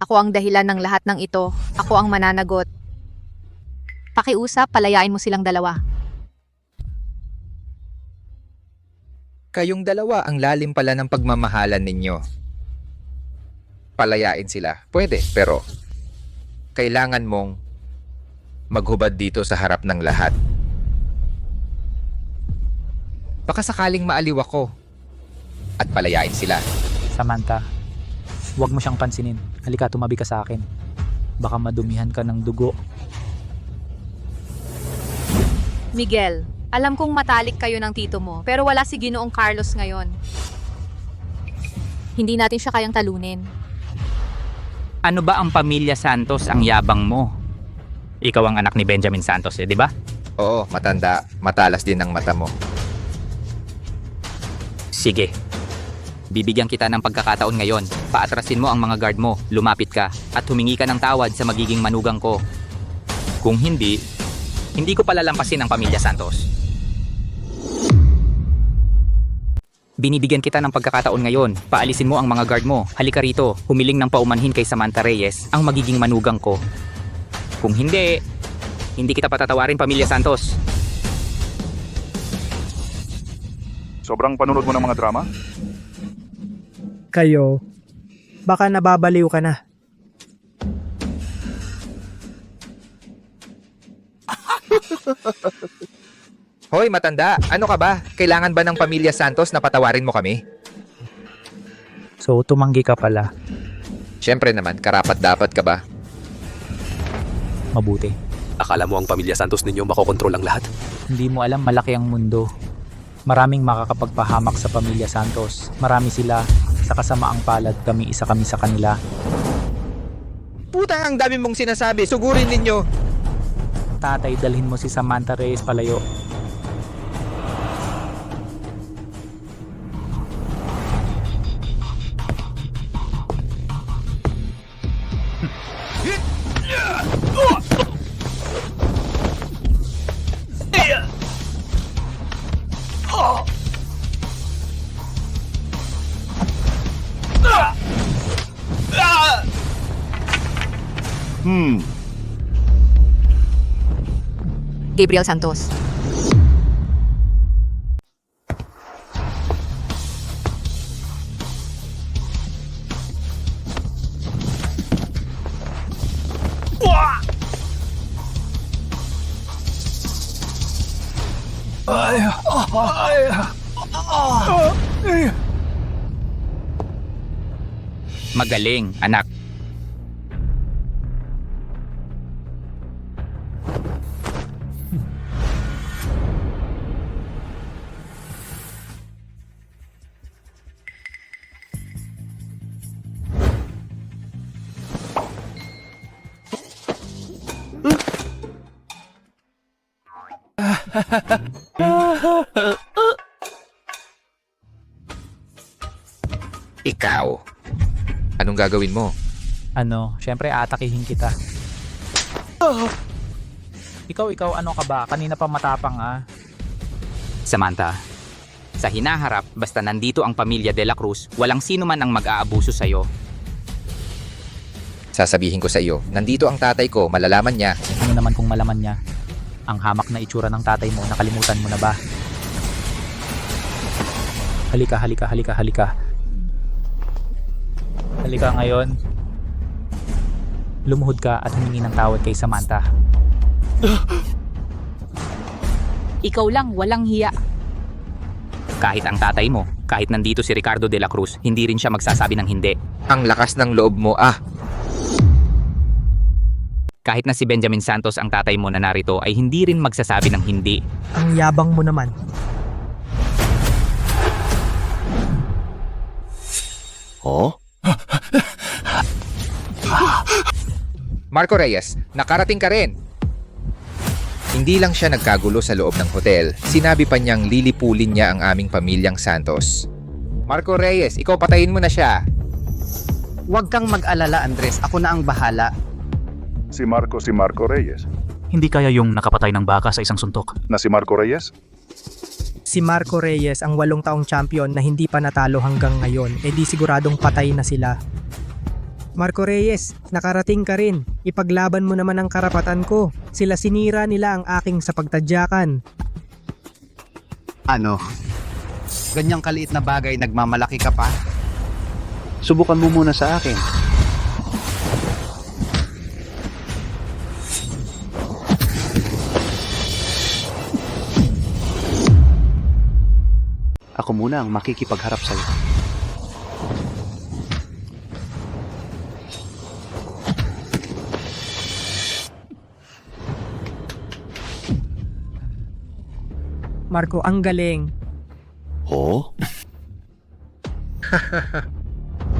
ako ang dahilan ng lahat ng ito. Ako ang mananagot. Pakiusap, palayain mo silang dalawa. Kayong dalawa ang lalim pala ng pagmamahalan ninyo. Palayain sila. Pwede, pero kailangan mong maghubad dito sa harap ng lahat. Baka sakaling maaliw ako at palayain sila. Samantha, huwag mo siyang pansinin. Halika, tumabi ka sa akin. Baka madumihan ka ng dugo. Miguel, alam kong matalik kayo ng tito mo, pero wala si Ginoong Carlos ngayon. Hindi natin siya kayang talunin. Ano ba ang pamilya Santos ang yabang mo? Ikaw ang anak ni Benjamin Santos, di ba? Oo, matanda. Matalas din ang mata mo. Sige. Bibigyan kita ng pagkakataon ngayon. Paatrasin mo ang mga guard mo, lumapit ka, at humingi ka ng tawad sa magiging manugang ko. Kung hindi ko palalampasin ang pamilya Santos. Binibigyan kita ng pagkakataon ngayon. Paalisin mo ang mga guard mo. Halika rito. Humiling ng paumanhin kay Samantha Reyes, ang magiging manugang ko. Kung hindi kita patatawarin, pamilya Santos. Sobrang panunod mo ng mga drama? Kayo, baka nababaliw ka na. Hoy, matanda! Ano ka ba? Kailangan ba ng pamilya Santos na patawarin mo kami? So, tumanggi ka pala. Siyempre naman, karapat dapat ka ba? Mabuti. Akala mo ang pamilya Santos ninyo makokontrol ang lahat? Hindi mo alam, malaki ang mundo. Maraming makakapagpahamak sa pamilya Santos. Marami sila. Sa kasamaang palad, isa kami sa kanila. Puta, ang dami mong sinasabi. Sugurin ninyo. Tatay, dalhin mo si Samantha Reyes palayo. Gabriel Santos. Magaling, anak. Ikaw. Anong gagawin mo? Syempre aatakihin kita. Ikaw, ano ka ba? Kanina pa matapang Samantha, sa hinaharap, basta nandito ang pamilya De La Cruz, walang sino man ang mag-aabuso sa'yo. Sasabihin ko sa iyo, nandito ang tatay ko, malalaman niya. Ano naman kung malaman niya? Ang hamak na itsura ng tatay mo, nakalimutan mo na ba? Halika. Halika ngayon. Lumuhod ka at humingi ng tawad kay Samantha. Ikaw lang, walang hiya. Kahit ang tatay mo, kahit nandito si Ricardo De La Cruz, hindi rin siya magsasabi ng hindi. Ang lakas ng loob mo, Kahit na si Benjamin Santos ang tatay mo na narito ay hindi rin magsasabi ng hindi. Ang yabang mo naman. Marco Reyes, nakarating ka rin. Hindi lang siya nagkagulo sa loob ng hotel, sinabi pa niyang lilipulin niya ang aming pamilyang Santos. Marco Reyes, ikaw patayin mo na siya. Huwag kang mag-alala, Andres. Ako na ang bahala. Si Marco Reyes. Hindi kaya yung nakapatay ng baka sa isang suntok. Na si Marco Reyes? Si Marco Reyes ang 8 taong champion na hindi pa natalo hanggang ngayon, di siguradong patay na sila. Marco Reyes, nakarating ka rin. Ipaglaban mo naman ang karapatan ko. Sila sinira nila ang aking sapagtadyakan. Ano? Ganyang kaliit na bagay, nagmamalaki ka pa? Subukan mo muna sa akin. Ako muna ang makikipagharap sa'yo. Marco, ang galing.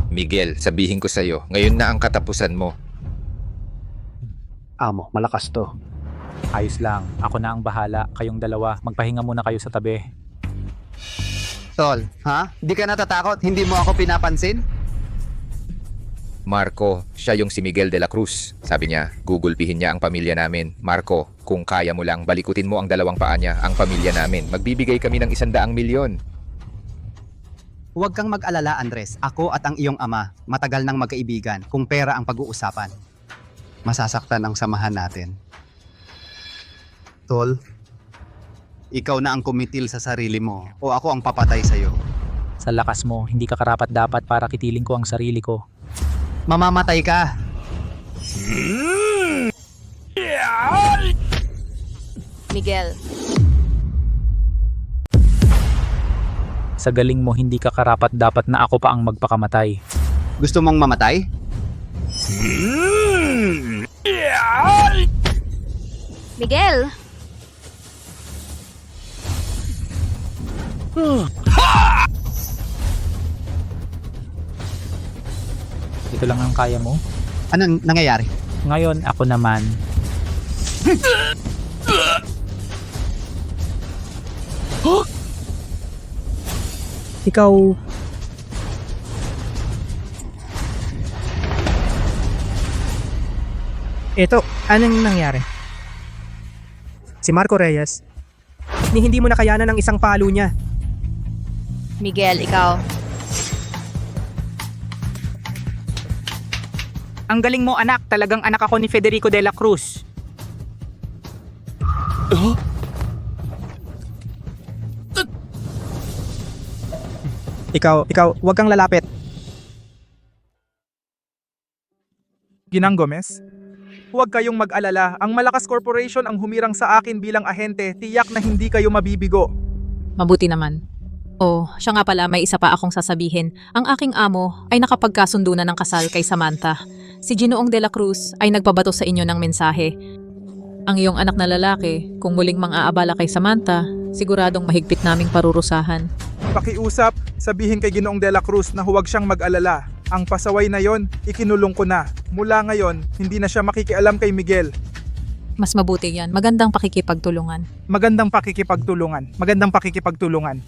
Miguel, sabihin ko sa'yo, ngayon na ang katapusan mo. Amo, malakas to. Ayos lang. Ako na ang bahala. Kayong dalawa, magpahinga muna kayo sa tabi. Tol, Di ka natatakot? Hindi mo ako pinapansin? Marco, siya yung si Miguel De La Cruz. Sabi niya, gugulpihin niya ang pamilya namin. Marco, kung kaya mo lang, balikutin mo ang 2 paa niya, ang pamilya namin. Magbibigay kami ng 100 milyon. Huwag kang mag-alala, Andres. Ako at ang iyong ama, matagal nang magkaibigan kung pera ang pag-uusapan. Masasaktan ang samahan natin. Tol, ikaw na ang kumitil sa sarili mo o ako ang papatay sa'yo. Sa lakas mo, hindi ka karapat-dapat para kitiling ko ang sarili ko. Mamamatay ka! Miguel. Sa galing mo, hindi ka karapat-dapat na ako pa ang magpakamatay. Gusto mong mamatay? Miguel! Ito lang ang kaya mo. Anong nangyayari? Ngayon, ako naman. Ikaw... Ito, anong nangyari? Si Marco Reyes, hindi mo nakayanan ang isang palo niya. Miguel, ikaw. Ang galing mo anak, talagang anak ako ni Federico de la Cruz. Ikaw, huwag kang lalapit. Ginang Gomez? Huwag kayong mag-alala, ang Malakas Corporation ang humirang sa akin bilang ahente, tiyak na hindi kayo mabibigo. Mabuti naman. Oh, siya nga pala, may isa pa akong sasabihin. Ang aking amo ay nakapagkasundo na ng kasal kay Samantha. Si Ginoong de la Cruz ay nagpabato sa inyo ng mensahe. Ang iyong anak na lalaki, kung muling mang-aabala kay Samantha, siguradong mahigpit naming parurusahan. Pakiusap, sabihin kay Ginoong de la Cruz na huwag siyang mag-alala. Ang pasaway na yon, ikinulong ko na. Mula ngayon, hindi na siya makikialam kay Miguel. Mas mabuti yan. Magandang pakikipagtulungan. Magandang pakikipagtulungan. Magandang pakikipagtulungan.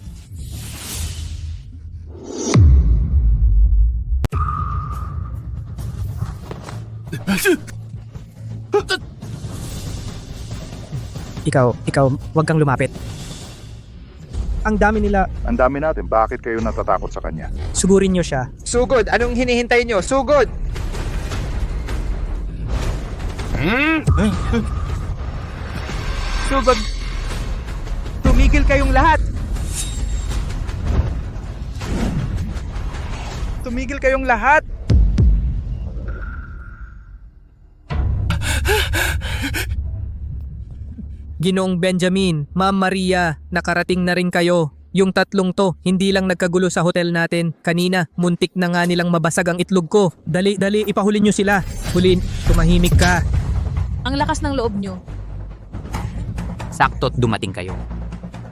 Ikaw, huwag kang lumapit. Ang dami nila, Ang dami natin, bakit kayo natatakot sa kanya? sugurin niyo siya. Sugod, anong hinihintay nyo? Sugod! Sugod! Tumigil kayong lahat! Tumigil kayong lahat! Ginoong Benjamin, Ma'am Maria, nakarating na rin kayo. Yung tatlong to, hindi lang nagkagulo sa hotel natin. Kanina, muntik na nga nilang mabasag ang itlog ko. Dali, ipahuli nyo sila. Hulin, tumahimik ka. Ang lakas ng loob nyo. Sakto't dumating kayo.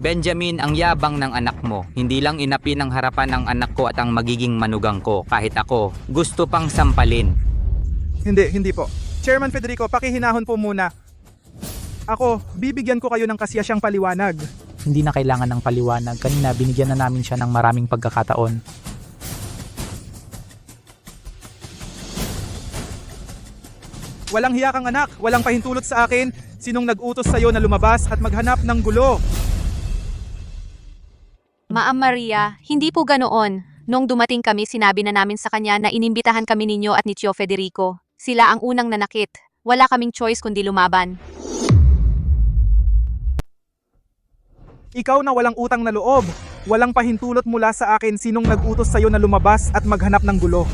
Benjamin, ang yabang ng anak mo. Hindi lang inapi ng harapan ng anak ko at ang magiging manugang ko. Kahit ako, gusto pang sampalin. Hindi po. Chairman Federico, pakihinahon po muna. Ako, bibigyan ko kayo ng kasiyasyang paliwanag. Hindi na kailangan ng paliwanag. Kanina, binigyan na namin siya ng maraming pagkakataon. Walang hiya kang anak, walang pahintulot sa akin. Sinong nag-utos sa'yo na lumabas at maghanap ng gulo? Ma'am Maria, hindi po ganoon. Nung dumating kami, sinabi na namin sa kanya na inimbitahan kami ninyo at ni Tio Federico. Sila ang unang nanakit. Wala kaming choice kundi lumaban. Ikaw na walang utang na loob. Walang pahintulot mula sa akin sinong nag-utos sa'yo na lumabas at maghanap ng gulo.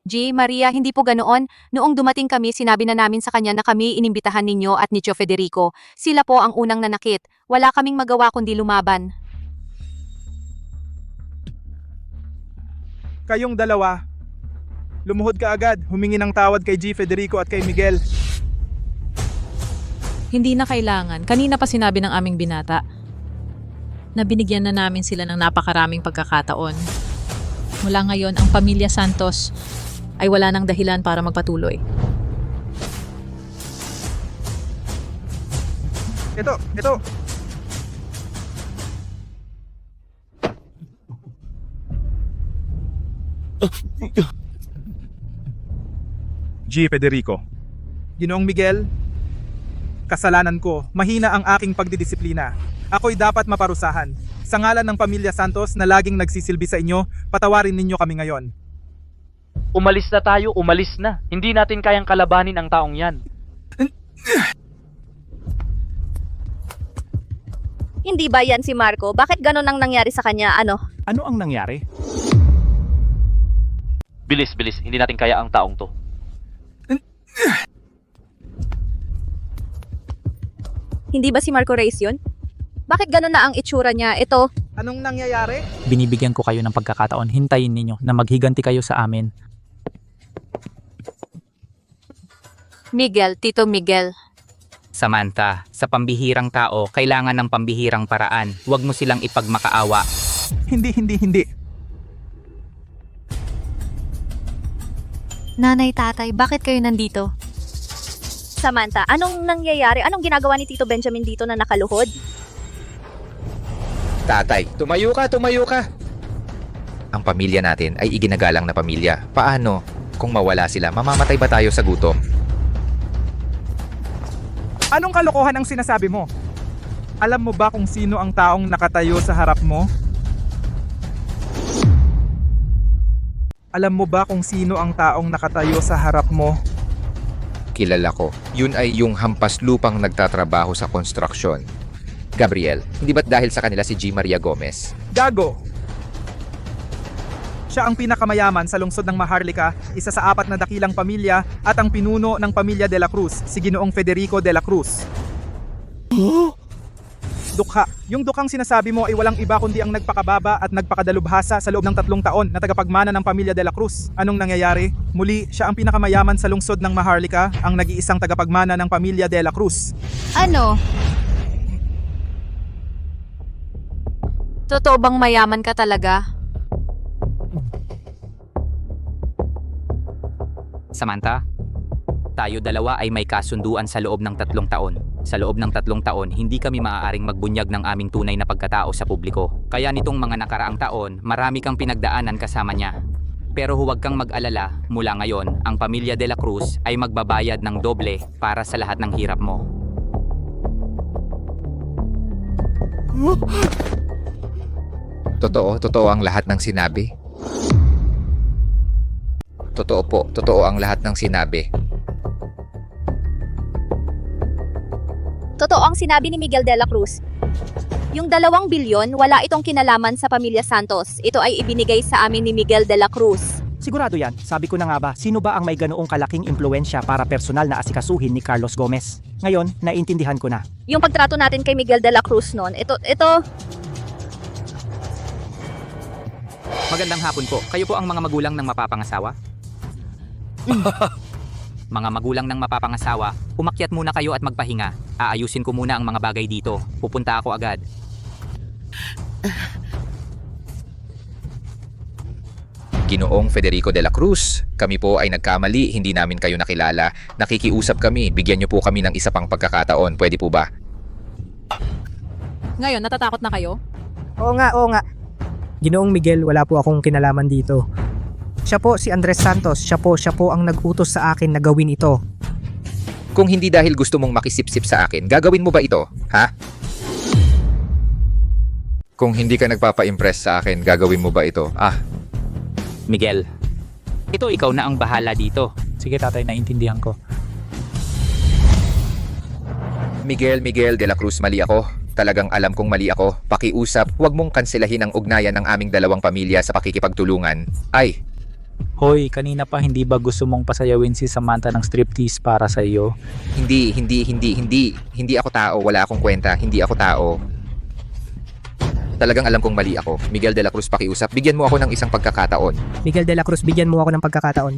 G. Maria, hindi po ganoon. Noong dumating kami, sinabi na namin sa kanya na kami inimbitahan ninyo at ni Tio Federico. Sila po ang unang nanakit. Wala kaming magawa kundi lumaban. Kayong dalawa, lumuhod ka agad, humingi ng tawad kay G. Federico at kay Miguel. Hindi na kailangan. Kanina pa sinabi ng aming binata na binigyan na namin sila ng napakaraming pagkakataon. Mula ngayon, ang pamilya Santos ay wala nang dahilan para magpatuloy. Ito. G. Federico. Ginoong Miguel, kasalanan ko, mahina ang aking pagdidisiplina. Ako'y dapat maparusahan. Sa ngalan ng pamilya Santos na laging nagsisilbi sa inyo, patawarin ninyo kami ngayon. Umalis na tayo, umalis na. Hindi natin kayang kalabanin ang taong yan. Hindi ba yan si Marco? Bakit ganon ang nangyari sa kanya? Ano? Ano ang nangyari? Bilis, hindi natin kaya ang taong to. Hindi ba si Marco Reyes yun? Bakit ganon na ang itsura niya? Ito. Anong nangyayari? Binibigyan ko kayo ng pagkakataon. Hintayin ninyo na maghiganti kayo sa amin. Miguel, Tito Miguel. Samantha, sa pambihirang tao, kailangan ng pambihirang paraan. Huwag mo silang ipagmakaawa. Hindi. Nanay, tatay, bakit kayo nandito? Samantha, anong nangyayari? Anong ginagawa ni Tito Benjamin dito na nakaluhod? Tatay, tumayo ka! Ang pamilya natin ay iginagalang na pamilya. Paano? Kung mawala sila, mamamatay ba tayo sa gutom? Anong kalokohan ang sinasabi mo? Alam mo ba kung sino ang taong nakatayo sa harap mo? Alam mo ba kung sino ang taong nakatayo sa harap mo? Kilala ko. Yun ay yung hampas lupang nagtatrabaho sa konstruksyon. Gabriel, hindi ba't dahil sa kanila si G. Maria Gomez? Gago! Siya ang pinakamayaman sa lungsod ng Maharlika, isa sa 4 na dakilang pamilya at ang pinuno ng pamilya de la Cruz, si Ginoong Federico de la Cruz. Dukha. Yung dukhang sinasabi mo ay walang iba kundi ang nagpakababa at nagpakadalubhasa sa loob ng 3 taon na tagapagmana ng pamilya de la Cruz. Anong nangyayari? Muli, siya ang pinakamayaman sa lungsod ng Maharlika, ang nag-iisang tagapagmana ng pamilya de la Cruz. Ano? Totoo bang mayaman ka talaga? Samantha, tayo dalawa ay may kasunduan sa loob ng 3 taon. Sa loob ng 3 taon, hindi kami maaaring magbunyag ng aming tunay na pagkatao sa publiko. Kaya nitong mga nakaraang taon, marami kang pinagdaanan kasama niya. Pero huwag kang mag-alala, mula ngayon, ang pamilya de la Cruz ay magbabayad ng doble para sa lahat ng hirap mo. Totoo ang lahat ng sinabi. Totoo ang lahat ng sinabi. Totoo ang sinabi ni Miguel de la Cruz. Yung 2 bilyon, wala itong kinalaman sa pamilya Santos. Ito ay ibinigay sa amin ni Miguel de la Cruz. Sigurado yan. Sabi ko na nga ba, sino ba ang may ganoong kalaking impluensya para personal na asikasuhin ni Carlos Gomez? Ngayon, naintindihan ko na. Yung pagtrato natin kay Miguel de la Cruz noon, ito... Magandang hapon po. Kayo po ang mga magulang ng mapapangasawa? Mga magulang ng mapapangasawa, umakyat muna kayo at magpahinga. Aayusin ko muna ang mga bagay dito. Pupunta ako agad. Ginoong Federico de la Cruz, kami po ay nagkamali, hindi namin kayo nakilala. Nakikiusap kami, bigyan niyo po kami ng isa pang pagkakataon. Pwede po ba? Ngayon, natatakot na kayo? Oo nga. Ginoong Miguel, wala po akong kinalaman dito. Siya po si Andres Santos, siya po ang nag-utos sa akin na gawin ito. Kung hindi dahil gusto mong makisipsip sa akin, gagawin mo ba ito? Ha? Kung hindi ka nagpapa-impress sa akin, gagawin mo ba ito? Miguel, ito ikaw na ang bahala dito. Sige tatay, naintindihan ko. Miguel de la Cruz, mali ako. Talagang alam kong mali ako. Pakiusap, huwag mong kanselahin ang ugnayan ng aming 2 pamilya sa pakikipagtulungan. Ay! Hoy, kanina pa hindi ba gusto mong pasayawin si Samantha ng striptease para sa iyo? Hindi. Hindi ako tao, wala akong kwenta. Hindi ako tao. Talagang alam kong mali ako. Miguel de la Cruz, pakiusap. Bigyan mo ako ng isang pagkakataon. Miguel de la Cruz, bigyan mo ako ng pagkakataon.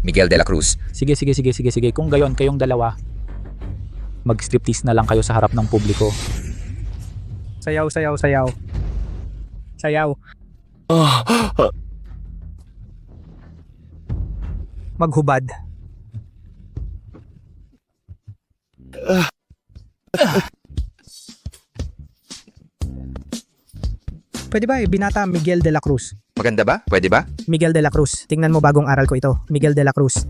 Miguel de la Cruz. Sige. Kung gayon kayong dalawa, mag-striptease na lang kayo sa harap ng publiko. Sayaw. Maghubad. Pwede ba binata Miguel de la Cruz? Maganda ba? Pwede ba? Miguel de la Cruz. Tingnan mo, bagong aral ko ito. Miguel de la Cruz.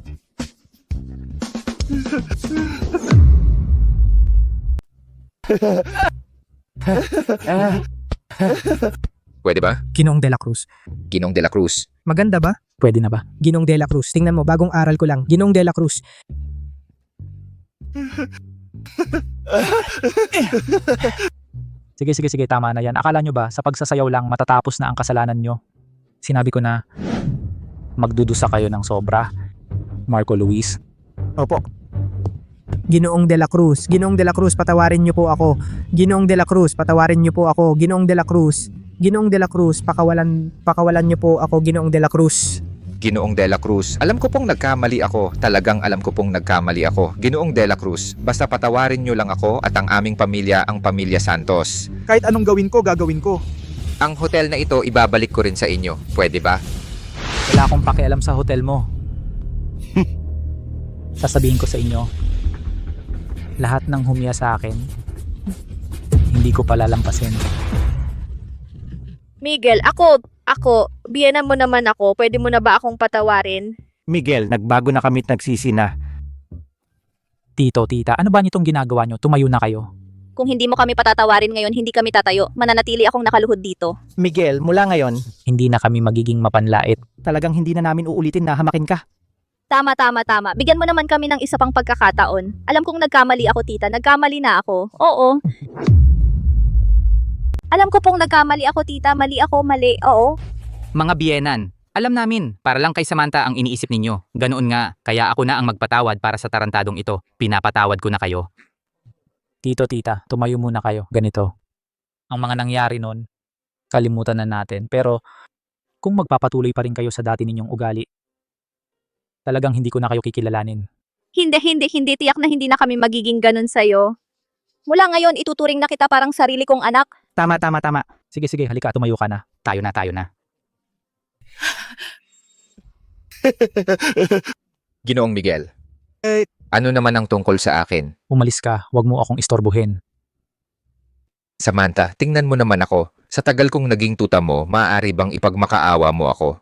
Pwede ba? Ginong de la Cruz. Ginong de la Cruz. Maganda ba? Pwede na ba? Ginong de la Cruz. Tingnan mo, bagong aral ko lang. Ginong de la Cruz. Sige, tama na yan. Akala nyo ba, sa pagsasayaw lang matatapos na ang kasalanan nyo? Sinabi ko na, magdudusa kayo ng sobra. Marco Luis. Opo. Ginoong de la Cruz. Ginoong de la Cruz, patawarin niyo po ako. Ginoong de la Cruz, patawarin niyo po ako. Ginoong de la Cruz. Ginoong de la Cruz, pakawalan niyo po ako, Ginoong de la Cruz. Ginoong De La Cruz, alam ko pong nagkamali ako. Talagang alam ko pong nagkamali ako. Ginoong De La Cruz, basta patawarin nyo lang ako at ang aming pamilya ang Pamilya Santos. Kahit anong gawin ko, gagawin ko. Ang hotel na ito, ibabalik ko rin sa inyo. Pwede ba? Wala akong pakialam sa hotel mo. Sasabihin ko sa inyo, lahat ng humiya sa akin, hindi ko palalampasin. Miguel, ako, biyenan mo naman ako. Pwede mo na ba akong patawarin? Miguel, nagbago na kami't nagsisi na. Tito, tita, ano ba nitong ginagawa nyo? Tumayo na kayo. Kung hindi mo kami patatawarin ngayon, hindi kami tatayo. Mananatili akong nakaluhod dito. Miguel, mula ngayon, Hindi na kami magiging mapanlait. talagang hindi na namin uulitin na hamakin ka. Tama. Bigyan mo naman kami ng isa pang pagkakataon. Alam kong nagkamali ako, tita. Nagkamali na ako. Oo. Alam ko pong nagkamali ako, tita. Mali ako, mali. Oo. Mga biyenan, alam namin, para lang kay Samantha ang iniisip ninyo. Ganoon nga, kaya ako na ang magpatawad para sa tarantadong ito. Pinapatawad ko na kayo. Tito, tita, tumayo muna kayo. Ganito. Ang mga nangyari nun, kalimutan na natin. Pero kung magpapatuloy pa rin kayo sa dati ninyong ugali, talagang hindi ko na kayo kikilalanin. Hindi. Tiyak na hindi na kami magiging ganun sa'yo. Mula ngayon, ituturing na kita parang sarili kong anak. Tama. Sige, halika, tumayo ka na. Tayo na. Ginoong Miguel, ano naman ang tungkol sa akin? Umalis ka, wag mo akong istorbohin. Samantha, tingnan mo naman ako. Sa tagal kong naging tuta mo, maaari bang ipagmakaawa mo ako?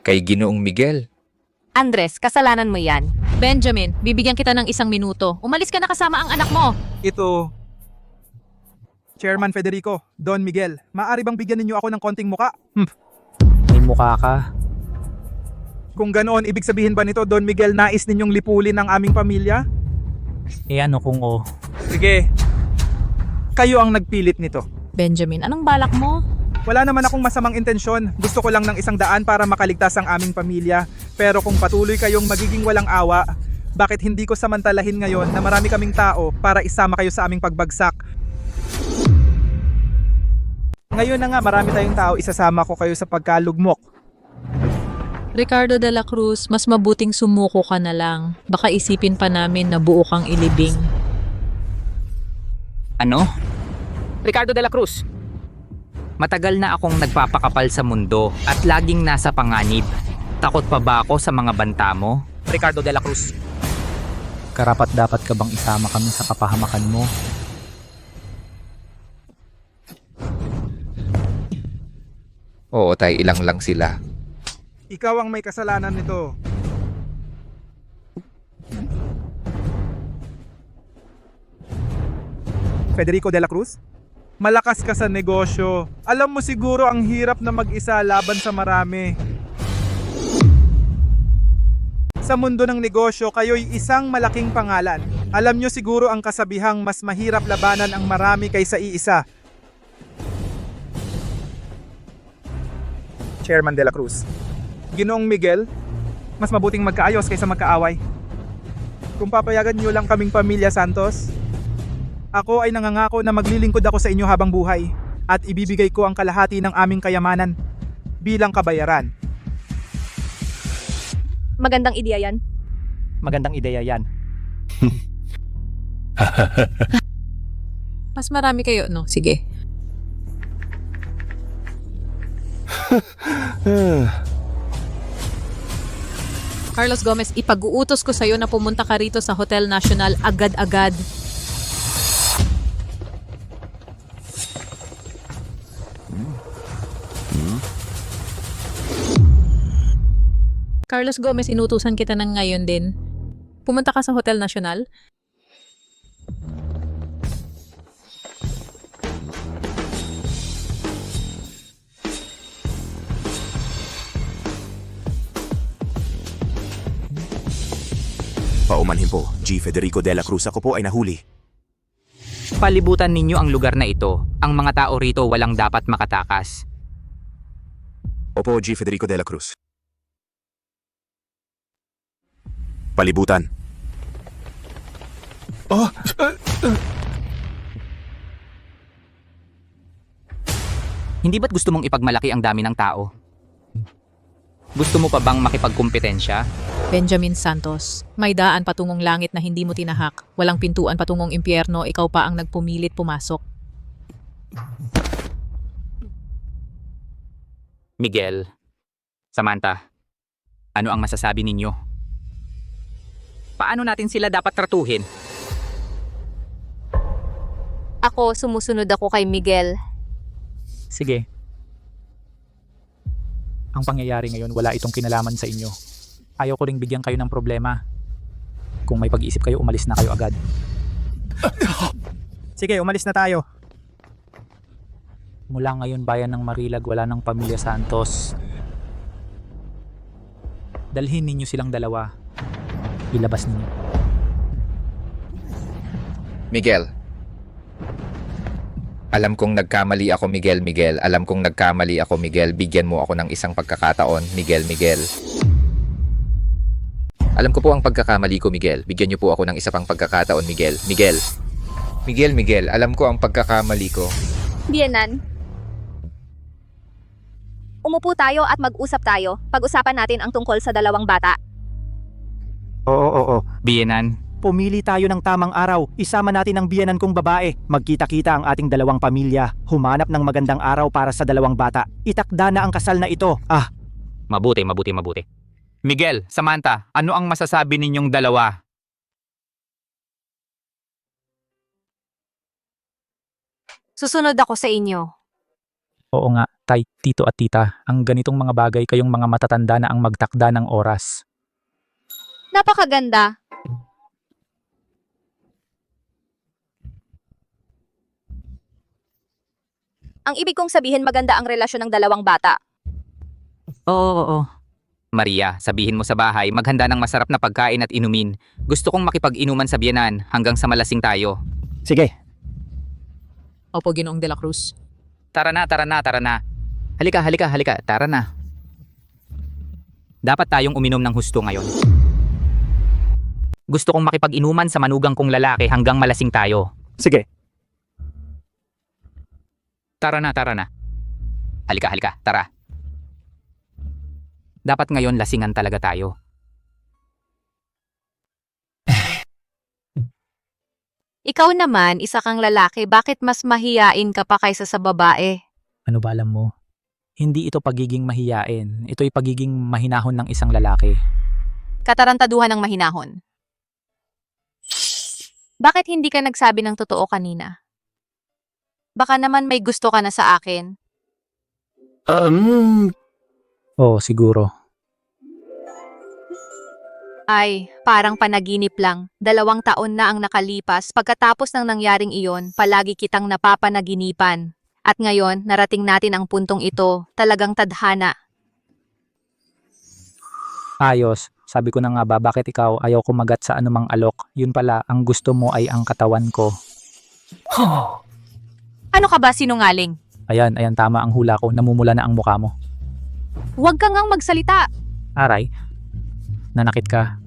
Kay Ginoong Miguel, Andres, kasalanan mo yan. Benjamin, bibigyan kita ng 1 minuto. Umalis ka na kasama ang anak mo. Ito, Chairman Federico, Don Miguel, maaari bang bigyan ninyo ako ng konting muka? May mukha ka. Kung ganoon, ibig sabihin ba nito, Don Miguel, nais ninyong lipulin ang aming pamilya? Ano kung Sige, kayo ang nagpilit nito. Benjamin, anong balak mo? Wala naman akong masamang intensyon. Gusto ko lang ng 100 para makaligtas ang aming pamilya. Pero kung patuloy kayong magiging walang awa, bakit hindi ko samantalahin ngayon na marami kaming tao para isama kayo sa aming pagbagsak? Ngayon na nga marami tayong tao, isasama ko kayo sa pagkalugmok. Ricardo de la Cruz, mas mabuting sumuko ka na lang. Baka isipin pa namin na buo kang ilibing. Ano? Ricardo de la Cruz, matagal na akong nagpapakapal sa mundo at laging nasa panganib. Takot pa ba ako sa mga banta mo? Ricardo de la Cruz. karapat dapat ka bang isama kami sa kapahamakan mo? Oo, tay, ilang lang sila. Ikaw ang may kasalanan nito. Federico de la Cruz? Malakas ka sa negosyo. Alam mo siguro ang hirap na mag-isa laban sa marami. Sa mundo ng negosyo, kayo'y isang malaking pangalan. Alam nyo siguro ang kasabihang mas mahirap labanan ang marami kaysa iisa. Chairman de la Cruz. Ginoong Miguel, mas mabuting magkaayos kaysa magkaaway. Kung papayagan nyo lang kaming Pamilya Santos, ako ay nangangako na maglilingkod ako sa inyo habang buhay at ibibigay ko ang kalahati ng aming kayamanan bilang kabayaran. Magandang ideya yan. Magandang ideya yan. Mas marami kayo, no? Sige. Carlos Gomez, ipag-uutos ko sa'yo na pumunta ka rito sa Hotel National agad-agad. Carlos Gomez, inutusan kita ng ngayon din. Pumunta ka sa Hotel National. Paumanhin po, G. Federico de la Cruz, ako po ay nahuli. Palibutan ninyo ang lugar na ito. Ang mga tao rito walang dapat makatakas. Opo, G. Federico de la Cruz. Palibutan. Hindi ba't gusto mong ipagmalaki ang dami ng tao? Gusto mo pa bang makipagkumpetensya? Benjamin Santos, may daan patungong langit na hindi mo tinahak. Walang pintuan patungong impyerno, ikaw pa ang nagpumilit pumasok. Miguel, Samantha, ano ang masasabi ninyo? Paano natin sila dapat tratuhin? Ako, sumusunod ako kay Miguel. Sige. Ang pangyayari ngayon, wala itong kinalaman sa inyo. Ayaw ko ring bigyan kayo ng problema. Kung may pag-iisip kayo, umalis na kayo agad. Sige, umalis na tayo. Mula ngayon, bayan ng Marilag, wala ng pamilya Santos. Dalhin ninyo silang dalawa. Ilabas ninyo. Miguel. Alam kong nagkamali ako, Miguel. Alam kong nagkamali ako, Miguel. Bigyan mo ako ng isang pagkakataon, Miguel. Alam ko po ang pagkakamali ko, Miguel. Bigyan niyo po ako ng isa pang pagkakataon, Miguel. Miguel. Alam ko ang pagkakamali ko. Biyenan. Umupo tayo at mag-usap tayo. Pag-usapan natin ang tungkol sa dalawang bata. Oo. Biyenan, Pumili tayo ng tamang araw. Isama natin ang biyenan kong babae. Magkita-kita ang ating dalawang pamilya. Humanap ng magandang araw para sa dalawang bata. Itakda na ang kasal na ito. mabuti. Miguel, Samantha, ano ang masasabi ninyong dalawa? Susunod ako sa inyo. Oo nga, tay, tito at tita. Ang ganitong mga bagay kayong mga matatanda na ang magtakda ng oras. Napakaganda. Ang ibig kong sabihin maganda ang relasyon ng dalawang bata. Oo. Maria, sabihin mo sa bahay, maghanda ng masarap na pagkain at inumin. Gusto kong makipag-inuman sa biyenan hanggang sa malasing tayo. Sige. Opo, Ginoong De La Cruz. Tara na. Halika, tara na. Dapat tayong uminom ng husto ngayon. Gusto kong makipag-inuman sa manugang kong lalaki hanggang malasing tayo. Sige. Tara na. Halika, tara. Dapat ngayon lasingan talaga tayo. Ikaw naman, isa kang lalaki, bakit mas mahiyain ka pa kaysa sa babae? Ano ba alam mo? Hindi ito pagiging mahiyain. Ito'y pagiging mahinahon ng isang lalaki. Katarantaduhan ng mahinahon. Bakit hindi ka nagsabi ng totoo kanina? Baka naman may gusto ka na sa akin. Oo, siguro. Ay, parang panaginip lang. 2 taon na ang nakalipas. Pagkatapos ng nangyaring iyon, palagi kitang napapanaginipan. At ngayon, narating natin ang puntong ito. Talagang tadhana. Ayos. Sabi ko na nga ba, bakit ikaw ayaw kumagat sa anumang alok? Yun pala, ang gusto mo ay ang katawan ko. Ano ka ba, sinungaling? Ayan, tama ang hula ko. Namumula na ang mukha mo. Huwag kang ngang magsalita. Aray, nanakit ka.